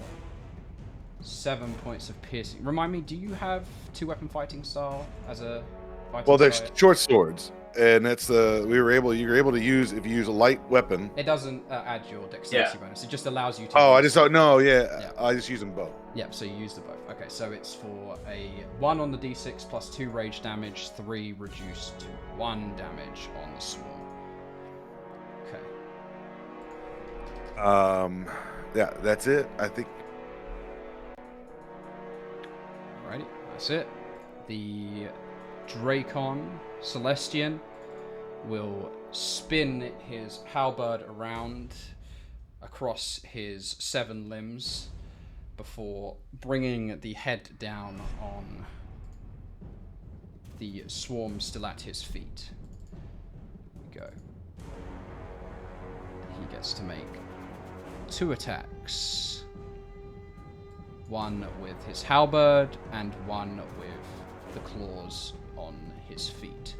[SPEAKER 2] 7 points of piercing. Remind me, do you have 2-weapon fighting style as a fighting
[SPEAKER 1] Well, they're
[SPEAKER 2] style?
[SPEAKER 1] short swords, and that's you're able to use if you use a light weapon.
[SPEAKER 2] It doesn't add your dexterity bonus. It just allows you to.
[SPEAKER 1] Oh, I
[SPEAKER 2] use
[SPEAKER 1] just don't know. Yeah,
[SPEAKER 2] Yeah.
[SPEAKER 1] I just use them both.
[SPEAKER 2] Yep, so you use the both. Okay, so it's for a 1 on the d6 plus 2 rage damage, 3 reduced to 1 damage on the swarm. Okay.
[SPEAKER 1] Yeah, that's it. I think.
[SPEAKER 2] Alrighty, that's it. The Dracon Celestian will spin his halberd around across his 7 limbs before bringing the head down on the swarm still at his feet. Here we go. He gets to make 2 attacks. One with his halberd and one with the claws on his feet.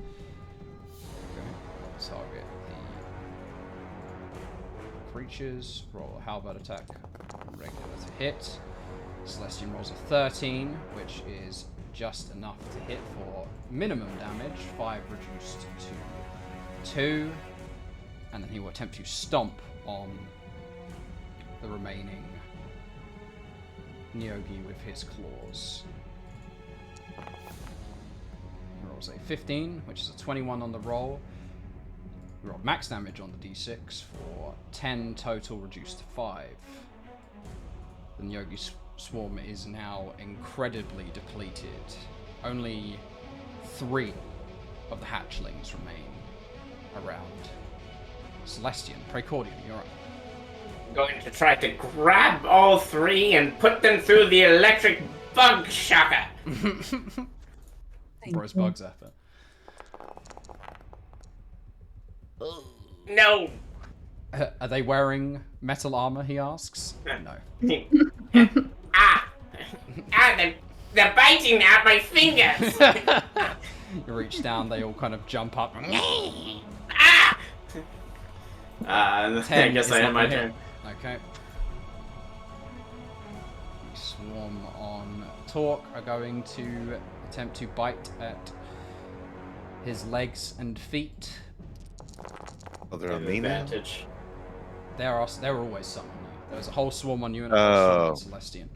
[SPEAKER 2] Okay, we'll target the creatures. Roll a halberd attack. Regular to hit. Celestian rolls a 13, which is just enough to hit for minimum damage. 5 reduced to 2. And then he will attempt to stomp on the remaining Neogi with his claws. He rolls a 15, which is a 21 on the roll. You roll max damage on the d6 for 10 total, reduced to 5. The Neogi swarm is now incredibly depleted. Only 3 of the hatchlings remain around. Celestian, Praecordium, you're up.
[SPEAKER 8] I'm going to try to grab all 3 and put them through the electric bug shocker.
[SPEAKER 2] Bros bugs effort.
[SPEAKER 8] No.
[SPEAKER 2] Are they wearing metal armor, he asks? No.
[SPEAKER 8] They're biting at my fingers.
[SPEAKER 2] You reach down, they all kind of jump up.
[SPEAKER 8] Ah!
[SPEAKER 4] I guess I have my turn.
[SPEAKER 2] Okay. The swarm on Torque are going to attempt to bite at his legs and feet.
[SPEAKER 1] Oh, they're on me now?
[SPEAKER 4] Advantage.
[SPEAKER 2] There are always some on you. There's a whole swarm on you and a whole swarm on Celestian.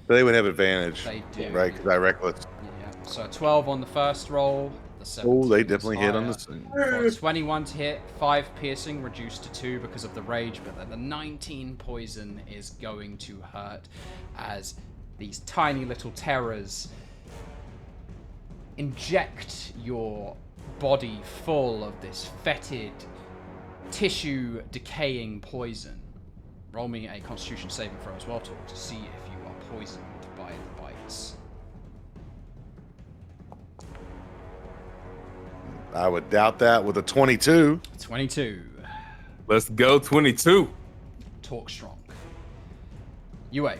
[SPEAKER 1] They would have advantage.
[SPEAKER 2] They do.
[SPEAKER 1] Right, because I reckless.
[SPEAKER 2] Yeah. So a 12 on the first roll. The 17
[SPEAKER 1] Oh, they
[SPEAKER 2] is
[SPEAKER 1] definitely hit on
[SPEAKER 2] higher.
[SPEAKER 1] this thing.
[SPEAKER 2] For 21 to hit, 5 piercing, reduced to 2 because of the rage, but then the 19 poison is going to hurt as these tiny little terrors inject your body full of this fetid, tissue decaying poison. Roll me a Constitution saving throw as well, Torque, to see if you are poisoned by the bites.
[SPEAKER 1] I would doubt that with a 22.
[SPEAKER 2] 22.
[SPEAKER 3] Let's go 22.
[SPEAKER 2] Talk strong. UA.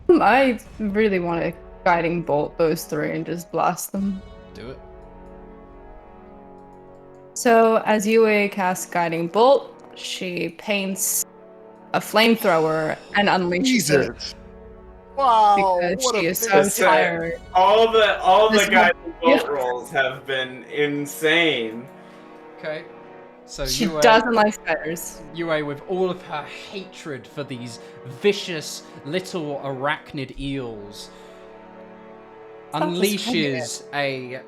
[SPEAKER 5] I really want to guiding bolt those 3 and just blast them.
[SPEAKER 2] Do it.
[SPEAKER 5] So as Yue casts guiding bolt, she paints a flamethrower and unleashes it.
[SPEAKER 1] Jesus. Wow.
[SPEAKER 5] Because
[SPEAKER 1] what
[SPEAKER 5] she
[SPEAKER 1] a
[SPEAKER 5] is so
[SPEAKER 1] bitch.
[SPEAKER 5] tired.
[SPEAKER 4] All the
[SPEAKER 5] This
[SPEAKER 4] guiding bolt
[SPEAKER 5] yeah.
[SPEAKER 4] rolls have been insane.
[SPEAKER 2] Okay. So
[SPEAKER 5] She
[SPEAKER 2] UA,
[SPEAKER 5] doesn't like spiders.
[SPEAKER 2] UA, with all of her hatred for these vicious little arachnid eels,
[SPEAKER 5] Stop
[SPEAKER 2] unleashes a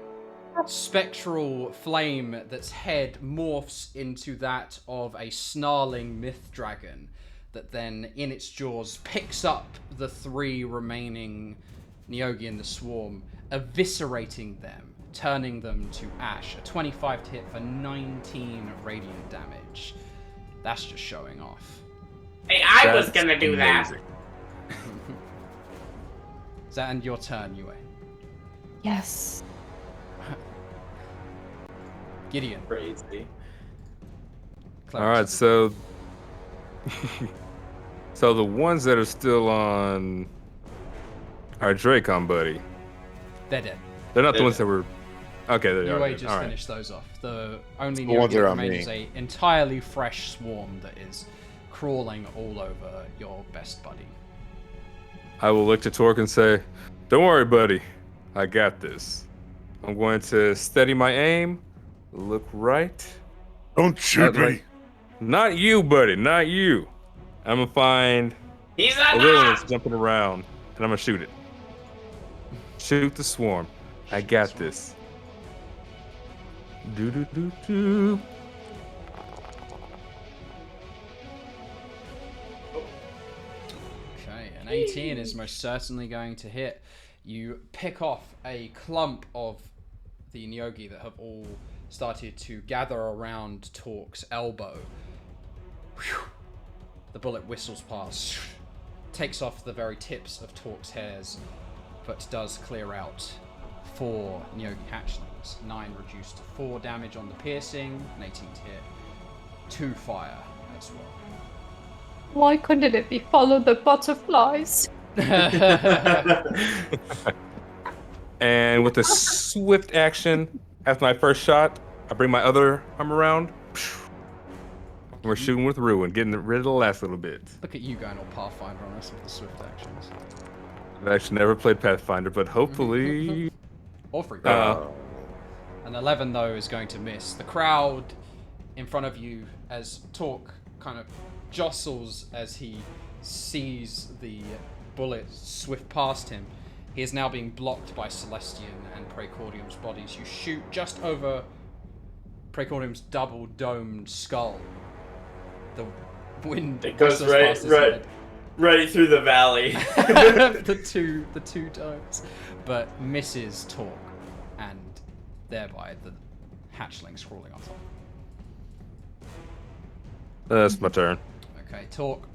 [SPEAKER 2] spectral flame that's head morphs into that of a snarling myth dragon that then in its jaws picks up the 3 remaining Neogi in the swarm, eviscerating them, turning them to ash. A 25 to hit for 19 radiant damage. That's just showing off.
[SPEAKER 8] Hey, I was gonna do that.
[SPEAKER 2] Does that end your turn, Yue?
[SPEAKER 5] Yes.
[SPEAKER 2] Gideon.
[SPEAKER 4] Crazy.
[SPEAKER 2] Clever.
[SPEAKER 3] All right, so so the ones that are still on our Dracon buddy,
[SPEAKER 2] They're dead.
[SPEAKER 3] they're not the ones that were. Okay, they
[SPEAKER 2] UA
[SPEAKER 3] are.
[SPEAKER 2] just
[SPEAKER 3] All right.
[SPEAKER 2] finished those off. The only
[SPEAKER 1] The ones
[SPEAKER 2] Neogi
[SPEAKER 1] that
[SPEAKER 2] that
[SPEAKER 1] are on
[SPEAKER 2] remains
[SPEAKER 1] me.
[SPEAKER 2] is a entirely fresh swarm that is crawling all over your best buddy.
[SPEAKER 3] I will look to Torque and say, "Don't worry, buddy. I got this. I'm going to steady my aim. Look right.
[SPEAKER 1] Don't shoot me.
[SPEAKER 3] Not you, buddy. Not you. I'm gonna find
[SPEAKER 8] He's
[SPEAKER 3] a little one
[SPEAKER 8] not.
[SPEAKER 3] that's jumping around, and I'm gonna shoot it. Shoot the swarm. I got this. Do do do do.
[SPEAKER 2] Okay, an 18 is most certainly going to hit. You pick off a clump of the Neogi that have all started to gather around Torque's elbow. Whew. The bullet whistles past, takes off the very tips of Torque's hairs, but does clear out 4 Neogi hatchlings. 9 reduced to 4 damage on the piercing, an 18 to hit, 2 fire as well.
[SPEAKER 5] Why couldn't it be follow the butterflies?
[SPEAKER 3] And with a swift action, after my first shot, I bring my other arm around. We're shooting with ruin, getting rid of the last little bit.
[SPEAKER 2] Look at you going all Pathfinder on us with the swift actions.
[SPEAKER 3] I've actually never played Pathfinder, but hopefully.
[SPEAKER 2] Or free. An 11, though, is going to miss. The crowd in front of you, as Torque kind of jostles as he sees the bullet swift past him, he is now being blocked by Celestian and Praecordium's bodies. You shoot just over Praecordium's double-domed skull. The wind
[SPEAKER 4] It goes
[SPEAKER 2] whistles past his head.
[SPEAKER 4] right through the valley.
[SPEAKER 2] the two domes, but misses Torque, and thereby the hatchlings crawling on top.
[SPEAKER 3] That's my turn.
[SPEAKER 2] Okay, Torque.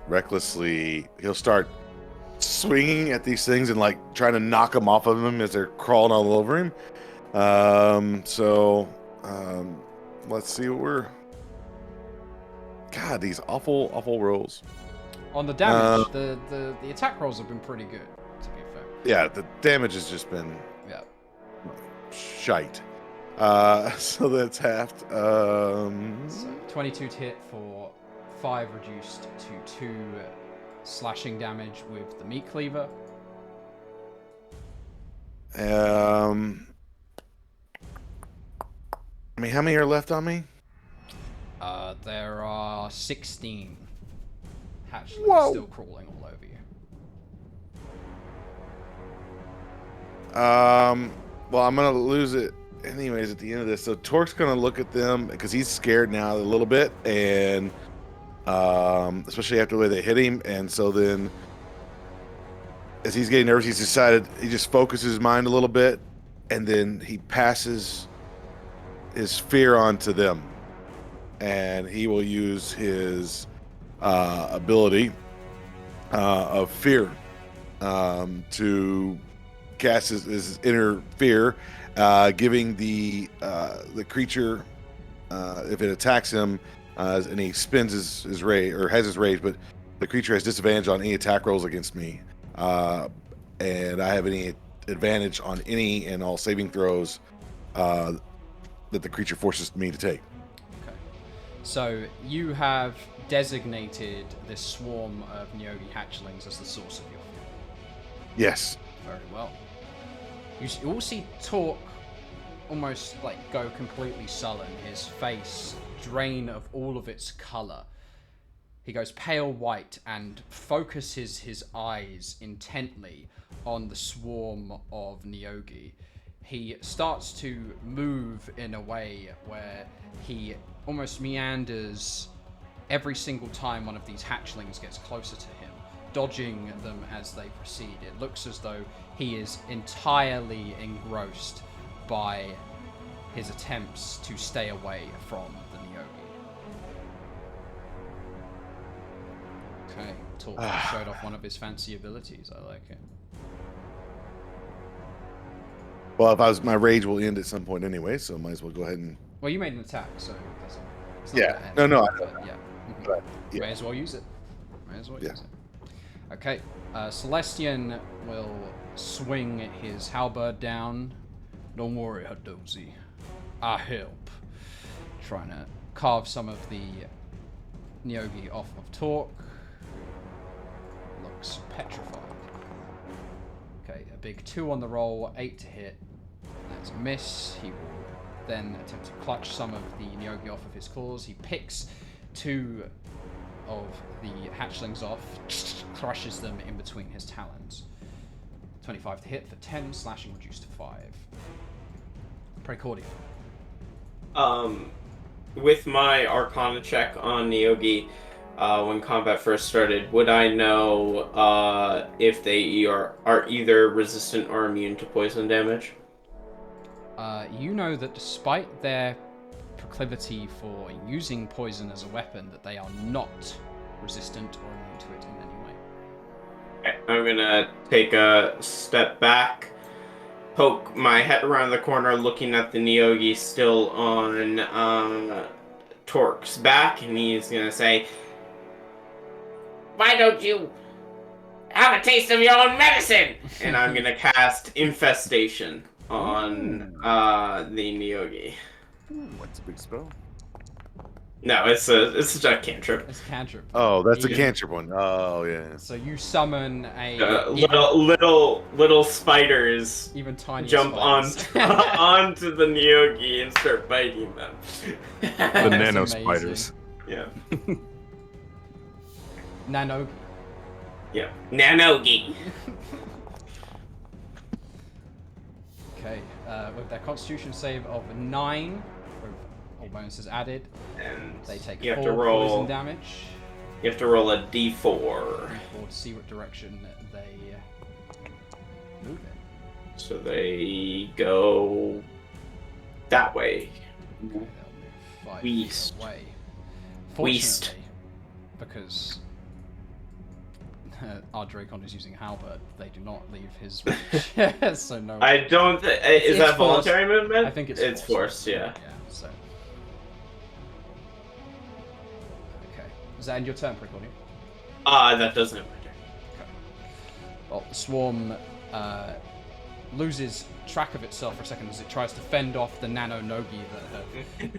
[SPEAKER 1] Recklessly, he'll start swinging at these things and like trying to knock them off of him as they're crawling all over him. Let's see what we're. God, these awful rolls.
[SPEAKER 2] On the damage, the attack rolls have been pretty good, to be fair.
[SPEAKER 1] Yeah, the damage has just been
[SPEAKER 2] Yeah.
[SPEAKER 1] shite. So that's halved.
[SPEAKER 2] So 22 to hit for 5 reduced to 2 slashing damage with the meat cleaver.
[SPEAKER 1] I mean, how many are left on me?
[SPEAKER 2] There are 16 hatchlings still crawling all over you.
[SPEAKER 1] Well, I'm gonna lose it anyways at the end of this. So Torque's gonna look at them because he's scared now a little bit, and especially after the way they hit him. And so then, as he's getting nervous, he's decided he just focuses his mind a little bit, and then he passes his fear onto them, and he will use his ability of fear to cast his inner fear, giving the creature, if it attacks him, and he spends his rage or has his rage, but the creature has disadvantage on any attack rolls against me, and I have any advantage on any and all saving throws that the creature forces me to take.
[SPEAKER 2] Okay. So you have designated this swarm of Neogi hatchlings as the source of your fear.
[SPEAKER 1] Yes.
[SPEAKER 2] Very well. You all see Torque almost like go completely sullen, his face drain of all of its color. He goes pale white and focuses his eyes intently on the swarm of Neogi. He starts to move in a way where he almost meanders every single time one of these hatchlings gets closer to him, dodging them as they proceed. It looks as though he is entirely engrossed by his attempts to stay away from the Neogi. Okay, Torque showed off one of his fancy abilities. I like it.
[SPEAKER 1] Well, if I was, my rage will end at some point anyway, so might as well go ahead and.
[SPEAKER 2] Well, you made an attack, so it's not
[SPEAKER 1] Yeah.
[SPEAKER 2] that
[SPEAKER 1] No,
[SPEAKER 2] heavy,
[SPEAKER 1] I
[SPEAKER 2] but
[SPEAKER 1] know.
[SPEAKER 2] yeah.
[SPEAKER 1] But, yeah.
[SPEAKER 2] May as well use it. May as well
[SPEAKER 1] Yeah.
[SPEAKER 2] use it. Okay, Celestian will swing his halberd down. Don't worry, Hadozi. I help. Trying to carve some of the Neogi off of Torque. Looks petrified. Okay, a big 2 on the roll, 8 to hit. That's a miss. He will then attempt to clutch some of the Neogi off of his claws. He picks 2 of the hatchlings off, crushes them in between his talons. 25 to hit for 10, slashing reduced to 5. Praecordium.
[SPEAKER 4] With my Arcana check on Neogi, when combat first started, would I know if they are either resistant or immune to poison damage?
[SPEAKER 2] You know that despite their proclivity for using poison as a weapon, that they are not resistant or immune to it in any way.
[SPEAKER 4] Okay, I'm gonna take a step back, poke my head around the corner, looking at the Neogi still on Torque's back, and he's gonna say,
[SPEAKER 8] Why don't you have a taste of your own medicine?
[SPEAKER 4] and I'm gonna cast Infestation on the Neogi.
[SPEAKER 1] What's a big spell?
[SPEAKER 4] No, it's a cantrip.
[SPEAKER 2] It's a cantrip.
[SPEAKER 1] Oh, that's a
[SPEAKER 2] Yeah.
[SPEAKER 1] cantrip one. Oh, yeah.
[SPEAKER 2] So you summon a
[SPEAKER 4] Little spiders
[SPEAKER 2] even tiny
[SPEAKER 4] jump
[SPEAKER 2] spiders.
[SPEAKER 4] onto the Neogi and start biting them.
[SPEAKER 3] The
[SPEAKER 2] That's
[SPEAKER 3] nano
[SPEAKER 2] amazing.
[SPEAKER 3] spiders.
[SPEAKER 4] Yeah.
[SPEAKER 2] Nanogi.
[SPEAKER 4] Yeah. Nanogi.
[SPEAKER 2] Okay. with their Constitution save of 9, with all bonuses added.
[SPEAKER 4] And
[SPEAKER 2] They take
[SPEAKER 4] you
[SPEAKER 2] 4
[SPEAKER 4] have to roll.
[SPEAKER 2] poison damage.
[SPEAKER 4] You have to roll a D4.
[SPEAKER 2] Or to see what direction they move in.
[SPEAKER 4] So they go that way.
[SPEAKER 2] Okay, they'll move 5
[SPEAKER 4] West.
[SPEAKER 2] feet away.
[SPEAKER 4] West.
[SPEAKER 2] Fortunately, because our Dracon is using halberd, they do not leave his reach. So no.
[SPEAKER 4] I don't. Is
[SPEAKER 2] It's
[SPEAKER 4] that
[SPEAKER 2] forced.
[SPEAKER 4] voluntary movement?
[SPEAKER 2] I think
[SPEAKER 4] it's forced. Yeah.
[SPEAKER 2] Yeah. So. Okay. Does that end your turn, Prickle?
[SPEAKER 4] That doesn't matter.
[SPEAKER 2] Well, the swarm loses track of itself for a second as it tries to fend off the nano Nogi that have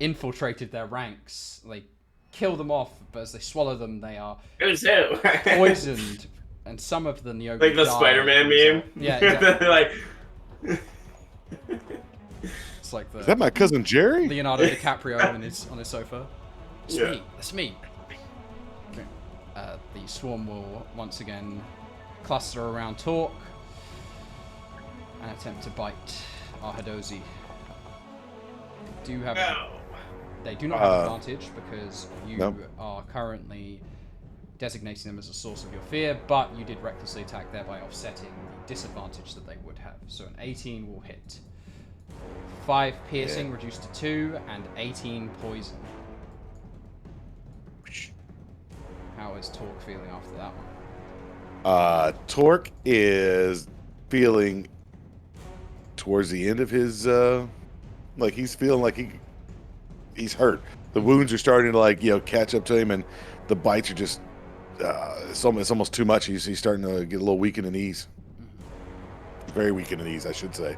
[SPEAKER 2] infiltrated their ranks. They kill them off, but as they swallow them, they are
[SPEAKER 4] Who's who?
[SPEAKER 2] poisoned, and some of the Neogi
[SPEAKER 4] Like the
[SPEAKER 2] die.
[SPEAKER 4] Spider-Man meme.
[SPEAKER 2] Yeah, exactly.
[SPEAKER 4] Like.
[SPEAKER 2] It's like
[SPEAKER 1] Is that
[SPEAKER 2] the
[SPEAKER 1] my cousin Jerry?
[SPEAKER 2] Leonardo DiCaprio on his sofa. It's
[SPEAKER 4] Yeah.
[SPEAKER 2] me. That's me. Okay. The swarm will once again cluster around Torque and attempt to bite Arhadozi. They do not have advantage because you
[SPEAKER 1] Nope.
[SPEAKER 2] are currently designating them as a source of your fear, but you did recklessly attack, thereby offsetting the disadvantage that they would have. So an 18 will hit. 5 piercing reduced to 2, and 18 poison. How is Torque feeling after that one?
[SPEAKER 1] Torque is feeling towards the end of his like he's feeling like he's hurt. The wounds are starting to catch up to him, and the bites are just it's almost too much. He's starting to get a little weak in the knees. Very weak in the knees, I should say.
[SPEAKER 2] Okay.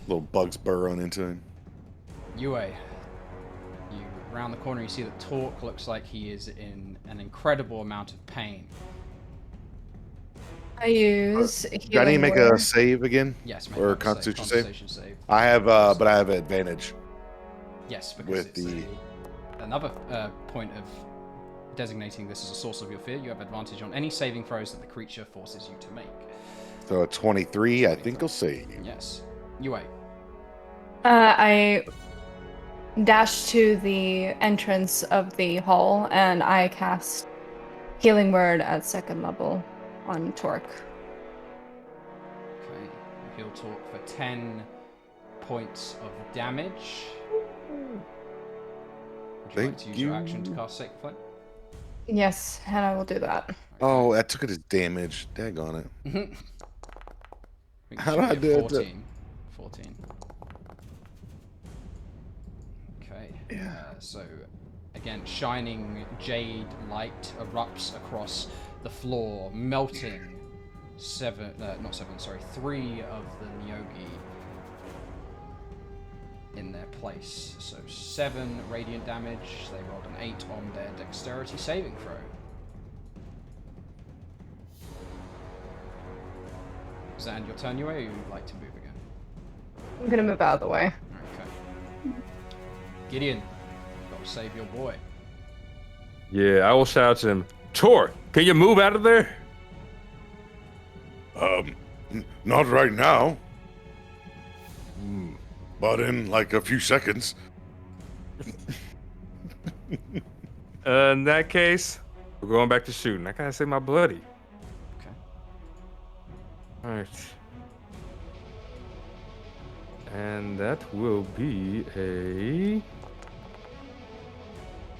[SPEAKER 1] Little bugs burrowing into him.
[SPEAKER 2] Yue, you round the corner, you see that Torque looks like he is in an incredible amount of pain.
[SPEAKER 5] I use.
[SPEAKER 1] Do I need to
[SPEAKER 5] healing
[SPEAKER 1] make
[SPEAKER 5] word.
[SPEAKER 1] a save again?
[SPEAKER 2] Yes, make
[SPEAKER 1] Or
[SPEAKER 2] a
[SPEAKER 1] Constitution
[SPEAKER 2] save.
[SPEAKER 1] I have, but I have advantage.
[SPEAKER 2] Yes, because
[SPEAKER 1] with
[SPEAKER 2] it's another point of designating this as a source of your fear. You have advantage on any saving throws that the creature forces you to make.
[SPEAKER 1] So a 23, I think I'll save.
[SPEAKER 2] Yes. Yue.
[SPEAKER 5] I dash to the entrance of the hall and I cast Healing Word at 2nd level on Torque.
[SPEAKER 2] Okay. You heal Torque for 10 points of damage. Would you like to use your action to cast Sacred Flame?
[SPEAKER 5] Yes, and I will do that.
[SPEAKER 1] Oh, I took it as damage. Daggone it. How do I do it?
[SPEAKER 2] 14. 14. Okay.
[SPEAKER 1] Yeah.
[SPEAKER 2] So, again, shining jade light erupts across the floor, melting 3 of the Neogi in their place. So 7 radiant damage. They rolled an 8 on their dexterity saving throw. Does that end your turn, Yue, or you'd like to move again?
[SPEAKER 5] I'm gonna move out of the way.
[SPEAKER 2] Okay. Gideon, gotta save your boy.
[SPEAKER 3] Yeah, I will shout to him, Torque, can you move out of there?
[SPEAKER 1] Not right now. But in like a few seconds.
[SPEAKER 3] In that case, we're going back to shooting. I gotta save my bloody.
[SPEAKER 2] Okay.
[SPEAKER 3] Alright. And that will be a...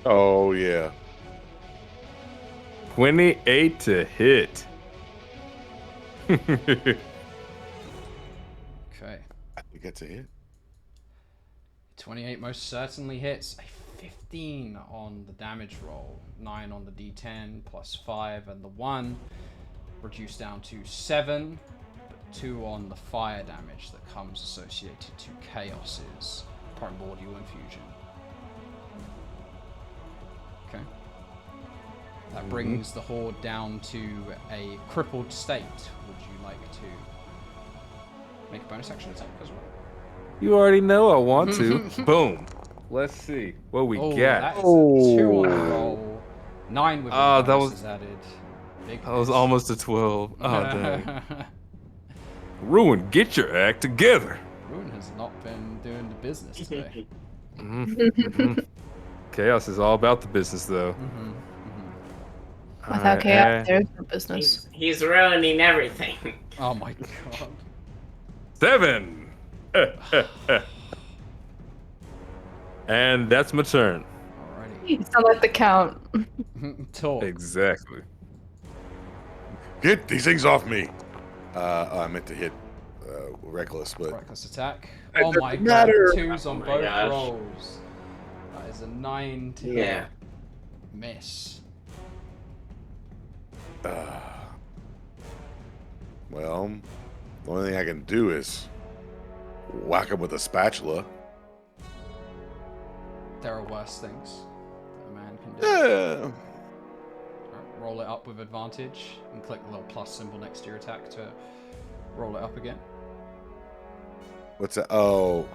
[SPEAKER 1] Oh, yeah.
[SPEAKER 3] 28 to hit.
[SPEAKER 2] Okay.
[SPEAKER 1] I think that's it.
[SPEAKER 2] 28 most certainly hits. A 15 on the damage roll. 9 on the d10, plus 5 and the 1. Reduced down to 7. But 2 on the fire damage that comes associated to Chaos's primordial infusion. Okay. That brings the horde down to a crippled state. Would you like to make a bonus action attack as well?
[SPEAKER 3] You already know I want to. Boom. Let's see what we
[SPEAKER 2] Oh,
[SPEAKER 3] got.
[SPEAKER 2] that is a 2 on the roll. 9 with
[SPEAKER 3] Oh,
[SPEAKER 2] the
[SPEAKER 3] that
[SPEAKER 2] bonuses
[SPEAKER 3] was-
[SPEAKER 2] added. Big
[SPEAKER 3] That was
[SPEAKER 2] miss.
[SPEAKER 3] almost a 12. Oh, dang. Ruin, get your act together.
[SPEAKER 2] Ruin has not been doing the business today.
[SPEAKER 3] Chaos is all about the business, though.
[SPEAKER 5] Without
[SPEAKER 3] Alright,
[SPEAKER 5] chaos, there's no business.
[SPEAKER 8] He's ruining everything.
[SPEAKER 2] Oh my god.
[SPEAKER 3] 7. And that's my turn.
[SPEAKER 2] Alrighty.
[SPEAKER 5] You sound like the count.
[SPEAKER 2] Talk.
[SPEAKER 3] Exactly.
[SPEAKER 1] Get these things off me. I meant to hit reckless, but
[SPEAKER 2] Reckless attack.
[SPEAKER 1] It
[SPEAKER 2] Oh my
[SPEAKER 1] doesn't
[SPEAKER 2] god.
[SPEAKER 1] matter.
[SPEAKER 2] 2s on
[SPEAKER 4] my
[SPEAKER 2] both
[SPEAKER 4] gosh.
[SPEAKER 2] rolls. That is a 9 to
[SPEAKER 4] Yeah.
[SPEAKER 2] miss.
[SPEAKER 1] well, the only thing I can do is whack him with a spatula.
[SPEAKER 2] There are worse things that a man can do.
[SPEAKER 1] Yeah.
[SPEAKER 2] Alright, roll it up with advantage and click the little plus symbol next to your attack to roll it up again.
[SPEAKER 1] What's that? Oh,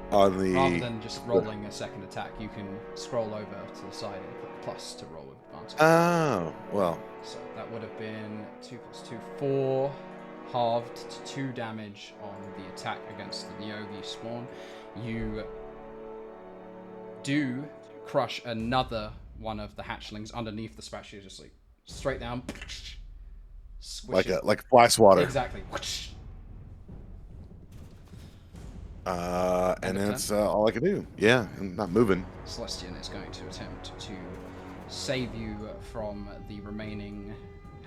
[SPEAKER 1] on the.
[SPEAKER 2] Rather than just rolling a second attack, you can scroll over to the side and click plus to roll with advantage.
[SPEAKER 1] Oh, well.
[SPEAKER 2] So that would have been 2 plus 2, 4, halved to 2 damage on the attack against the Neogi spawn. You do crush another one of the hatchlings underneath the spatula, just like straight down, squish it.
[SPEAKER 1] Like fly swatter.
[SPEAKER 2] Exactly.
[SPEAKER 1] And that's all I can do. Yeah, I'm not moving.
[SPEAKER 2] Celestian is going to attempt to save you from the remaining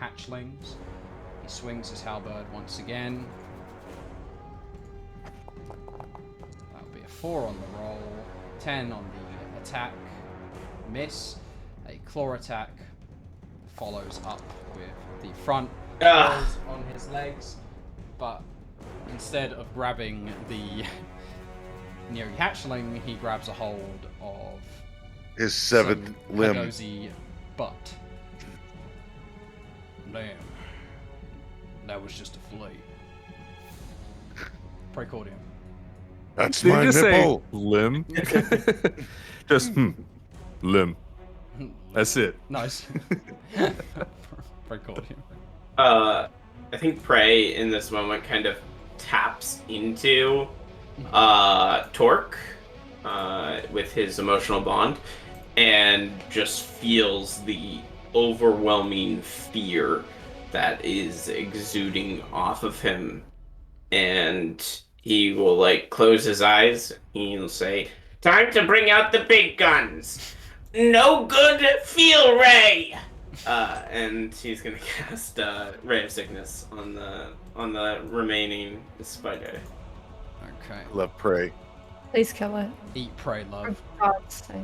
[SPEAKER 2] hatchlings. He swings his halberd once again. That'll be a 4 on the roll, 10 on the attack, miss. A claw attack follows up with the front claws on his legs, but instead of grabbing the Neogi hatchling, he grabs a hold of
[SPEAKER 1] His seventh
[SPEAKER 2] some
[SPEAKER 1] limb.
[SPEAKER 2] Kadozi butt. Damn. That was just a flea. Precordium.
[SPEAKER 1] That's
[SPEAKER 3] Did
[SPEAKER 1] my
[SPEAKER 3] you just
[SPEAKER 1] nipple.
[SPEAKER 3] say limb? Just limb. That's it.
[SPEAKER 2] Nice. Precordium.
[SPEAKER 4] I think Prey in this moment kind of taps into Torque with his emotional bond and just feels the overwhelming fear that is exuding off of him. And he will like close his eyes and he'll say,
[SPEAKER 8] Time to bring out the big guns. No good feel ray.
[SPEAKER 4] and he's gonna cast Ray of Sickness on the remaining spider.
[SPEAKER 2] Okay.
[SPEAKER 1] Love prey.
[SPEAKER 5] Please kill it.
[SPEAKER 2] Eat, pray, love.
[SPEAKER 5] For God's sake.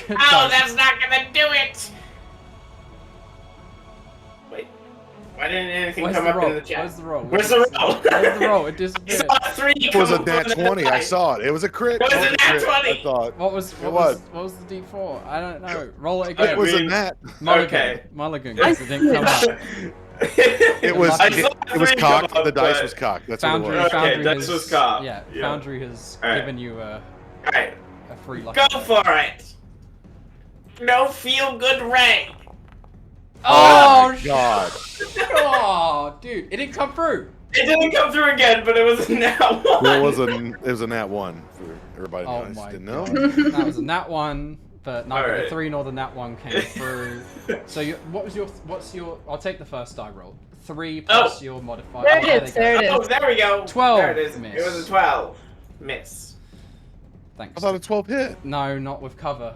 [SPEAKER 8] Oh, that's not gonna do it.
[SPEAKER 4] Wait, why didn't anything
[SPEAKER 2] Where's
[SPEAKER 4] come
[SPEAKER 2] the
[SPEAKER 4] up
[SPEAKER 2] roll?
[SPEAKER 4] in the chat?
[SPEAKER 2] Where's the roll?
[SPEAKER 4] Where's the roll?
[SPEAKER 2] Where's the roll? It
[SPEAKER 4] I
[SPEAKER 2] disappeared.
[SPEAKER 4] saw a 3
[SPEAKER 1] It was a
[SPEAKER 4] come
[SPEAKER 1] nat
[SPEAKER 4] up on the
[SPEAKER 1] 20. I
[SPEAKER 4] side.
[SPEAKER 1] saw it. It was a crit.
[SPEAKER 4] It was
[SPEAKER 1] It
[SPEAKER 4] a nat
[SPEAKER 1] crit,
[SPEAKER 4] 20.
[SPEAKER 1] I thought.
[SPEAKER 2] What was
[SPEAKER 1] It was.
[SPEAKER 2] the D4? I don't know. Roll it again.
[SPEAKER 1] It was a
[SPEAKER 4] mean-
[SPEAKER 1] nat.
[SPEAKER 2] Mulligan.
[SPEAKER 4] Okay.
[SPEAKER 2] Mulligan, because it didn't come up.
[SPEAKER 1] It was.
[SPEAKER 4] I saw
[SPEAKER 1] It was
[SPEAKER 4] 3 come
[SPEAKER 1] cocked.
[SPEAKER 4] up,
[SPEAKER 1] The dice
[SPEAKER 4] but-
[SPEAKER 1] was cocked. That's what it
[SPEAKER 2] Foundry,
[SPEAKER 1] was.
[SPEAKER 4] Okay,
[SPEAKER 2] Foundry
[SPEAKER 4] dice
[SPEAKER 2] has,
[SPEAKER 4] was cocked.
[SPEAKER 2] Yeah,
[SPEAKER 4] Yeah.
[SPEAKER 2] Foundry has
[SPEAKER 4] Alright.
[SPEAKER 2] given you a
[SPEAKER 4] Alright,
[SPEAKER 2] free lucky
[SPEAKER 8] Go
[SPEAKER 2] die.
[SPEAKER 8] for it. No feel good ray.
[SPEAKER 2] Oh,
[SPEAKER 1] my God.
[SPEAKER 2] Oh, dude, it didn't come through.
[SPEAKER 4] it didn't come through again, but it was now one.
[SPEAKER 1] It was a nat 1 for everybody.
[SPEAKER 2] Oh
[SPEAKER 1] Nice.
[SPEAKER 2] my
[SPEAKER 1] Didn't know.
[SPEAKER 2] god. That was a nat 1, but neither the
[SPEAKER 4] Alright.
[SPEAKER 2] 3 nor the nat 1 came through. So what's your, I'll take the first die roll. 3 plus your modifier.
[SPEAKER 5] There
[SPEAKER 2] Oh,
[SPEAKER 5] it is, there it is.
[SPEAKER 8] Oh, there we go.
[SPEAKER 2] 12
[SPEAKER 8] There it is.
[SPEAKER 2] miss.
[SPEAKER 8] It was a 12. Miss.
[SPEAKER 2] Thanks.
[SPEAKER 1] I thought a 12 hit.
[SPEAKER 2] No, not with cover.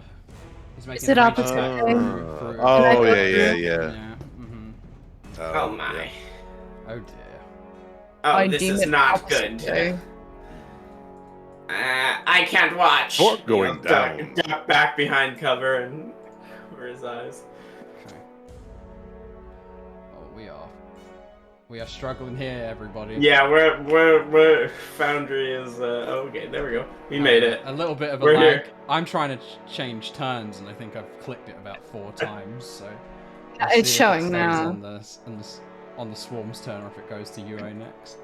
[SPEAKER 2] He's making
[SPEAKER 5] Is it
[SPEAKER 2] a reach
[SPEAKER 5] opposite
[SPEAKER 2] attack
[SPEAKER 5] way?
[SPEAKER 2] through-
[SPEAKER 1] Oh,
[SPEAKER 5] go
[SPEAKER 1] yeah.
[SPEAKER 5] through?
[SPEAKER 2] Yeah. Mm-hmm.
[SPEAKER 8] Oh my.
[SPEAKER 1] yeah.
[SPEAKER 2] Oh dear.
[SPEAKER 8] Oh,
[SPEAKER 5] I
[SPEAKER 8] this
[SPEAKER 5] deem
[SPEAKER 8] is
[SPEAKER 5] it
[SPEAKER 8] not
[SPEAKER 5] opposite
[SPEAKER 8] good.
[SPEAKER 5] way.
[SPEAKER 8] I can't watch.
[SPEAKER 1] Torque going
[SPEAKER 4] You know,
[SPEAKER 1] down.
[SPEAKER 4] duck back behind cover and cover his eyes.
[SPEAKER 2] Okay. Oh, we are struggling here, everybody.
[SPEAKER 4] Yeah, we're Foundry is okay, there we go. We made it.
[SPEAKER 2] A little bit of a
[SPEAKER 4] We're
[SPEAKER 2] lag.
[SPEAKER 4] here.
[SPEAKER 2] I'm trying to change turns, and I think I've clicked it about 4 times. So
[SPEAKER 5] Yeah,
[SPEAKER 2] we'll
[SPEAKER 5] it's
[SPEAKER 2] see if
[SPEAKER 5] showing
[SPEAKER 2] it stays
[SPEAKER 5] now.
[SPEAKER 2] on the swarm's turn, or if it goes to UO next.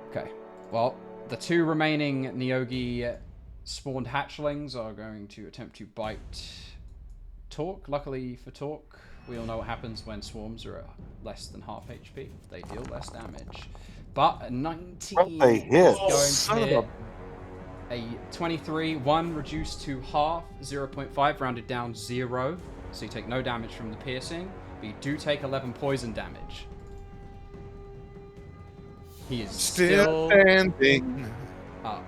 [SPEAKER 2] Okay. Well, the 2 remaining Neogi spawned hatchlings are going to attempt to bite Torque. Luckily for Torque, We all know what happens when swarms are at less than half HP. They deal less damage. But a 19
[SPEAKER 1] They hit.
[SPEAKER 2] is going
[SPEAKER 1] Son
[SPEAKER 2] to
[SPEAKER 1] of
[SPEAKER 2] hit. A 23, 1 reduced to half, 0.5 rounded down 0. So you take no damage from the piercing, but you do take 11 poison damage. He is still
[SPEAKER 1] standing
[SPEAKER 2] up.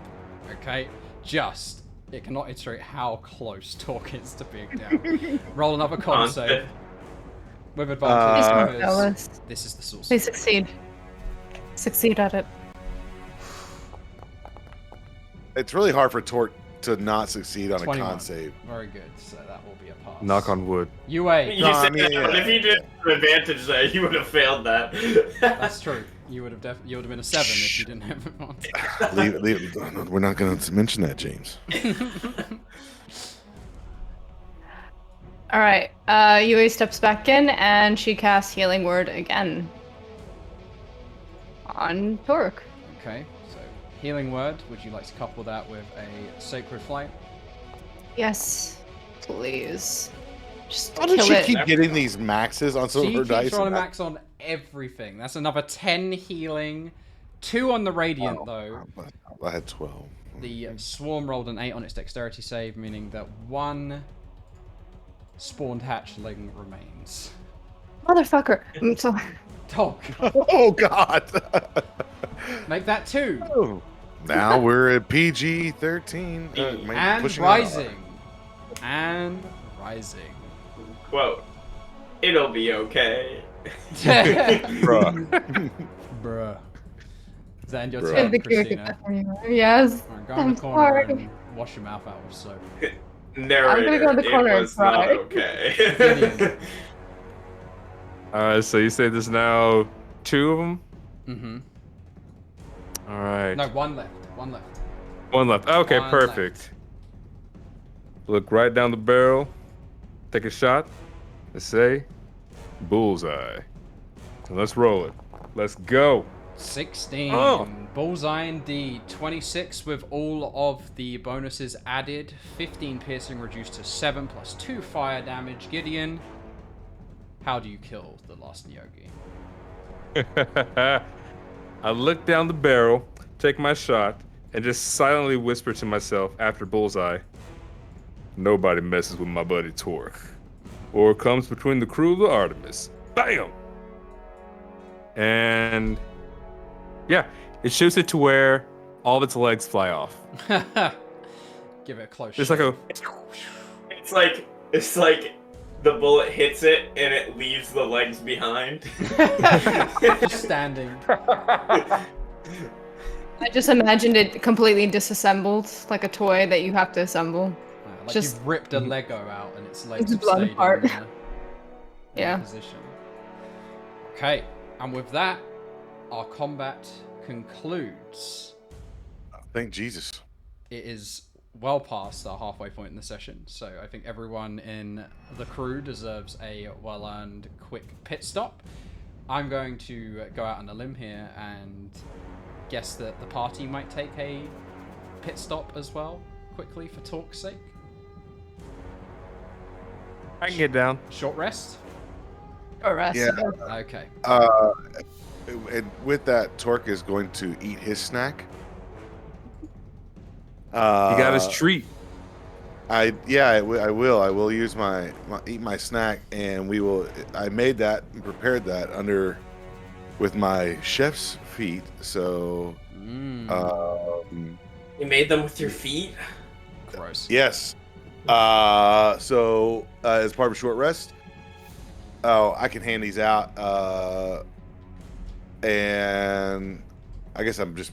[SPEAKER 2] Okay? It cannot iterate how close Torque is to being down. Roll another con save. With advantage because this is the source.
[SPEAKER 5] They succeed. Succeed at it.
[SPEAKER 1] It's really hard for Torque to not succeed on
[SPEAKER 2] 21.
[SPEAKER 1] a con save.
[SPEAKER 2] Very good. So that will be a pass.
[SPEAKER 3] Knock on wood.
[SPEAKER 2] UA.
[SPEAKER 4] You said that, but if you did have advantage there, you would have failed that.
[SPEAKER 2] That's true. You would have been a 7 if you didn't have advantage.
[SPEAKER 1] leave. No, we're not going to mention that, James.
[SPEAKER 5] All right. Yui steps back in and she casts Healing Word again on Torque.
[SPEAKER 2] Okay. So Healing Word. Would you like to couple that with a Sacred Flame?
[SPEAKER 5] Yes, please. Just
[SPEAKER 1] How does
[SPEAKER 5] kill
[SPEAKER 1] she
[SPEAKER 5] it.
[SPEAKER 1] keep getting these maxes on some
[SPEAKER 2] She
[SPEAKER 1] of her
[SPEAKER 2] keeps
[SPEAKER 1] dice?
[SPEAKER 2] rolling max on everything. That's another 10 healing. 2 on the Radiant, though.
[SPEAKER 1] I had 12.
[SPEAKER 2] The Swarm rolled an 8 on its Dexterity save, meaning that 1 spawned hatchling remains.
[SPEAKER 5] Motherfucker. I'm so...
[SPEAKER 2] Talk.
[SPEAKER 1] Oh, God.
[SPEAKER 2] Make that 2.
[SPEAKER 1] Oh. Now we're at PG-13.
[SPEAKER 2] And
[SPEAKER 1] pushing
[SPEAKER 2] rising. And rising.
[SPEAKER 4] Quote, it'll be okay.
[SPEAKER 1] Bruh.
[SPEAKER 2] Bruh. Does that end your
[SPEAKER 1] Bruh.
[SPEAKER 2] turn,
[SPEAKER 5] the cute
[SPEAKER 2] Christina?
[SPEAKER 5] Yes.
[SPEAKER 2] Alright, go in
[SPEAKER 5] I'm
[SPEAKER 2] the corner
[SPEAKER 5] sorry.
[SPEAKER 2] and wash your mouth out with soap.
[SPEAKER 4] Narrator,
[SPEAKER 5] I'm gonna go in the corner
[SPEAKER 4] it
[SPEAKER 5] and
[SPEAKER 4] was not
[SPEAKER 5] cry.
[SPEAKER 4] okay.
[SPEAKER 2] Gideon.
[SPEAKER 3] Alright, so you say there's now 2 of them?
[SPEAKER 2] Mm-hmm.
[SPEAKER 3] Alright.
[SPEAKER 2] No, 1 left. 1 left.
[SPEAKER 3] 1 left. Okay,
[SPEAKER 2] One
[SPEAKER 3] perfect. Look right down the barrel. Take a shot. Let's say bullseye. So let's roll it. Let's go.
[SPEAKER 2] 16.
[SPEAKER 3] Oh.
[SPEAKER 2] Bullseye indeed. 26 with all of the bonuses added. 15 piercing reduced to 7 plus 2 fire damage. Gideon, how do you kill the last Neogi?
[SPEAKER 3] I look down the barrel, take my shot, and just silently whisper to myself after bullseye, nobody messes with my buddy Torque. Or comes between the crew of the Artemis. Bam! And yeah, it shoots it to where all of its legs fly off.
[SPEAKER 2] Give it a close
[SPEAKER 3] It's like a
[SPEAKER 4] It's like the bullet hits it and it leaves the legs behind.
[SPEAKER 2] just standing.
[SPEAKER 5] I just imagined it completely disassembled, like a toy that you have to assemble.
[SPEAKER 2] Like
[SPEAKER 5] Just-
[SPEAKER 2] you've ripped a Lego out and its legs
[SPEAKER 5] It's
[SPEAKER 2] have
[SPEAKER 5] blown
[SPEAKER 2] stayed
[SPEAKER 5] apart.
[SPEAKER 2] in the
[SPEAKER 5] Yeah.
[SPEAKER 2] position. Okay, and with that, our combat concludes.
[SPEAKER 1] Thank Jesus.
[SPEAKER 2] It is well past our halfway point in the session, so I think everyone in the crew deserves a well-earned quick pit stop. I'm going to go out on a limb here and guess that the party might take a pit stop as well, quickly, for talk's sake.
[SPEAKER 3] I can get down.
[SPEAKER 2] Short rest?
[SPEAKER 5] Or rest.
[SPEAKER 1] Yeah.
[SPEAKER 2] Okay.
[SPEAKER 1] And with that, Torque is going to eat his snack.
[SPEAKER 3] He got his treat.
[SPEAKER 1] I will. I will use eat my snack, and we will. I made that and prepared that with my chef's feet. So,
[SPEAKER 4] You made them with your feet?
[SPEAKER 2] Gross.
[SPEAKER 1] yes. So as part of a short rest, I can hand these out. And I guess I'm just,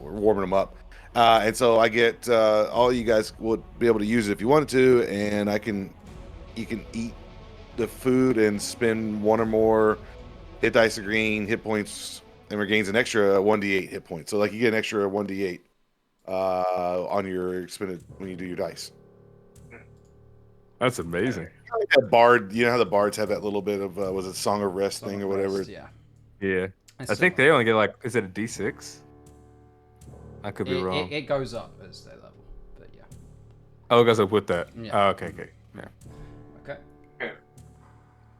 [SPEAKER 1] we're warming them up. And so I get all you guys would be able to use it if you wanted to, and you can eat the food and spend 1 or more hit dice of green hit points, and regains an extra 1d8 hit points. So like you get an extra 1d8 on your expended when you do your dice.
[SPEAKER 3] That's amazing.
[SPEAKER 1] Like that bard, you know how the bards have that little bit of was it Song of Rest
[SPEAKER 2] Song
[SPEAKER 1] thing
[SPEAKER 2] of
[SPEAKER 1] or whatever?
[SPEAKER 2] Rest, yeah.
[SPEAKER 3] Yeah.
[SPEAKER 2] It's
[SPEAKER 3] I think
[SPEAKER 2] similar.
[SPEAKER 3] they only get like, is it a D6? I could be wrong.
[SPEAKER 2] It goes up as their level, but yeah.
[SPEAKER 3] Oh, it goes up with that.
[SPEAKER 2] Yeah.
[SPEAKER 3] Oh, okay. Yeah.
[SPEAKER 2] Okay.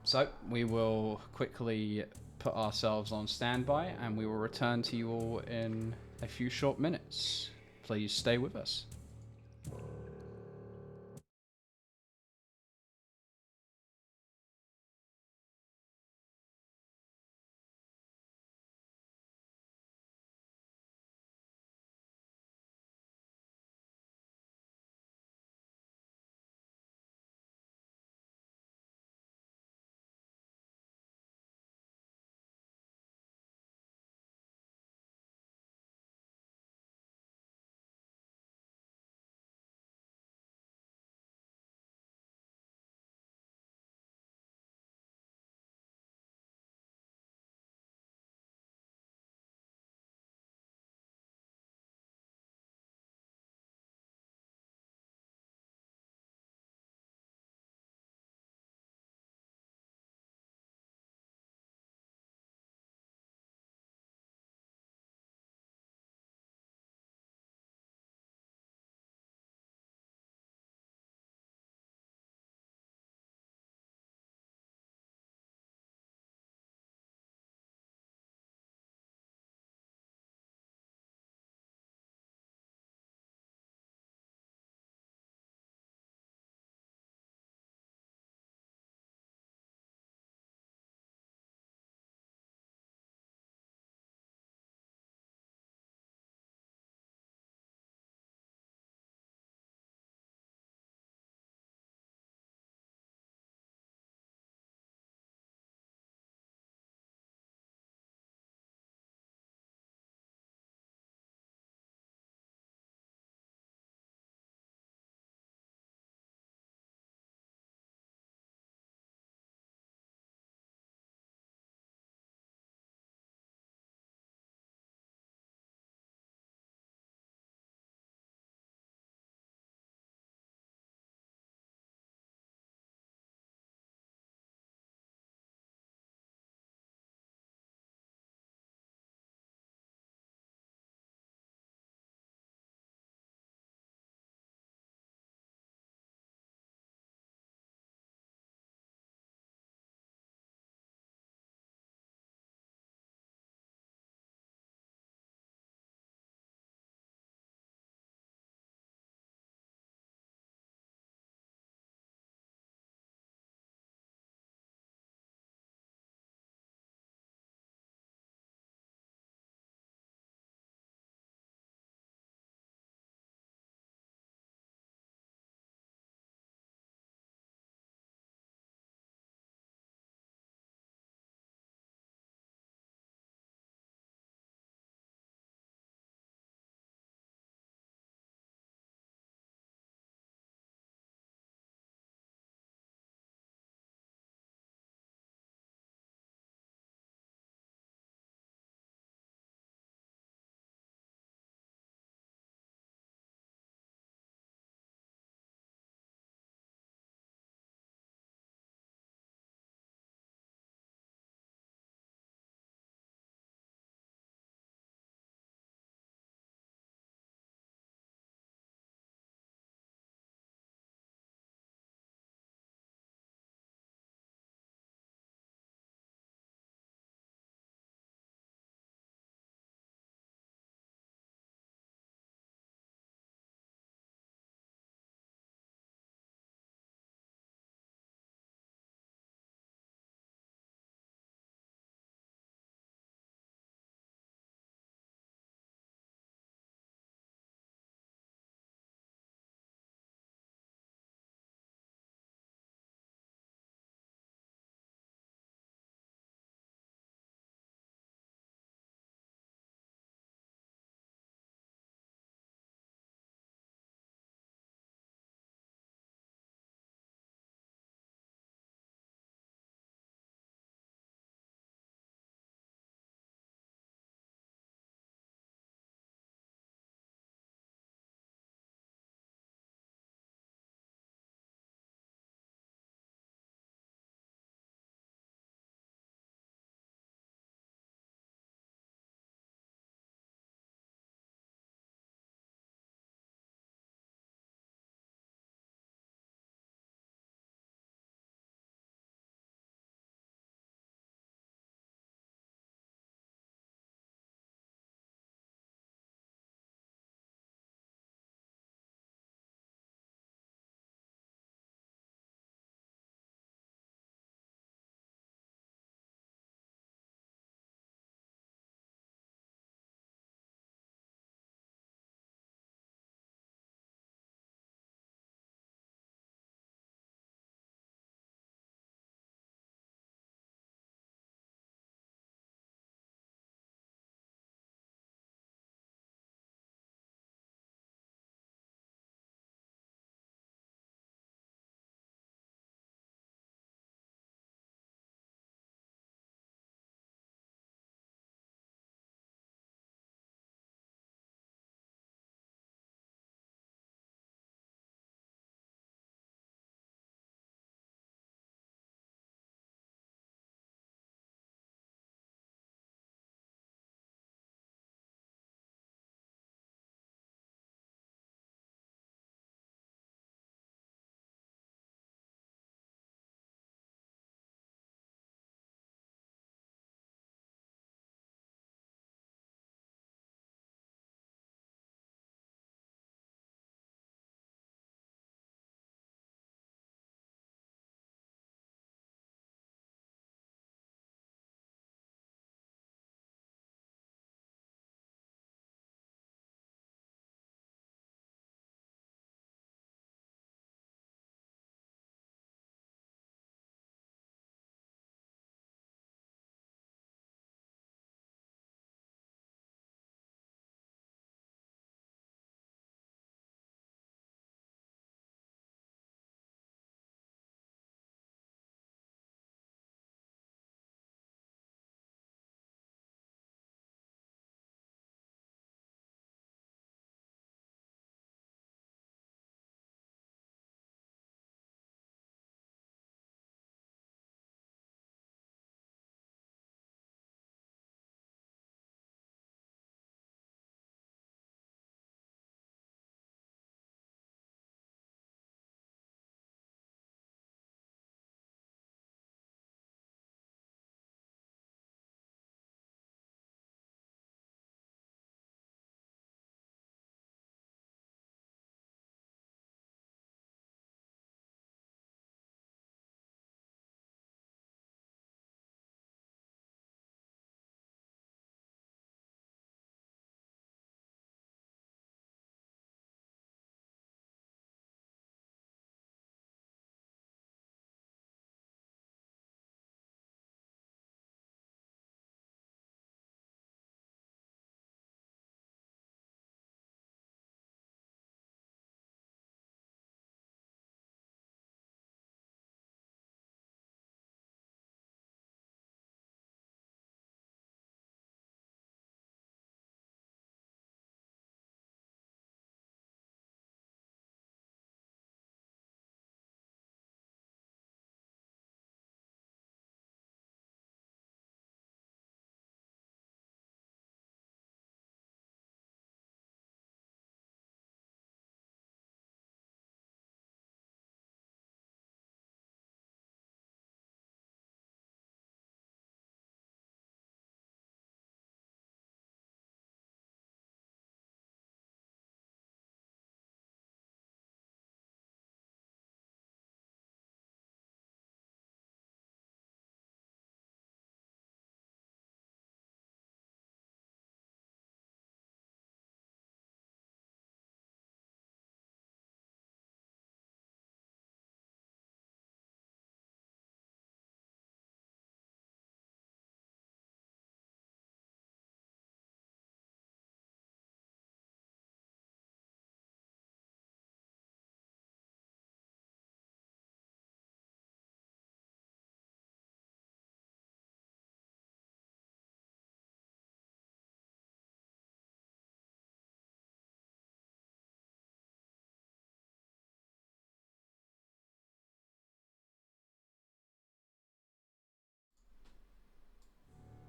[SPEAKER 2] So we will quickly put ourselves on standby, and we will return to you all in a few short minutes. Please stay with us.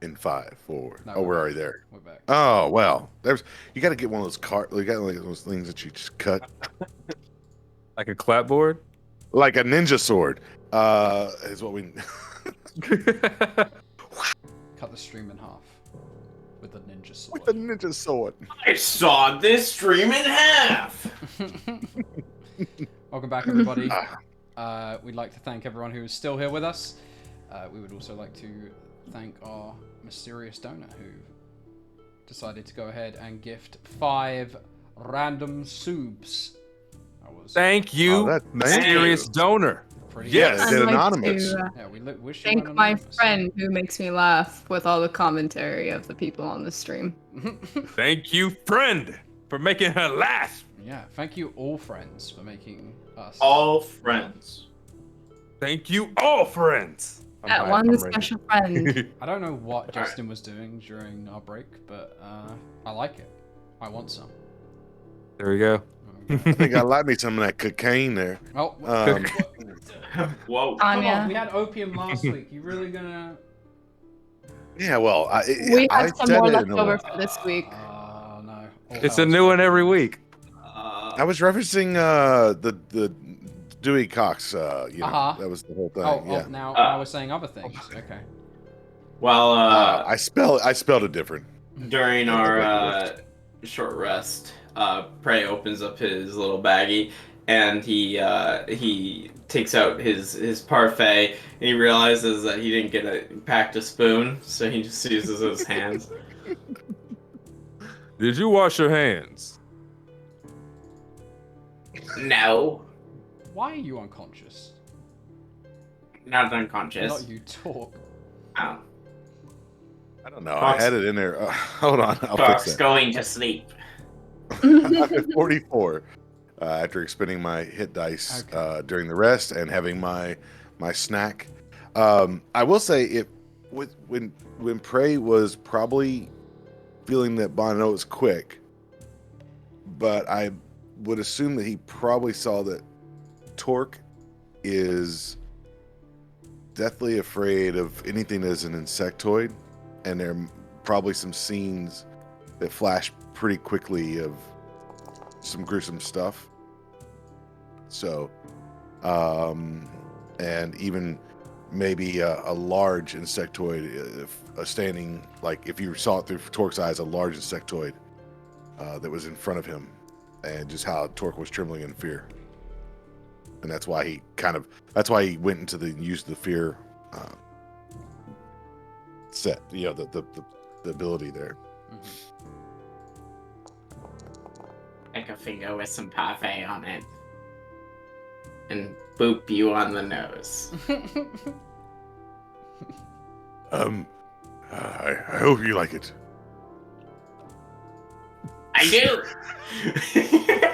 [SPEAKER 1] In 5, 4.
[SPEAKER 2] No,
[SPEAKER 1] Oh,
[SPEAKER 2] we're
[SPEAKER 1] we're
[SPEAKER 2] back.
[SPEAKER 1] already there.
[SPEAKER 2] We're back.
[SPEAKER 1] Oh well, you got to get one of those you got like those things that you just cut
[SPEAKER 3] Like a clapboard?
[SPEAKER 1] like a ninja sword. Is what we.
[SPEAKER 2] Cut the stream in half with the ninja sword.
[SPEAKER 1] With a ninja sword.
[SPEAKER 4] I saw this stream in half.
[SPEAKER 2] Welcome back, everybody. We'd like to thank everyone who is still here with us. We would also like to thank our mysterious donor who decided to go ahead and gift 5 random subs.
[SPEAKER 3] Thank you, mysterious donor.
[SPEAKER 2] Pretty
[SPEAKER 1] Yes,
[SPEAKER 2] good.
[SPEAKER 1] they're
[SPEAKER 5] I'd like
[SPEAKER 1] anonymous.
[SPEAKER 5] to,
[SPEAKER 2] Yeah, we wish you
[SPEAKER 5] thank
[SPEAKER 2] weren't
[SPEAKER 5] my
[SPEAKER 2] anonymous.
[SPEAKER 5] friend who makes me laugh with all the commentary of the people on the stream.
[SPEAKER 3] Thank you, friend, for making her laugh.
[SPEAKER 2] Yeah, thank you all friends for making us.
[SPEAKER 4] All friends.
[SPEAKER 3] Thank you, all friends.
[SPEAKER 5] That one special friend.
[SPEAKER 2] I don't know what Justin was doing during our break, but I like it. I want some.
[SPEAKER 3] There we go.
[SPEAKER 1] I think I like me some of that cocaine there.
[SPEAKER 2] Oh,
[SPEAKER 4] Whoa.
[SPEAKER 2] come on,
[SPEAKER 5] Anya.
[SPEAKER 2] we had opium last week. You really gonna?
[SPEAKER 1] Yeah, well,
[SPEAKER 5] We
[SPEAKER 1] I
[SPEAKER 5] have some
[SPEAKER 1] said
[SPEAKER 5] more
[SPEAKER 1] it
[SPEAKER 5] left
[SPEAKER 1] in a
[SPEAKER 5] over
[SPEAKER 1] way.
[SPEAKER 5] for this week.
[SPEAKER 2] No.
[SPEAKER 3] It's a new one every week.
[SPEAKER 1] I was referencing the Dewey Cox.
[SPEAKER 2] Uh-huh.
[SPEAKER 1] That was the whole thing.
[SPEAKER 2] Oh, now we're saying other things. Okay.
[SPEAKER 4] Well,
[SPEAKER 1] I spelled it different.
[SPEAKER 4] during our short rest, Prey opens up his little baggie and he takes out his parfait and he realizes that he didn't packed a spoon, so he just uses his hands.
[SPEAKER 3] Did you wash your hands?
[SPEAKER 4] No,
[SPEAKER 2] Why are you unconscious?
[SPEAKER 4] not unconscious.
[SPEAKER 2] Not you talk.
[SPEAKER 4] Oh.
[SPEAKER 1] I don't know.
[SPEAKER 4] Fox-
[SPEAKER 1] I had it in there. Hold on. I'll
[SPEAKER 4] Fox
[SPEAKER 1] fix that.
[SPEAKER 4] going to sleep.
[SPEAKER 1] I'm at 44 after expending my hit dice during the rest and having my snack. I will say when Prey was probably feeling that Bono was quick, but I would assume that he probably saw that Torque is deathly afraid of anything that is an insectoid, and there are probably some scenes that flash pretty quickly of some gruesome stuff. So, and even maybe a large insectoid, standing, like if you saw it through Torque's eyes, a large insectoid that was in front of him, and just how Torque was trembling in fear. And that's why he went into use the fear set, the ability there.
[SPEAKER 8] Like a finger with some parfait on it. And boop you on the nose.
[SPEAKER 1] I hope you like it.
[SPEAKER 8] I do!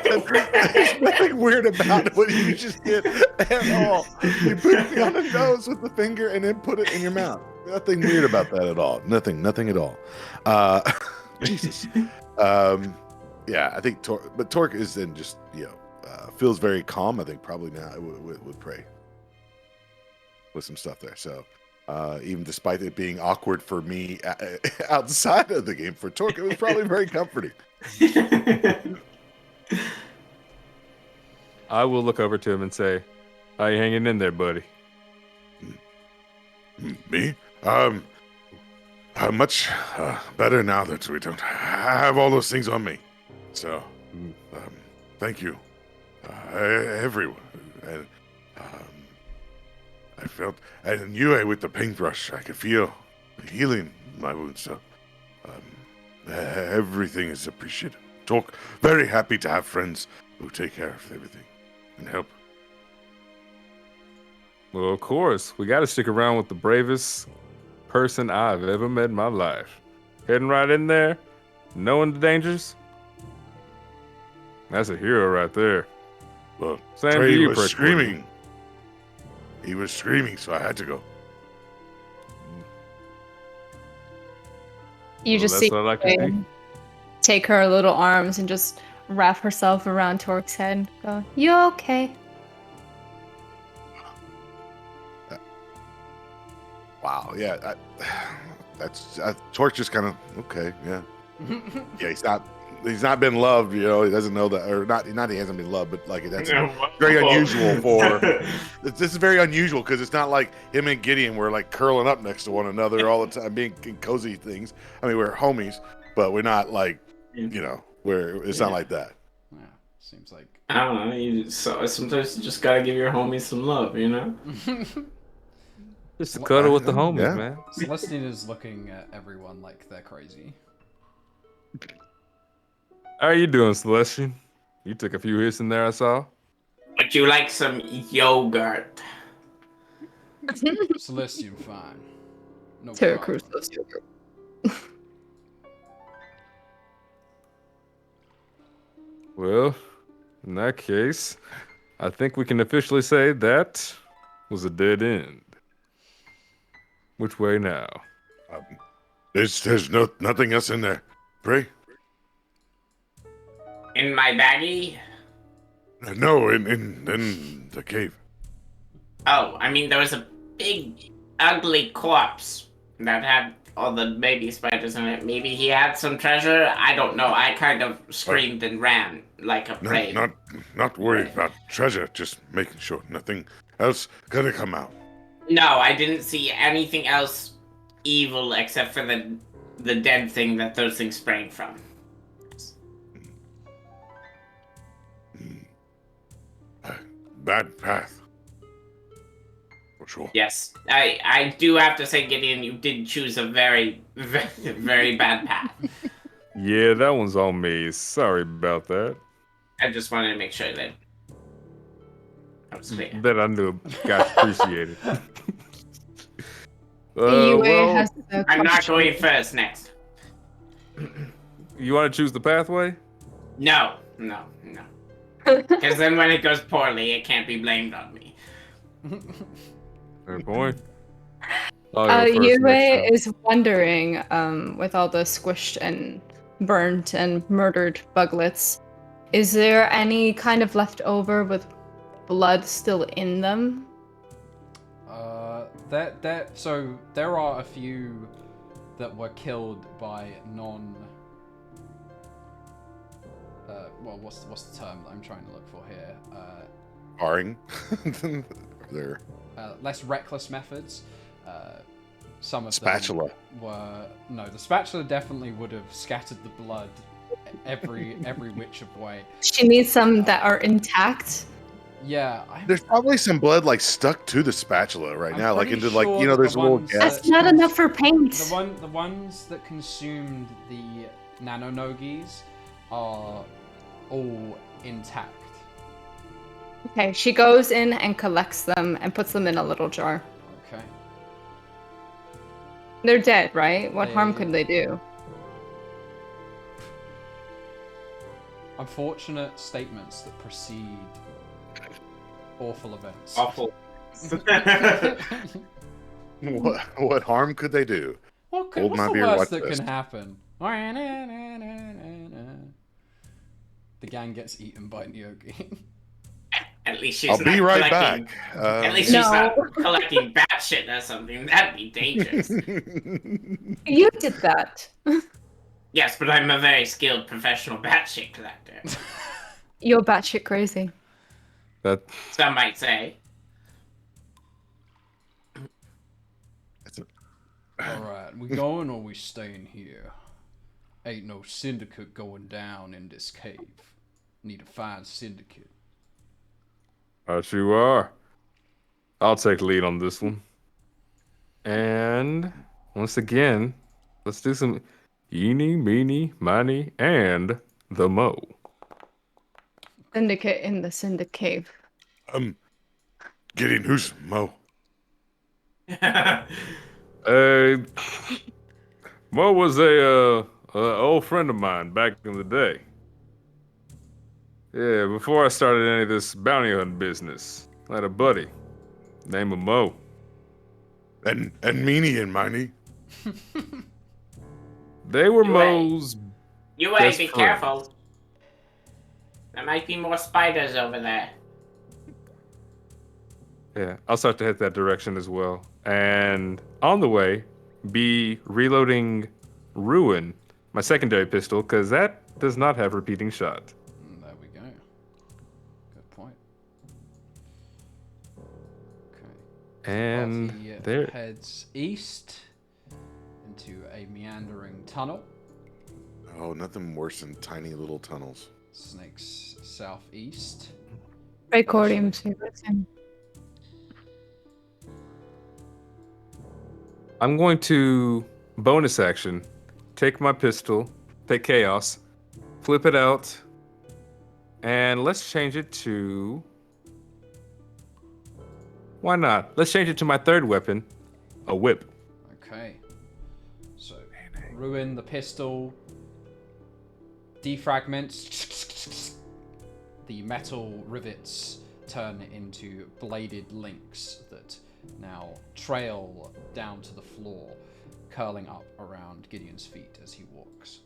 [SPEAKER 1] There's nothing weird about what you just did at all. You put it on the nose with the finger and then put it in your mouth. Nothing weird about that at all. Nothing at all. Jesus. Yeah, I think Torque is then just, feels very calm. I think probably now with Prey with some stuff there. So even despite it being awkward for me outside of the game, for Torque, it was probably very comforting.
[SPEAKER 3] I will look over to him and say, "How you hanging in there, buddy?"
[SPEAKER 1] Me? Much better now that we don't have all those things on me. So, thank you, everyone. And I felt, and you with the paintbrush, I could feel the healing in my wounds. So, everything is appreciated. Talk very happy to have friends who take care of everything and help.
[SPEAKER 3] Well, of course, we got to stick around with the bravest person I've ever met in my life. Heading right in there, knowing the dangers. That's a hero right there.
[SPEAKER 1] Well,
[SPEAKER 3] Same to
[SPEAKER 1] Trey
[SPEAKER 3] you,
[SPEAKER 1] was
[SPEAKER 3] Prickly.
[SPEAKER 1] screaming. He was screaming, so I had to go.
[SPEAKER 5] You just
[SPEAKER 3] that's
[SPEAKER 5] see
[SPEAKER 3] what I like to
[SPEAKER 5] Prey
[SPEAKER 3] see.
[SPEAKER 5] take her little arms and just wrap herself around Torque's head and go, "You okay?"
[SPEAKER 1] Wow, yeah. that's Torch just kind of okay, yeah. Yeah, he's not been loved, you know. He doesn't know that, or not he hasn't been loved, but like that's very unusual for. This is very unusual because it's not like him and Gideon were like curling up next to one another all the time, being cozy things. I mean, we're homies, but we're not like, you know, it's not like that.
[SPEAKER 2] Yeah, seems like
[SPEAKER 4] I don't know. Sometimes you just gotta give your homies some love, you know.
[SPEAKER 3] Just to cuddle with the homies, man.
[SPEAKER 2] Celestine is looking at everyone like they're crazy.
[SPEAKER 3] How are you doing, Celestian? You took a few hits in there, I saw.
[SPEAKER 4] Would you like some yogurt?
[SPEAKER 2] Celestian, fine. No
[SPEAKER 5] Terra
[SPEAKER 2] problem.
[SPEAKER 5] Cruz loves yogurt.
[SPEAKER 3] Well, in that case, I think we can officially say that was a dead end. Which way now?
[SPEAKER 1] There's nothing else in there. Pray.
[SPEAKER 8] In my baggie?
[SPEAKER 1] No, in the cave.
[SPEAKER 8] Oh, I mean, there was a big, ugly corpse that had all the baby spiders in it. Maybe he had some treasure. I don't know. I kind of screamed and ran like a prey.
[SPEAKER 1] Not worried about treasure. Just making sure nothing else gonna come out.
[SPEAKER 8] No, I didn't see anything else evil except for the dead thing that those things sprang from.
[SPEAKER 1] Bad path. For sure.
[SPEAKER 8] Yes, I do have to say, Gideon, you did choose a very, very, very bad path.
[SPEAKER 3] Yeah, that one's on me. Sorry about that.
[SPEAKER 8] I just wanted to make sure that was clear.
[SPEAKER 3] That I knew got appreciated.
[SPEAKER 5] Has the
[SPEAKER 8] I'm not
[SPEAKER 5] question.
[SPEAKER 8] going first next.
[SPEAKER 3] You want to choose the pathway?
[SPEAKER 8] No. Because then when it goes poorly, it can't be blamed on me.
[SPEAKER 3] Fair point. I'll go first next
[SPEAKER 5] Yue
[SPEAKER 3] time.
[SPEAKER 5] is wondering, with all the squished and burnt and murdered buglets, is there any kind of leftover with blood still in them?
[SPEAKER 2] So there are a few that were killed by non. Well, what's the term that I'm trying to look for here?
[SPEAKER 1] Barring. There.
[SPEAKER 2] Less reckless methods. Some of
[SPEAKER 1] Spatula.
[SPEAKER 2] them were the spatula definitely would have scattered the blood every which of way.
[SPEAKER 5] She needs some that are intact.
[SPEAKER 2] Yeah,
[SPEAKER 1] There's probably some blood like stuck to the spatula right
[SPEAKER 2] I'm
[SPEAKER 1] now, like
[SPEAKER 2] pretty
[SPEAKER 1] into like
[SPEAKER 2] sure
[SPEAKER 1] there's
[SPEAKER 2] the
[SPEAKER 1] a little
[SPEAKER 2] ones
[SPEAKER 1] gas.
[SPEAKER 5] That's not enough for paint.
[SPEAKER 2] the ones that consumed the nanonogis are all intact.
[SPEAKER 5] Okay, she goes in and collects them and puts them in a little jar.
[SPEAKER 2] Okay.
[SPEAKER 5] They're dead, right? What harm
[SPEAKER 2] They-
[SPEAKER 5] could they do?
[SPEAKER 2] Unfortunate statements that precede awful events.
[SPEAKER 4] Awful.
[SPEAKER 1] What harm could they do?
[SPEAKER 2] What's
[SPEAKER 1] Hold my
[SPEAKER 2] the
[SPEAKER 1] beer,
[SPEAKER 2] worst
[SPEAKER 1] watch
[SPEAKER 2] that
[SPEAKER 1] this.
[SPEAKER 2] can happen? The gang gets eaten by Neogi.
[SPEAKER 8] At least she's
[SPEAKER 1] I'll
[SPEAKER 8] not
[SPEAKER 1] be right
[SPEAKER 8] collecting-
[SPEAKER 1] back.
[SPEAKER 8] At least she's not collecting bat shit or something. That'd be dangerous.
[SPEAKER 5] You did that.
[SPEAKER 8] Yes, but I'm a very skilled professional bat shit collector.
[SPEAKER 5] You're batshit crazy.
[SPEAKER 3] That
[SPEAKER 8] Some might say.
[SPEAKER 2] Alright, we going or we staying here? Ain't no syndicate going down in this cave. Need to find syndicate.
[SPEAKER 3] right, you are. I'll take lead on this one. And once again, let's do some eeny, meeny, miny, and the mo.
[SPEAKER 5] Syndicate in the Syndicate cave.
[SPEAKER 1] Gideon, who's Mo?
[SPEAKER 3] Mo was a old friend of mine back in the day. Yeah, before I started any of this bounty hunting business, I had a buddy named Mo.
[SPEAKER 1] And Meanie and Miney.
[SPEAKER 3] They were
[SPEAKER 8] You
[SPEAKER 3] Mo's.
[SPEAKER 8] You
[SPEAKER 3] Best
[SPEAKER 8] be
[SPEAKER 3] friend.
[SPEAKER 8] careful. There might be more spiders over there.
[SPEAKER 3] Yeah, I'll start to head that direction as well. And on the way, be reloading Ruin, my secondary pistol, because that does not have repeating shot.
[SPEAKER 2] There we go. Good point. Okay.
[SPEAKER 3] And
[SPEAKER 2] Party
[SPEAKER 3] there.
[SPEAKER 2] heads east into a meandering tunnel.
[SPEAKER 1] Oh, nothing worse than tiny little tunnels.
[SPEAKER 2] Snakes southeast.
[SPEAKER 5] Recordium favorite thing.
[SPEAKER 3] I'm going to bonus action, take my pistol, take Chaos, flip it out, and let's change it to... Why not? Let's change it to my third weapon, a whip.
[SPEAKER 2] Okay. So, ruin the pistol. Defragments. The metal rivets turn into bladed links that now trail down to the floor, curling up around Gideon's feet as he walks.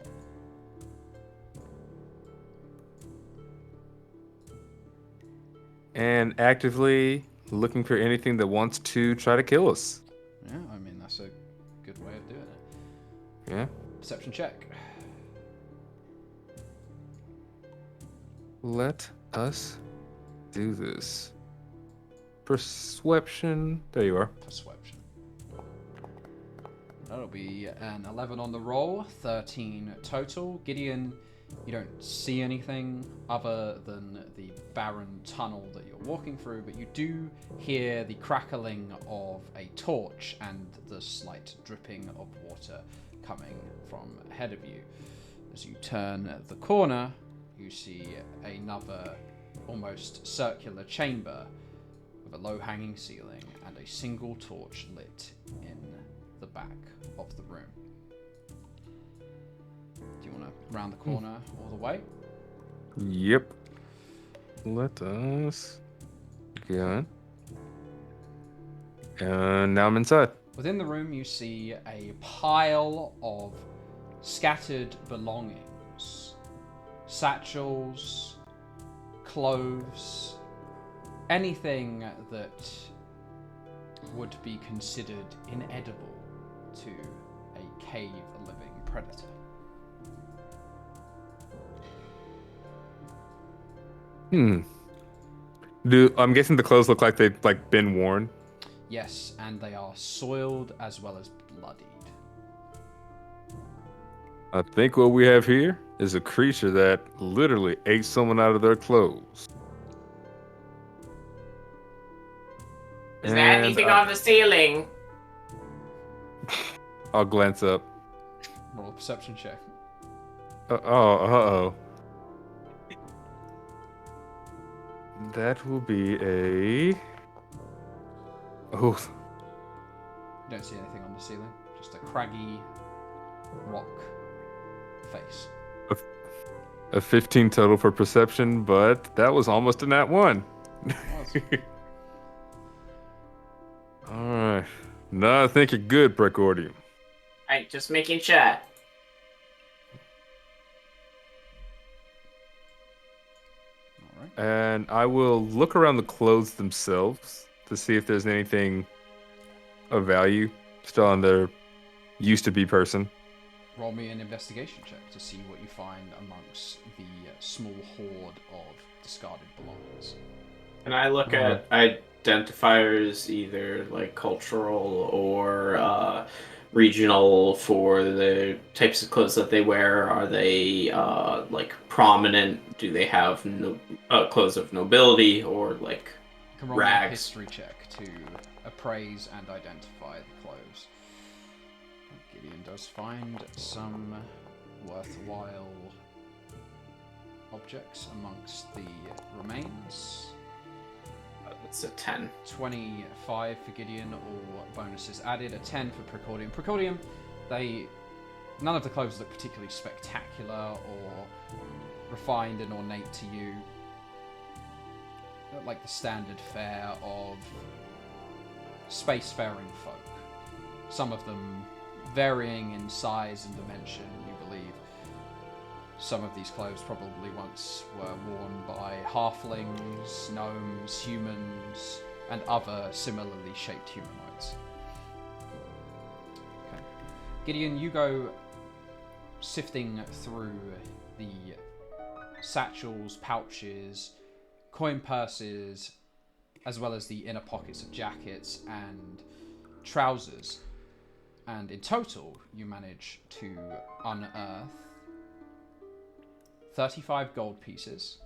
[SPEAKER 3] And actively looking for anything that wants to try to kill us.
[SPEAKER 2] Yeah, I mean, that's a good way of doing it.
[SPEAKER 3] Yeah.
[SPEAKER 2] Perception check.
[SPEAKER 3] Let us do this. Perception. There you are.
[SPEAKER 2] Perception. That'll be an 11 on the roll, 13 total. Gideon, you don't see anything other than the barren tunnel that you're walking through, but you do hear the crackling of a torch and the slight dripping of water coming from ahead of you. As you turn the corner, you see another almost circular chamber with a low-hanging ceiling and a single torch lit in the back of the room. Do you want to round the corner all the way?
[SPEAKER 3] Yep. Let us go. And now I'm inside.
[SPEAKER 2] Within the room, you see a pile of scattered belongings. Satchels, clothes, anything that would be considered inedible to a cave-living predator.
[SPEAKER 3] I'm guessing the clothes look like they've been worn.
[SPEAKER 2] Yes, and they are soiled as well as bloodied.
[SPEAKER 3] I think what we have here is a creature that literally ate someone out of their clothes.
[SPEAKER 8] Is there anything on the ceiling?
[SPEAKER 3] I'll glance up.
[SPEAKER 2] Roll a perception check.
[SPEAKER 3] Uh-oh. That will be a... Oh.
[SPEAKER 2] You don't see anything on the ceiling, just a craggy rock face.
[SPEAKER 3] A 15 total for perception, but that was almost a nat 1. Alright. No, I think you're good, Precordium.
[SPEAKER 8] Alright, just making sure.
[SPEAKER 3] And I will look around the clothes themselves to see if there's anything of value still on their used-to-be person.
[SPEAKER 2] Roll me an investigation check to see what you find amongst the small horde of discarded belongings.
[SPEAKER 4] Can I look at identifiers, either like cultural or regional, for the types of clothes that they wear? Are they like prominent? Do they have clothes of nobility, or like
[SPEAKER 2] You can roll me a
[SPEAKER 4] rags?
[SPEAKER 2] history check to appraise and identify the clothes. Gideon does find some worthwhile objects amongst the remains.
[SPEAKER 4] It's a 10.
[SPEAKER 2] 25 for Gideon, all bonuses added. A 10 for Precordium. Precordium, none of the clothes look particularly spectacular or refined and ornate to you. They look like the standard fare of spacefaring folk. Some of them varying in size and dimension, you believe. Some of these clothes probably once were worn by halflings, gnomes, humans, and other similarly shaped humanoids. Okay. Gideon, you go sifting through the satchels, pouches, coin purses, as well as the inner pockets of jackets and trousers. And in total, you manage to unearth 35 gold pieces.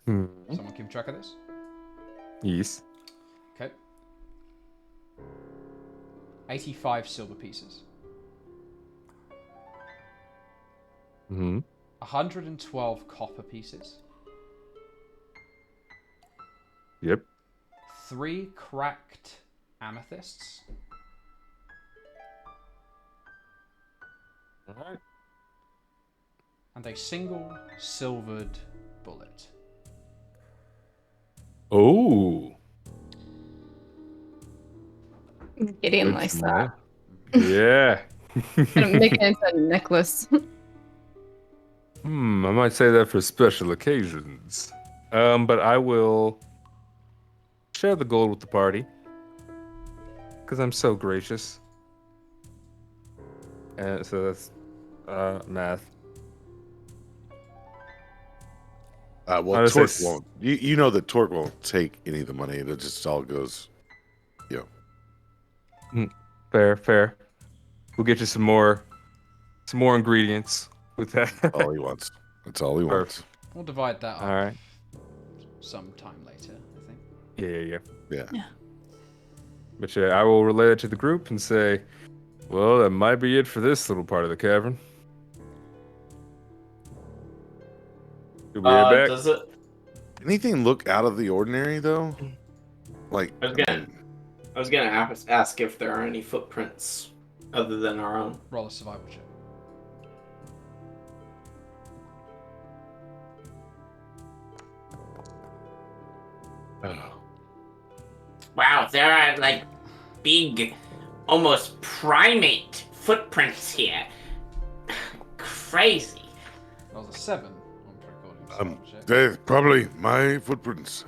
[SPEAKER 2] Someone keep track of this?
[SPEAKER 3] Yes.
[SPEAKER 2] Okay. 85 silver pieces. 112 copper pieces.
[SPEAKER 3] Yep.
[SPEAKER 2] 3 cracked amethysts.
[SPEAKER 3] Alright.
[SPEAKER 2] And a single silvered bullet.
[SPEAKER 3] Oh.
[SPEAKER 5] Gideon
[SPEAKER 3] Good
[SPEAKER 5] likes
[SPEAKER 3] to
[SPEAKER 5] that.
[SPEAKER 3] know. Yeah.
[SPEAKER 5] Gonna make it into a necklace.
[SPEAKER 3] I might say that for special occasions. But I will share the gold with the party. Because I'm so gracious. And so that's math.
[SPEAKER 1] Well,
[SPEAKER 3] I'd say
[SPEAKER 1] Torque won't. You know that Torque won't take any of the money. It just all goes,
[SPEAKER 3] Fair. We'll get you some more ingredients with that.
[SPEAKER 1] all he wants. That's all he wants.
[SPEAKER 2] We'll divide that up
[SPEAKER 3] All right.
[SPEAKER 2] sometime later, I think.
[SPEAKER 3] Yeah. But yeah, I will relay it to the group and say, well, that might be it for this little part of the cavern. We'll be right back.
[SPEAKER 4] Does it?
[SPEAKER 1] Anything look out of the ordinary though? Like,
[SPEAKER 4] I was gonna ask if there are any footprints other than our own.
[SPEAKER 2] Roll a survival check.
[SPEAKER 8] Wow, there are like big, almost primate footprints here. Crazy.
[SPEAKER 2] That was a 7 on recording survival check.
[SPEAKER 1] they're probably my footprints.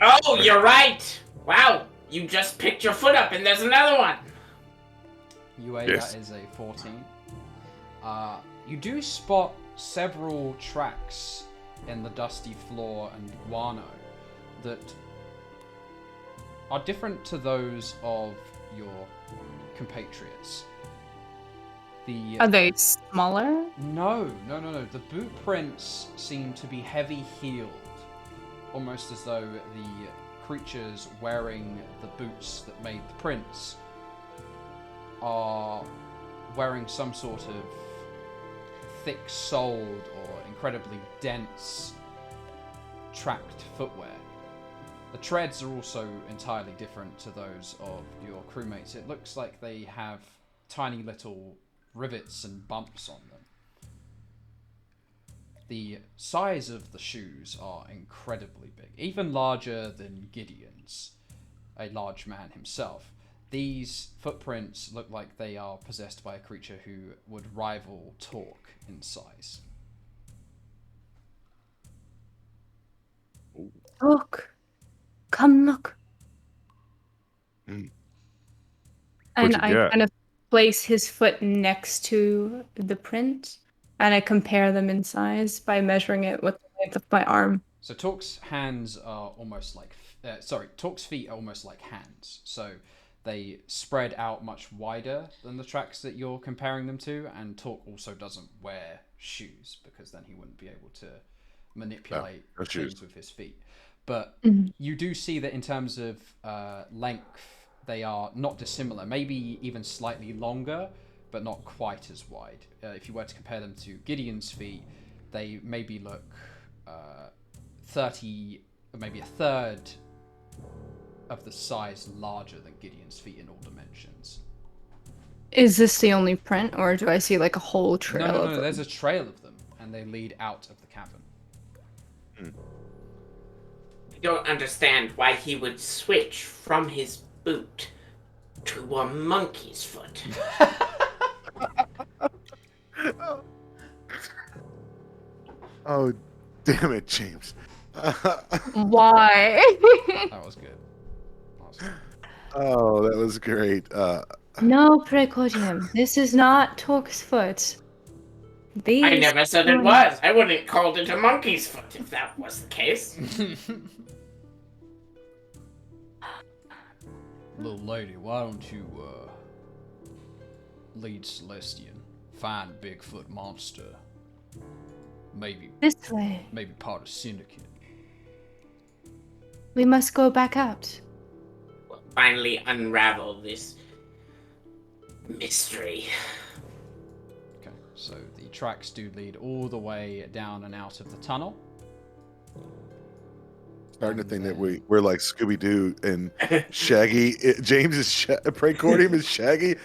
[SPEAKER 8] Oh, you're right. Wow, you just picked your foot up and there's another one.
[SPEAKER 2] UA,
[SPEAKER 1] Yes.
[SPEAKER 2] that is a 14. You do spot several tracks in the dusty floor and guano that are different to those of your compatriots.
[SPEAKER 5] Are they smaller?
[SPEAKER 2] No. The boot prints seem to be heavy-heeled, almost as though the creatures wearing the boots that made the prints are wearing some sort of thick-soled or incredibly dense tracked footwear. The treads are also entirely different to those of your crewmates. It looks like they have tiny little rivets and bumps on them. The size of the shoes are incredibly big, even larger than Gideon's, a large man himself. These footprints look like they are possessed by a creature who would rival Torque in size.
[SPEAKER 7] Look. Come look.
[SPEAKER 5] And
[SPEAKER 3] What you
[SPEAKER 5] I
[SPEAKER 3] got?
[SPEAKER 5] kind of place his foot next to the print, and I compare them in size by measuring it with the length of my arm.
[SPEAKER 2] So Torque's hands are almost like... Torque's feet are almost like hands. So they spread out much wider than the tracks that you're comparing them to, and Torque also doesn't wear shoes, because then he wouldn't be able to manipulate
[SPEAKER 1] no shoes.
[SPEAKER 2] things with his feet. But you do see that in terms of length, they are not dissimilar, maybe even slightly longer, but not quite as wide. If you were to compare them to Gideon's feet, they maybe look 30, or maybe a third of the size larger than Gideon's feet in all dimensions.
[SPEAKER 5] Is this the only print, or do I see like a whole trail of
[SPEAKER 2] No,
[SPEAKER 5] them?
[SPEAKER 2] there's a trail of them, and they lead out of the cavern.
[SPEAKER 8] I don't understand why he would switch from his boot to a monkey's foot.
[SPEAKER 1] Oh, damn it, James.
[SPEAKER 5] Why?
[SPEAKER 2] That was good.
[SPEAKER 1] Oh, that was great.
[SPEAKER 5] No, Precordium. This is not Torque's foot.
[SPEAKER 8] I
[SPEAKER 5] These
[SPEAKER 8] never said it was. I wouldn't called it a monkey's foot if that was the case.
[SPEAKER 2] Little lady, why don't you lead Celestian, find Bigfoot monster, maybe
[SPEAKER 7] This way.
[SPEAKER 2] maybe part of Syndicate.
[SPEAKER 7] We must go back out.
[SPEAKER 8] We'll finally unravel this mystery.
[SPEAKER 2] Okay, so the tracks do lead all the way down and out of the tunnel.
[SPEAKER 1] Starting to think that we're like Scooby Doo and Shaggy. James is Precordium is Shaggy,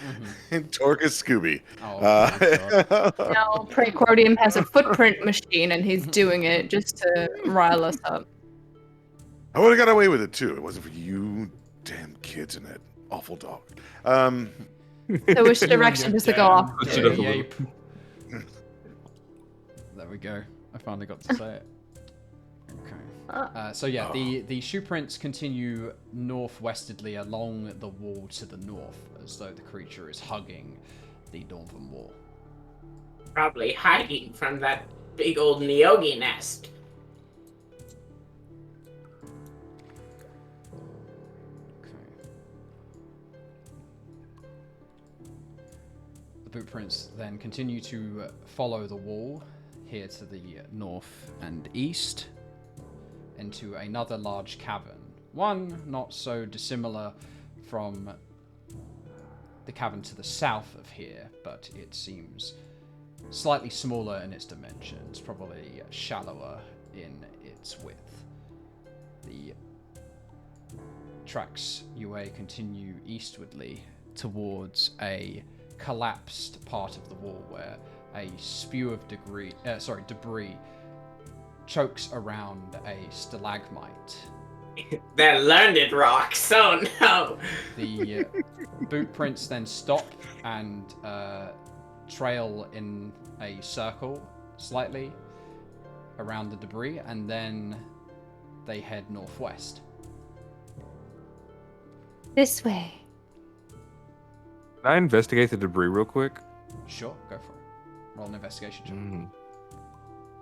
[SPEAKER 1] and Torque is Scooby.
[SPEAKER 2] Oh, my God.
[SPEAKER 5] No, Precordium has a footprint machine and he's doing it just to rile us up.
[SPEAKER 1] I would have got away with it too. It wasn't for you damn kids and that awful dog.
[SPEAKER 5] So which direction does it go off?
[SPEAKER 2] Dirty ape. There we go. I finally got to say it. Okay. So yeah, the shoe prints continue northwestwardly along the wall to the north, as though the creature is hugging the northern wall.
[SPEAKER 8] Probably hiding from that big old Neogi nest.
[SPEAKER 2] The boot prints then continue to follow the wall here to the north and east into another large cavern. One not so dissimilar from the cavern to the south of here, but it seems slightly smaller in its dimensions, probably shallower in its width. The tracks UA continue eastwardly towards a collapsed part of the wall where a spew of debris chokes around a stalagmite.
[SPEAKER 8] They're learned rocks, oh no!
[SPEAKER 2] The boot prints then stop and trail in a circle slightly around the debris, and then they head northwest.
[SPEAKER 7] This way.
[SPEAKER 3] Can I investigate the debris real quick?
[SPEAKER 2] Sure, go for it. Roll an investigation check.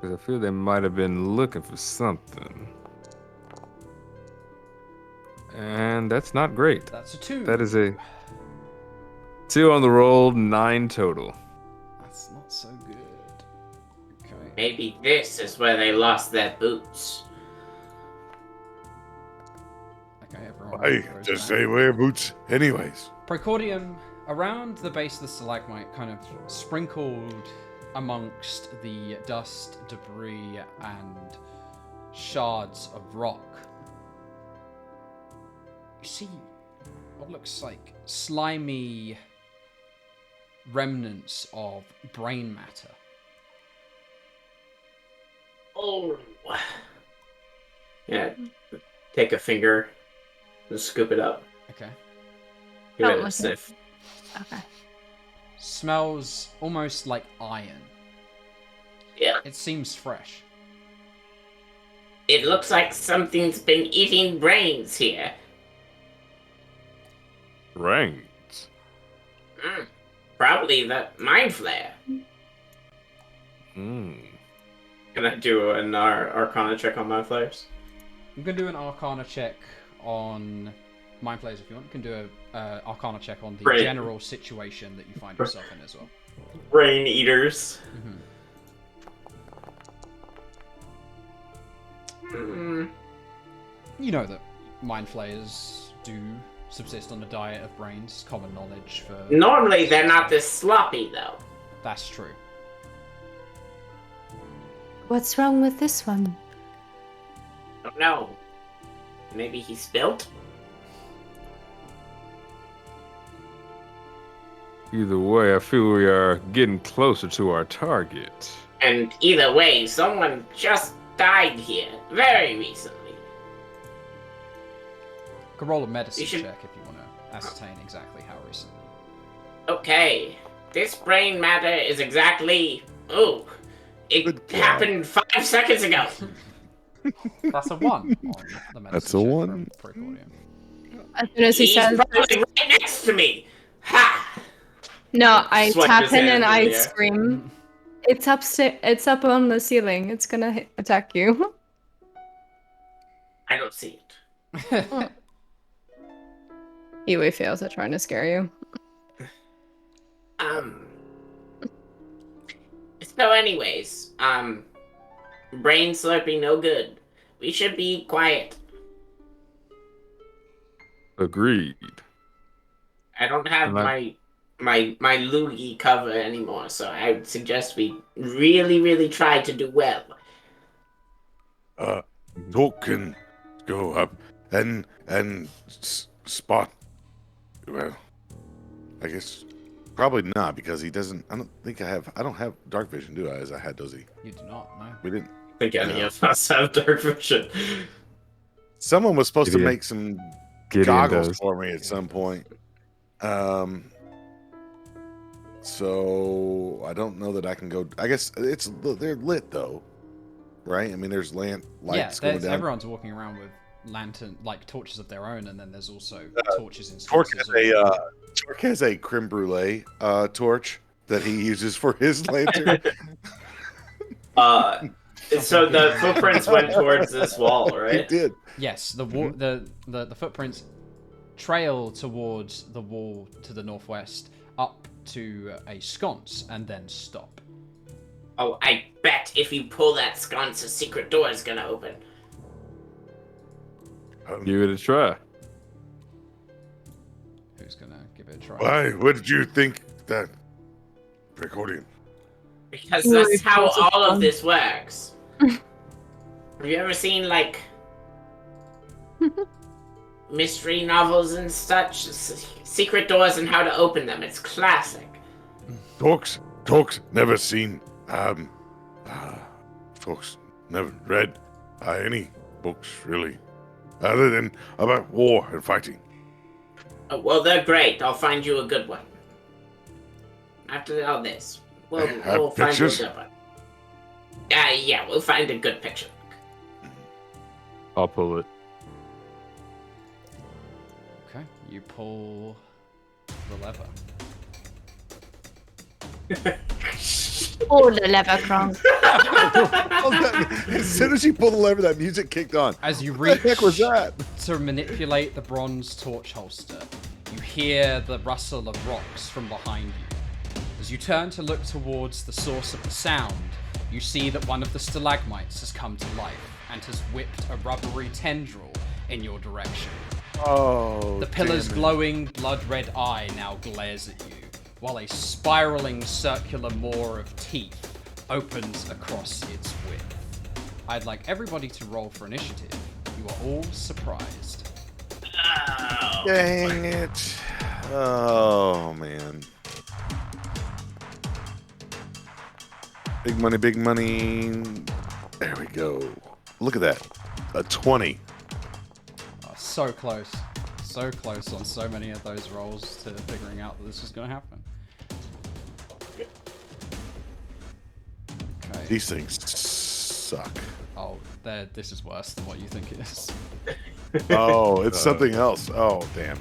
[SPEAKER 3] Because I feel they might have been looking for something. And that's not great.
[SPEAKER 2] That's a 2.
[SPEAKER 3] That is a 2 on the roll, 9 total.
[SPEAKER 2] That's not so good. Okay.
[SPEAKER 8] Maybe this is where they lost their boots.
[SPEAKER 2] Okay, everyone.
[SPEAKER 1] I
[SPEAKER 2] throws
[SPEAKER 1] just
[SPEAKER 2] back.
[SPEAKER 1] say wear boots, anyways.
[SPEAKER 2] Precordium, around the base of the stalagmite, kind of sprinkled amongst the dust, debris, and shards of rock, you see what looks like slimy remnants of brain matter.
[SPEAKER 8] Oh. Yeah, take a finger and scoop it up.
[SPEAKER 2] Okay.
[SPEAKER 8] Give
[SPEAKER 5] Don't
[SPEAKER 8] it
[SPEAKER 5] look
[SPEAKER 8] a
[SPEAKER 5] at
[SPEAKER 8] sniff.
[SPEAKER 5] Okay.
[SPEAKER 2] Smells almost like iron.
[SPEAKER 8] Yeah.
[SPEAKER 2] It seems fresh.
[SPEAKER 8] It looks like something's been eating brains here.
[SPEAKER 3] Brains.
[SPEAKER 8] Probably the mind flare.
[SPEAKER 3] Hmm.
[SPEAKER 4] Can I do an Arcana check on mind flares?
[SPEAKER 2] You can do an Arcana check on Mind Flayers if you want. You can do a Arcana check on the
[SPEAKER 4] Right.
[SPEAKER 2] general situation that you find yourself in as well.
[SPEAKER 4] Brain eaters.
[SPEAKER 2] You know that Mind Flayers do subsist on a diet of brains. Common knowledge for...
[SPEAKER 8] Normally they're not this sloppy, though.
[SPEAKER 2] That's true.
[SPEAKER 7] What's wrong with this one?
[SPEAKER 8] Don't know. Maybe he spilt?
[SPEAKER 3] Either way, I feel we are getting closer to our target.
[SPEAKER 8] And either way, someone just died here very recently.
[SPEAKER 2] You can roll a medicine
[SPEAKER 8] You should-
[SPEAKER 2] check if you want to ascertain exactly how recently.
[SPEAKER 8] Okay, this brain matter is exactly... Oh, it
[SPEAKER 1] Good God.
[SPEAKER 8] happened 5 seconds ago.
[SPEAKER 2] That's a 1 on the medicine
[SPEAKER 1] That's a
[SPEAKER 2] check
[SPEAKER 1] 1.
[SPEAKER 2] for Precordium.
[SPEAKER 5] As soon as he
[SPEAKER 8] He's
[SPEAKER 5] says,
[SPEAKER 8] probably right next to me. Ha!
[SPEAKER 5] no, I
[SPEAKER 4] Swipe
[SPEAKER 5] tap
[SPEAKER 4] his
[SPEAKER 5] him
[SPEAKER 4] hand
[SPEAKER 5] and
[SPEAKER 4] in
[SPEAKER 5] I
[SPEAKER 4] the air.
[SPEAKER 5] scream. It's upstairs. It's up on the ceiling. It's gonna attack you.
[SPEAKER 8] I don't see it.
[SPEAKER 5] Yui fails at trying to scare you.
[SPEAKER 8] So anyways, brain slurping no good. We should be quiet.
[SPEAKER 3] Agreed.
[SPEAKER 8] I don't have
[SPEAKER 3] And I-
[SPEAKER 8] my loogie cover anymore, so I would suggest we really try to do well.
[SPEAKER 1] Torque can go up and spot. Well, I guess probably not because he doesn't. I don't have dark vision, do I? As I had Dozy.
[SPEAKER 2] You do not, no.
[SPEAKER 1] We didn't.
[SPEAKER 4] I think any of us have dark vision.
[SPEAKER 1] Someone was supposed to
[SPEAKER 3] Gideon.
[SPEAKER 1] make some
[SPEAKER 3] Gideon
[SPEAKER 1] goggles
[SPEAKER 3] does.
[SPEAKER 1] for me at some point. So I don't know that I can go. I guess they're lit though, right? I mean, there's lights going down.
[SPEAKER 2] Everyone's walking around with lantern, like torches of their own, and then there's also torches in
[SPEAKER 1] Torque
[SPEAKER 2] sources.
[SPEAKER 1] has a creme brulee torch that he uses for his lantern.
[SPEAKER 4] So the footprints went towards this wall,
[SPEAKER 1] He
[SPEAKER 4] right?
[SPEAKER 1] did.
[SPEAKER 2] Yes, the footprints trail towards the wall to the northwest, up to a sconce, and then stop.
[SPEAKER 8] Oh, I bet if you pull that sconce, a secret door is gonna open.
[SPEAKER 3] Give it a try.
[SPEAKER 2] Who's gonna give it a try?
[SPEAKER 1] Why? What did you think that recording?
[SPEAKER 8] Because
[SPEAKER 5] Yui
[SPEAKER 8] that's how
[SPEAKER 5] pulls a
[SPEAKER 8] all of
[SPEAKER 5] gun.
[SPEAKER 8] this works. Have you ever seen, like, mystery novels and such? Secret doors and how to open them. It's classic.
[SPEAKER 1] Talks never seen. Folks never read any books really, other than about war and fighting.
[SPEAKER 8] Oh, well, they're great. I'll find you a good one. After all this, we'll
[SPEAKER 1] Have
[SPEAKER 8] find you a
[SPEAKER 1] pictures?
[SPEAKER 8] good one. Yeah, we'll find a good picture.
[SPEAKER 3] I'll pull it.
[SPEAKER 2] Okay, you pull the lever.
[SPEAKER 5] Oh, the lever crunk.
[SPEAKER 1] As soon as you pull the lever, that music kicked on.
[SPEAKER 2] As you
[SPEAKER 1] What the
[SPEAKER 2] reach
[SPEAKER 1] heck was that?
[SPEAKER 2] to manipulate the bronze torch holster, you hear the rustle of rocks from behind you. As you turn to look towards the source of the sound, you see that one of the stalagmites has come to life and has whipped a rubbery tendril in your direction.
[SPEAKER 1] Oh,
[SPEAKER 2] The pillar's
[SPEAKER 1] damn it.
[SPEAKER 2] glowing blood-red eye now glares at you, while a spiraling circular maw of teeth opens across its width. I'd like everybody to roll for initiative. You are all surprised.
[SPEAKER 8] Oh.
[SPEAKER 1] Dang it. Oh, man. Big money, big money. There we go. Look at that. A 20.
[SPEAKER 2] Oh, so close. So close on so many of those rolls to figuring out that this was going to happen. Okay.
[SPEAKER 1] These things suck.
[SPEAKER 2] Oh, this is worse than what you think it is.
[SPEAKER 1] Oh, it's something else. Oh, damn.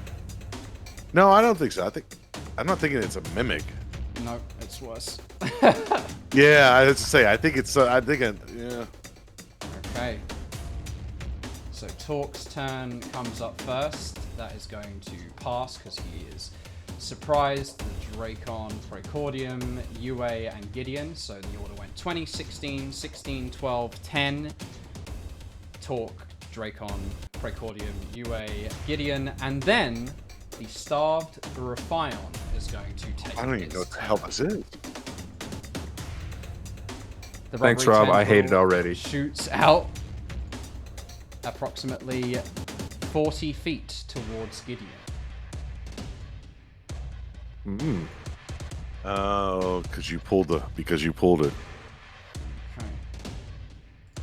[SPEAKER 1] No, I don't think so. I'm not thinking it's a mimic.
[SPEAKER 2] No, it's worse.
[SPEAKER 1] Yeah, I was to say. I think it's. Yeah.
[SPEAKER 2] Okay. So Torque's turn comes up first. That is going to pass because he is surprised. The Dracon, Precordium, Yue, and Gideon. So the order went 20, 16, 16, 12, 10. Torque, Dracon, Precordium, Yue, Gideon, and then the starved Ruffion is going to take.
[SPEAKER 1] I don't even
[SPEAKER 2] its
[SPEAKER 1] know what the
[SPEAKER 2] turn.
[SPEAKER 1] hell this is.
[SPEAKER 2] The
[SPEAKER 3] Thanks,
[SPEAKER 2] rubbery
[SPEAKER 3] Rob. I hate it
[SPEAKER 2] tendril
[SPEAKER 3] already.
[SPEAKER 2] Shoots out approximately 40 feet towards Gideon.
[SPEAKER 3] Mm.
[SPEAKER 1] Oh, because you pulled it.
[SPEAKER 2] Okay.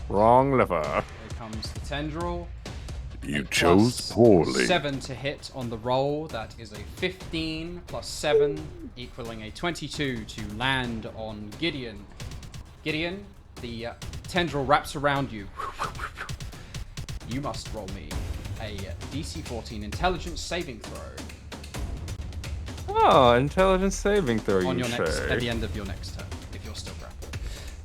[SPEAKER 3] Wrong lever.
[SPEAKER 2] Here comes the tendril.
[SPEAKER 1] You
[SPEAKER 2] A
[SPEAKER 1] chose
[SPEAKER 2] plus
[SPEAKER 1] poorly.
[SPEAKER 2] 7 to hit on the roll. That is a 15 plus 7, equaling a 22 to land on Gideon. Gideon, the tendril wraps around you. You must roll me a DC 14 intelligence saving throw.
[SPEAKER 3] Oh, intelligence saving throw,
[SPEAKER 2] On
[SPEAKER 3] you
[SPEAKER 2] your next,
[SPEAKER 3] say.
[SPEAKER 2] at the end of your next turn, if you're still grappled.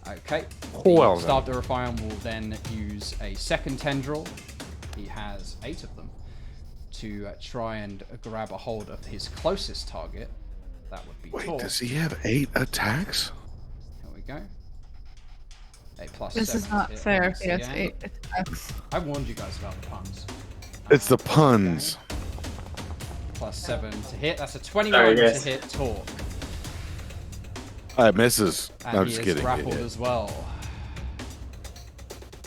[SPEAKER 2] Okay.
[SPEAKER 3] Well
[SPEAKER 2] The
[SPEAKER 3] then.
[SPEAKER 2] Starved Urifion will then use a second tendril. He has 8 of them to try and grab a hold of his closest target. That would be
[SPEAKER 1] Wait,
[SPEAKER 2] Tor.
[SPEAKER 1] does he have 8 attacks?
[SPEAKER 2] Here we go. 8 plus
[SPEAKER 5] This
[SPEAKER 2] 7
[SPEAKER 5] is not
[SPEAKER 2] to hit
[SPEAKER 5] fair.
[SPEAKER 2] once
[SPEAKER 5] He has
[SPEAKER 2] again.
[SPEAKER 5] 8 attacks.
[SPEAKER 2] I warned you guys about the puns.
[SPEAKER 1] It's the puns.
[SPEAKER 2] Plus 7 to hit. That's a 21
[SPEAKER 4] Sorry,
[SPEAKER 2] to
[SPEAKER 4] guys.
[SPEAKER 2] hit Tor.
[SPEAKER 1] Misses.
[SPEAKER 2] And
[SPEAKER 1] No, I'm
[SPEAKER 2] he
[SPEAKER 1] just
[SPEAKER 2] is
[SPEAKER 1] kidding.
[SPEAKER 2] grappled
[SPEAKER 1] Yeah.
[SPEAKER 2] as well.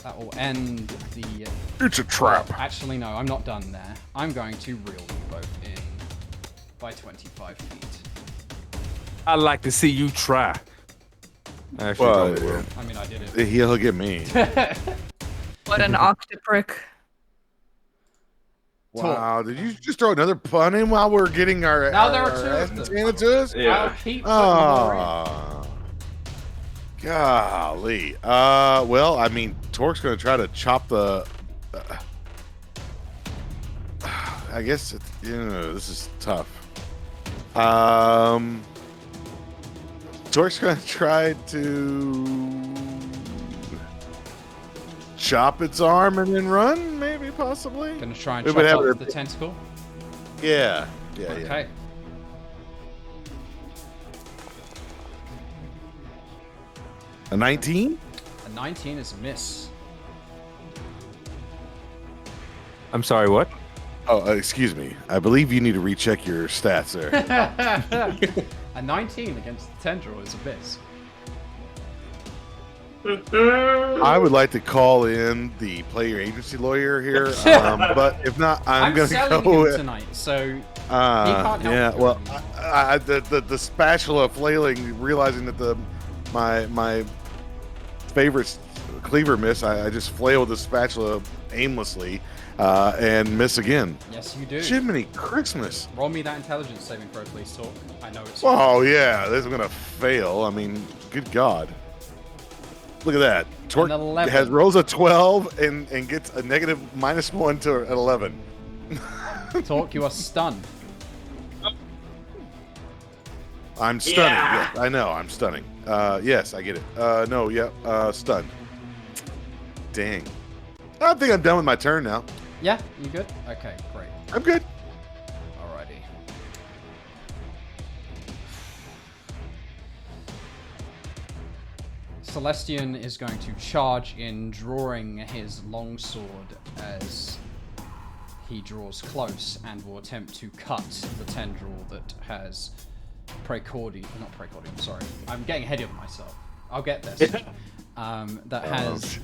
[SPEAKER 2] That will end the...
[SPEAKER 1] It's a trap.
[SPEAKER 2] Well, actually, no, I'm not done there. I'm going to reel you both in by 25 feet.
[SPEAKER 3] I'd like to see you try. Actually,
[SPEAKER 1] Well,
[SPEAKER 3] probably will.
[SPEAKER 2] I mean, I did it.
[SPEAKER 1] He'll get me.
[SPEAKER 5] What an octoprick.
[SPEAKER 1] Wow, did you just throw another pun in while we're getting our
[SPEAKER 2] Now there are
[SPEAKER 1] our
[SPEAKER 2] 2 of
[SPEAKER 1] asses
[SPEAKER 2] them.
[SPEAKER 1] handed to us?
[SPEAKER 4] Yeah.
[SPEAKER 2] I'll keep putting more in.
[SPEAKER 1] Oh, golly. Well, I mean, Torque's going to try to chop the. I guess this is tough. Torque's going to try to chop its arm and then run, maybe, possibly.
[SPEAKER 2] Gonna try and
[SPEAKER 1] We
[SPEAKER 2] chop
[SPEAKER 1] would have
[SPEAKER 2] off
[SPEAKER 1] it-
[SPEAKER 2] the tentacle.
[SPEAKER 1] Yeah. Yeah.
[SPEAKER 2] Okay.
[SPEAKER 1] A 19?
[SPEAKER 2] A 19 is a miss.
[SPEAKER 3] I'm sorry, what?
[SPEAKER 1] Oh, excuse me. I believe you need to recheck your stats there.
[SPEAKER 2] A 19 against the tendril is a miss.
[SPEAKER 1] I would like to call in the player agency lawyer here, but if not, I'm going to
[SPEAKER 2] selling
[SPEAKER 1] go
[SPEAKER 2] him
[SPEAKER 1] with.
[SPEAKER 2] tonight, so can't help
[SPEAKER 1] Yeah,
[SPEAKER 2] you.
[SPEAKER 1] well, the spatula flailing, realizing that my favorite cleaver miss, I just flail the spatula aimlessly and miss again.
[SPEAKER 2] yes, you do.
[SPEAKER 1] Jiminy Christmas!
[SPEAKER 2] Roll me that intelligence saving throw, please, Talk. I know it's.
[SPEAKER 1] Oh yeah, this is gonna fail. I mean, good God! Look at that. Torque
[SPEAKER 2] 11.
[SPEAKER 1] rolls a 12 and gets a negative -1 to an 11.
[SPEAKER 2] Talk, you are stunned.
[SPEAKER 1] I'm stunning.
[SPEAKER 8] Yeah.
[SPEAKER 1] Yeah, I know. I'm stunning. Yes, I get it. No, yeah, stunned. Dang. I think I'm done with my turn now.
[SPEAKER 2] Yeah, you good? Okay, great.
[SPEAKER 1] I'm good.
[SPEAKER 2] Alrighty. Celestian is going to charge in, drawing his longsword as he draws close and will attempt to cut the tendril that has I'm sorry. I'm getting ahead of myself. I'll get this. That has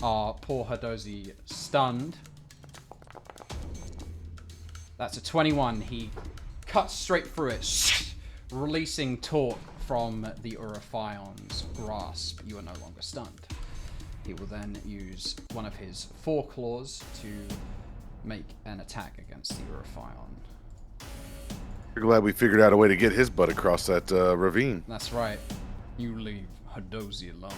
[SPEAKER 2] our poor Hadozi stunned. That's a 21. He cuts straight through it, releasing Torque from the Urifion's grasp. You are no longer stunned. He will then use one of his 4 claws to make an attack against the Urifion.
[SPEAKER 1] We're glad we figured out a way to get his butt across that ravine.
[SPEAKER 2] That's right. You leave Hadozi alone.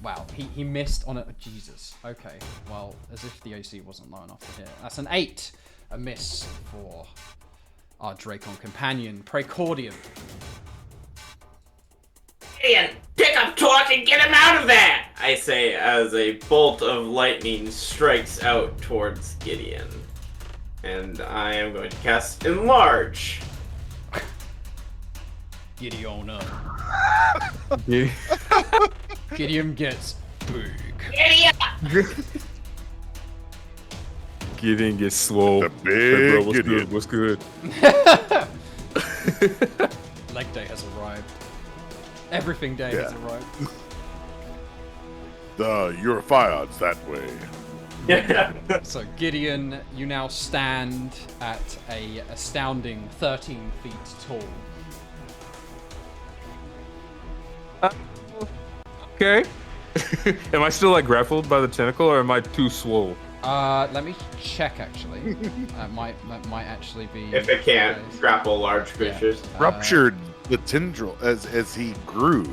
[SPEAKER 2] Wow, he missed on it. Jesus. Okay, well, as if the AC wasn't low enough to hit. That's an 8. A miss for our Dracon companion, Praecordium.
[SPEAKER 8] Ian, pick up Torque and get him out of there! I say as a bolt of lightning strikes out towards Gideon. And I am going to cast Enlarge.
[SPEAKER 2] Gideon up.
[SPEAKER 3] Yeah.
[SPEAKER 2] Gideon gets big.
[SPEAKER 8] Gideon!
[SPEAKER 3] Gideon gets swole.
[SPEAKER 1] The
[SPEAKER 3] Hey,
[SPEAKER 1] big
[SPEAKER 3] bro, what's
[SPEAKER 1] Gideon.
[SPEAKER 3] good? What's good?
[SPEAKER 2] Leg day has arrived. Everything day has
[SPEAKER 1] Yeah.
[SPEAKER 2] arrived.
[SPEAKER 1] The Eurofion's that way.
[SPEAKER 2] So Gideon, you now stand at a astounding 13 feet tall.
[SPEAKER 3] Okay. Am I still like grappled by the tentacle, or am I too swole?
[SPEAKER 2] Let me check actually. Might actually be.
[SPEAKER 8] If it can't grapple large creatures.
[SPEAKER 1] Ruptured the tendril as he grew.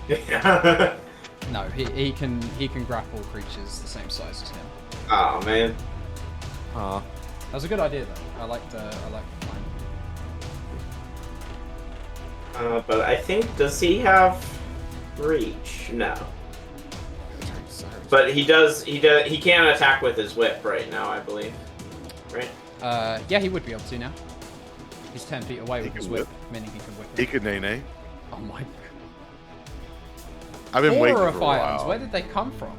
[SPEAKER 2] No, he can grapple creatures the same size as him.
[SPEAKER 8] Oh man.
[SPEAKER 3] Aw.
[SPEAKER 2] That was a good idea, though. I like the plan.
[SPEAKER 4] But I think, does he have reach? No. But he can attack with his whip right now, I believe. Right?
[SPEAKER 2] Yeah, he would be able to now. He's 10 feet away with his whip, meaning he can whip it.
[SPEAKER 1] He could nay.
[SPEAKER 2] Oh my.
[SPEAKER 1] I've been waiting for a
[SPEAKER 2] Horrifions,
[SPEAKER 1] while.
[SPEAKER 2] where did they come from?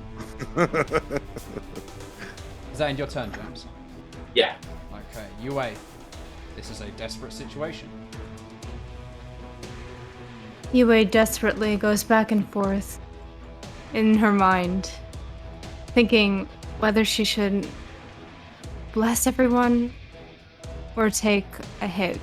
[SPEAKER 2] Is that in your turn, James?
[SPEAKER 4] Yeah.
[SPEAKER 2] Okay, Yue. This is a desperate situation.
[SPEAKER 7] Yue desperately goes back and forth in her mind, thinking whether she should bless everyone or take a hit.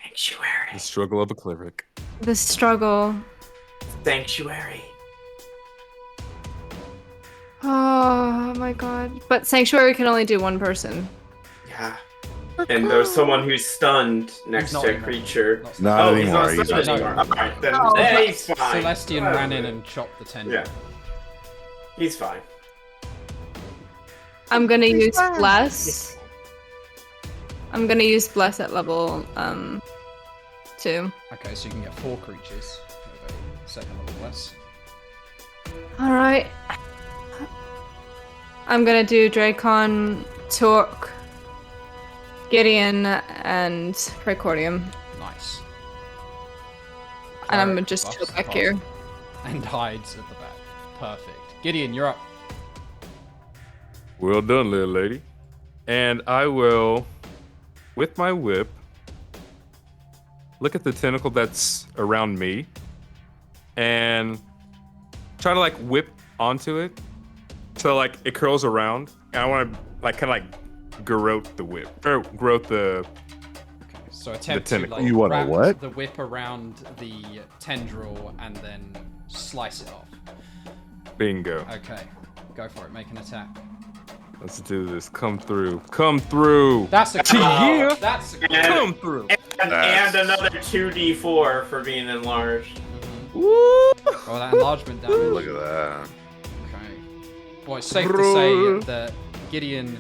[SPEAKER 4] Sanctuary.
[SPEAKER 3] The struggle of a cleric.
[SPEAKER 7] The struggle.
[SPEAKER 4] Sanctuary.
[SPEAKER 7] Oh my god. But Sanctuary can only do one person.
[SPEAKER 4] Yeah. And there's someone who's stunned next
[SPEAKER 2] not
[SPEAKER 4] to a
[SPEAKER 2] anymore.
[SPEAKER 4] creature.
[SPEAKER 1] Not
[SPEAKER 4] Oh,
[SPEAKER 1] anymore.
[SPEAKER 4] he's not stunned
[SPEAKER 2] not-
[SPEAKER 4] anymore. Alright, then
[SPEAKER 7] Oh,
[SPEAKER 4] he's fine.
[SPEAKER 2] Celestian ran in and chopped the tendon.
[SPEAKER 4] Yeah. He's fine.
[SPEAKER 7] I'm gonna use Bless. I'm gonna use Bless at level 2.
[SPEAKER 2] Okay, so you can get 4 creatures with a second level bless.
[SPEAKER 7] Alright. I'm gonna do Dracon, Torque, Gideon, and Precordium.
[SPEAKER 2] Nice.
[SPEAKER 7] And I'm
[SPEAKER 2] Cleric
[SPEAKER 7] gonna just
[SPEAKER 2] buffs
[SPEAKER 7] chill back
[SPEAKER 2] fast
[SPEAKER 7] here.
[SPEAKER 2] And hides at the back. Perfect. Gideon, you're up.
[SPEAKER 3] Well done, little lady. And I will, with my whip, look at the tentacle that's around me and try to like whip onto it. So like it curls around. And I want to like kind of like garrote the whip. Or garrote the...
[SPEAKER 2] Okay, so attempt to
[SPEAKER 3] tentacle.
[SPEAKER 2] like
[SPEAKER 1] You wanna
[SPEAKER 2] wrap
[SPEAKER 1] what?
[SPEAKER 2] the whip around the tendril and then slice it off.
[SPEAKER 3] Bingo.
[SPEAKER 2] Okay, go for it. Make an attack.
[SPEAKER 3] Let's do this. Come through. Come through.
[SPEAKER 2] That's a
[SPEAKER 3] Yeah.
[SPEAKER 2] That's a
[SPEAKER 3] Come through.
[SPEAKER 4] And another 2d4 for being enlarged.
[SPEAKER 3] Woo!
[SPEAKER 2] Oh, that enlargement damage.
[SPEAKER 1] Look at that.
[SPEAKER 2] Okay. Boy, it's safe to say that Gideon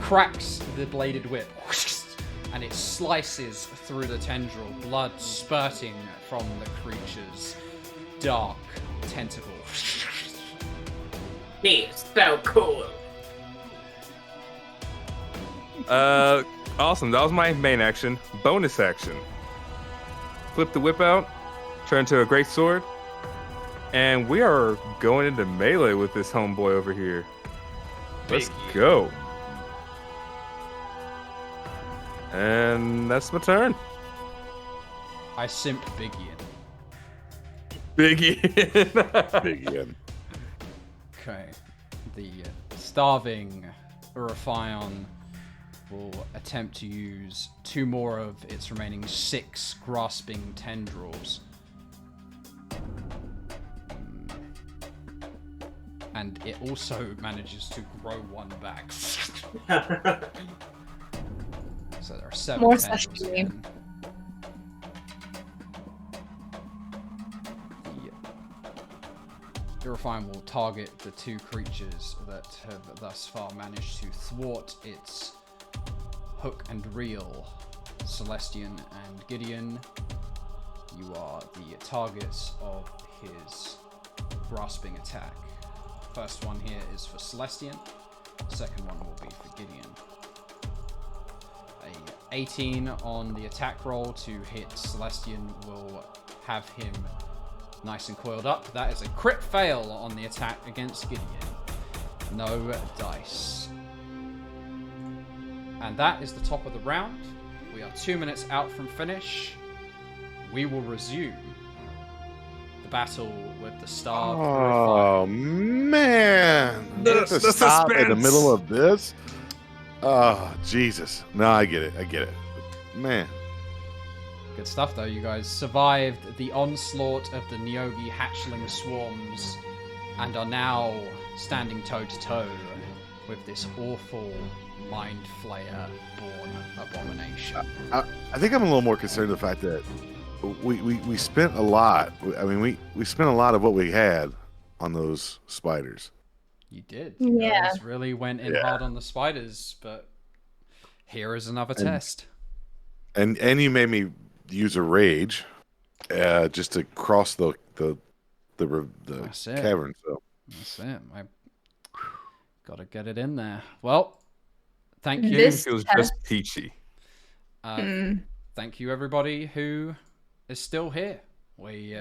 [SPEAKER 2] cracks the bladed whip and it slices through the tendril, blood spurting from the creature's dark tentacle.
[SPEAKER 8] He's so cool.
[SPEAKER 3] Awesome. That was my main action. Bonus action. Flip the whip out, turn to a great sword, and we are going into melee with this homeboy over here. Let's go. And that's my turn.
[SPEAKER 2] I simped Big Ian.
[SPEAKER 3] Biggie.
[SPEAKER 1] Big Ian.
[SPEAKER 2] Okay. The starving Uraphion will attempt to use 2 more of its remaining 6 grasping tendrils. And it also manages to grow 1 back. So there are 7
[SPEAKER 7] More
[SPEAKER 2] tendrils
[SPEAKER 7] sashimi.
[SPEAKER 2] again. The Urafine will target the 2 creatures that have thus far managed to thwart its hook and reel. Celestian and Gideon, you are the targets of his grasping attack. First one here is for Celestian. Second one will be for Gideon. A 18 on the attack roll to hit Celestian will have him nice and coiled up. That is a crit fail on the attack against Gideon. No dice. And that is the top of the round. We are 2 minutes out from finish. We will resume the battle with the starved Urafine.
[SPEAKER 1] Oh man!
[SPEAKER 3] The
[SPEAKER 1] To stop in the
[SPEAKER 3] suspense.
[SPEAKER 1] middle of this. Oh Jesus! No, I get it. I get it. Man,
[SPEAKER 2] Good stuff, though. You guys survived the onslaught of the Neogi hatchling swarms and are now standing toe-to-toe with this awful mind flayer born abomination.
[SPEAKER 1] I think I'm a little more concerned with the fact that we spent a lot. I mean, we spent a lot of what we had on those spiders.
[SPEAKER 2] You did. You
[SPEAKER 5] Yeah.
[SPEAKER 2] guys really went in hard on the spiders, but here is another test.
[SPEAKER 1] And you made me use a rage, just to cross the
[SPEAKER 2] That's it.
[SPEAKER 1] cavern. So
[SPEAKER 2] That's it. I gotta get it in there. Well, thank you.
[SPEAKER 5] This
[SPEAKER 3] Feels
[SPEAKER 5] test-
[SPEAKER 3] just peachy.
[SPEAKER 2] Thank you, everybody who is still here. We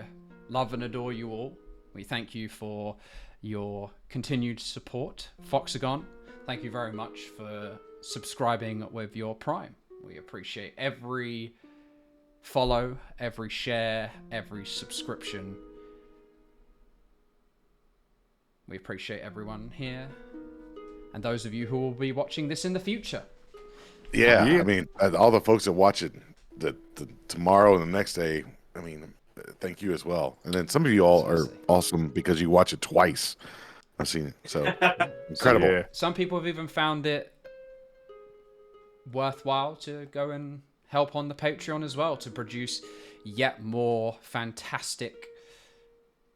[SPEAKER 2] love and adore you all. We thank you for your continued support. Foxagon, thank you very much for subscribing with your Prime. We appreciate every follow, every share, every subscription. We appreciate everyone here and those of you who will be watching this in the future.
[SPEAKER 1] yeah, I mean, all the folks that watch it the tomorrow and the next day, I mean, thank you as well. And then some of you all are awesome because you watch it twice. I've seen it, so incredible.
[SPEAKER 3] Yeah.
[SPEAKER 2] Some people have even found it worthwhile to go and help on the Patreon as well to produce yet more fantastic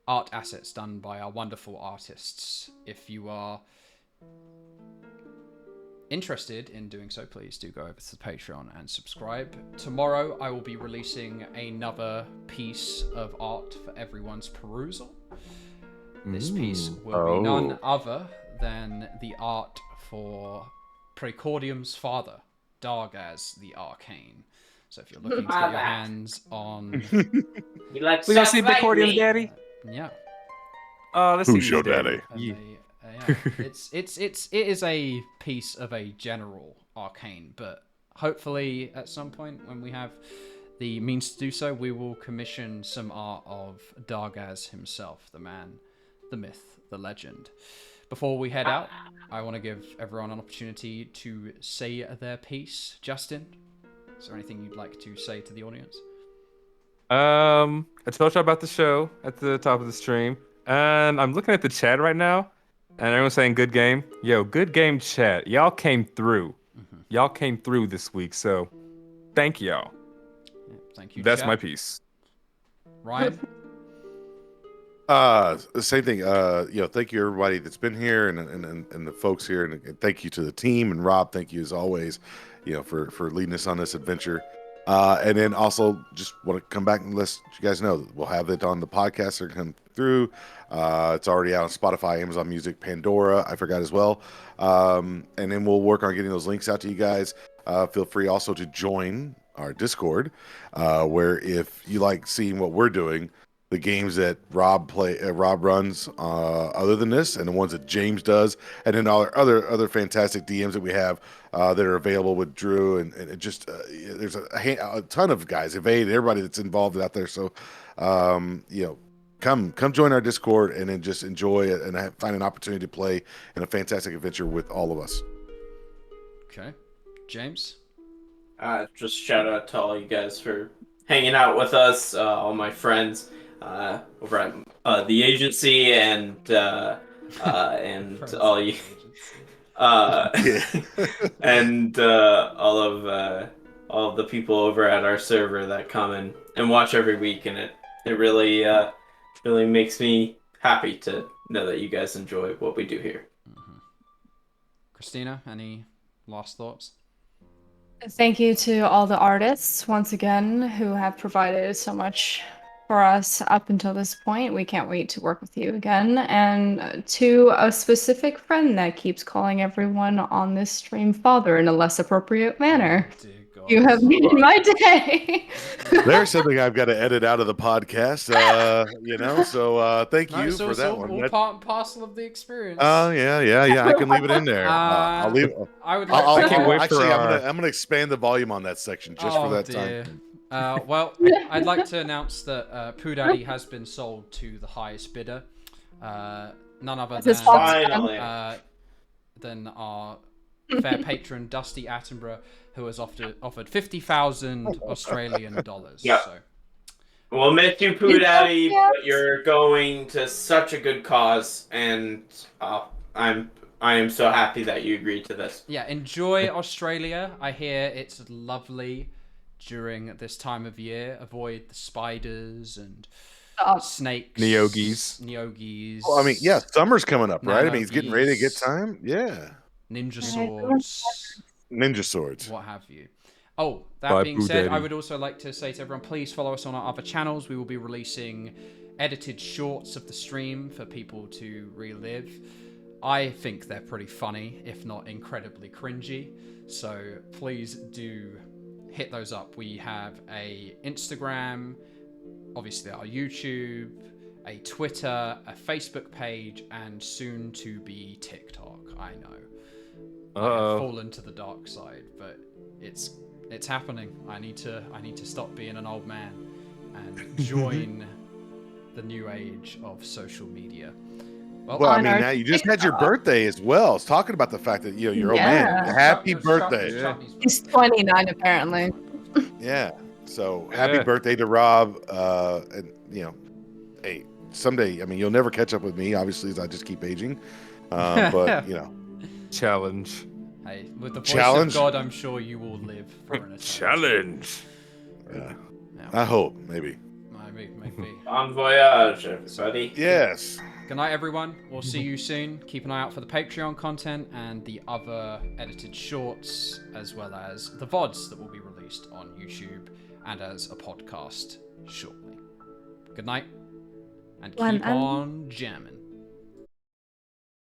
[SPEAKER 2] art assets done by our wonderful artists. If you are interested in doing so, please do go over to the Patreon and subscribe. Tomorrow I will be releasing another piece of art for everyone's perusal. This piece will be none other than the art for Precordium's father, Dargaz the Arcane. So if you're looking to get your hands on...
[SPEAKER 8] You like
[SPEAKER 9] We gonna
[SPEAKER 8] stuff
[SPEAKER 9] see
[SPEAKER 8] like
[SPEAKER 9] Precordium's
[SPEAKER 8] me?
[SPEAKER 9] daddy?
[SPEAKER 2] Yeah.
[SPEAKER 9] Let's see
[SPEAKER 1] Who's
[SPEAKER 9] his
[SPEAKER 1] your daddy?
[SPEAKER 2] And
[SPEAKER 9] Yeah.
[SPEAKER 2] it is a piece of a general arcane, but hopefully at some point when we have the means to do so, we will commission some art of Dargaz himself, the man, the myth, the legend. Before we head out, I want to give everyone an opportunity to say their piece. Justin, is there anything you'd like to say to the audience?
[SPEAKER 3] I told you about the show at the top of the stream, and I'm looking at the chat right now, and everyone's saying good game. Yo, good game chat. Y'all came through. Y'all came through this week, so thank y'all.
[SPEAKER 2] Yeah, thank you,
[SPEAKER 3] That's
[SPEAKER 2] chat.
[SPEAKER 3] my piece.
[SPEAKER 2] Ryan?
[SPEAKER 1] The same thing. Thank you everybody that's been here and the folks here, and thank you to the team and Rob. Thank you as always, for leading us on this adventure. And then also just want to come back and let you guys know that we'll have it on the podcast. They're come through. It's already out on Spotify, Amazon Music, Pandora. I forgot as well. And then we'll work on getting those links out to you guys. Feel free also to join our Discord, where if you like seeing what we're doing, the games that Rob runs, other than this, and the ones that James does, and then all our other fantastic DMs that we have that are available with Drew, and it just there's a ton of guys, Evade, everybody that's involved out there. So, come join our Discord and then just enjoy it and find an opportunity to play in a fantastic adventure with all of us.
[SPEAKER 2] Okay. James?
[SPEAKER 4] Just shout out to all you guys for hanging out with us, all my friends over at the agency, and all you, and all of the people over at our server that come and watch every week, and it really really makes me happy to know that you guys enjoy what we do here.
[SPEAKER 2] Christina, any last thoughts?
[SPEAKER 5] Thank you to all the artists once again who have provided so much for us up until this point. We can't wait to work with you again. And to a specific friend that keeps calling everyone on this stream father in a less appropriate manner.
[SPEAKER 2] Dear God.
[SPEAKER 5] You have made my day.
[SPEAKER 1] There's something I've got to edit out of the podcast, so thank
[SPEAKER 2] No,
[SPEAKER 1] you
[SPEAKER 2] it's
[SPEAKER 1] for
[SPEAKER 2] also
[SPEAKER 1] that one.
[SPEAKER 2] all part and parcel of the experience.
[SPEAKER 1] Oh yeah. I can leave it in there. I'll leave.
[SPEAKER 2] I would
[SPEAKER 1] I'll,
[SPEAKER 2] like to-
[SPEAKER 3] can't wait for
[SPEAKER 1] actually,
[SPEAKER 3] our-
[SPEAKER 1] I'm gonna expand the volume on that section just for that time.
[SPEAKER 2] Well, I'd like to announce that Pooh Daddy has been sold to the highest bidder. None other
[SPEAKER 5] This is
[SPEAKER 2] than than our fair patron Dusty Attenborough, who has offered 50,000 Australian dollars.
[SPEAKER 4] Yeah.
[SPEAKER 2] So
[SPEAKER 4] We'll miss you, Pooh Daddy, but you're going to such a good cause, and I am so happy that you agreed to this.
[SPEAKER 2] yeah, enjoy Australia. I hear it's lovely during this time of year. Avoid the spiders and
[SPEAKER 5] Stop.
[SPEAKER 2] snakes,
[SPEAKER 3] Neogis.
[SPEAKER 1] Well, I mean, yeah, summer's coming up, right? I
[SPEAKER 2] Nano
[SPEAKER 1] mean, he's getting ready to get
[SPEAKER 2] geese.
[SPEAKER 1] time. Yeah,
[SPEAKER 2] ninja
[SPEAKER 5] Alright,
[SPEAKER 2] swords,
[SPEAKER 1] ninja swords.
[SPEAKER 2] what have you. Oh, that
[SPEAKER 3] Bye,
[SPEAKER 2] being
[SPEAKER 3] Boo
[SPEAKER 2] said, I
[SPEAKER 3] Daddy.
[SPEAKER 2] would also like to say to everyone, please follow us on our other channels. We will be releasing edited shorts of the stream for people to relive. I think they're pretty funny, if not incredibly cringy. So please do hit those up. We have a Instagram, obviously our YouTube, a Twitter, a Facebook page, and soon to be TikTok. I know. I have fallen to the dark side, but it's happening. I need to stop being an old man and join the new age of social media.
[SPEAKER 1] Well, I
[SPEAKER 5] On
[SPEAKER 1] mean,
[SPEAKER 5] our
[SPEAKER 1] now you just had your birthday as well. I was talking about the fact that you're old man.
[SPEAKER 5] Yeah.
[SPEAKER 1] Happy
[SPEAKER 2] It's
[SPEAKER 1] birthday!
[SPEAKER 2] Chutney's
[SPEAKER 5] He's 29 apparently.
[SPEAKER 1] Yeah. So happy
[SPEAKER 3] Yeah.
[SPEAKER 1] birthday to Rob. And hey, someday. I mean, you'll never catch up with me, obviously, as I just keep aging. But
[SPEAKER 3] Challenge.
[SPEAKER 2] Hey, with the voice
[SPEAKER 1] Challenge?
[SPEAKER 2] of God, I'm sure you will live for an eternity.
[SPEAKER 3] Challenge.
[SPEAKER 1] yeah.
[SPEAKER 2] Yeah.
[SPEAKER 1] I hope maybe.
[SPEAKER 2] Maybe.
[SPEAKER 4] Bon voyage, everybody.
[SPEAKER 1] Yes.
[SPEAKER 2] Good night, everyone. We'll see you soon. Keep an eye out for the Patreon content and the other edited shorts, as well as the VODs that will be released on YouTube and as a podcast shortly. Good night, and keep on jamming.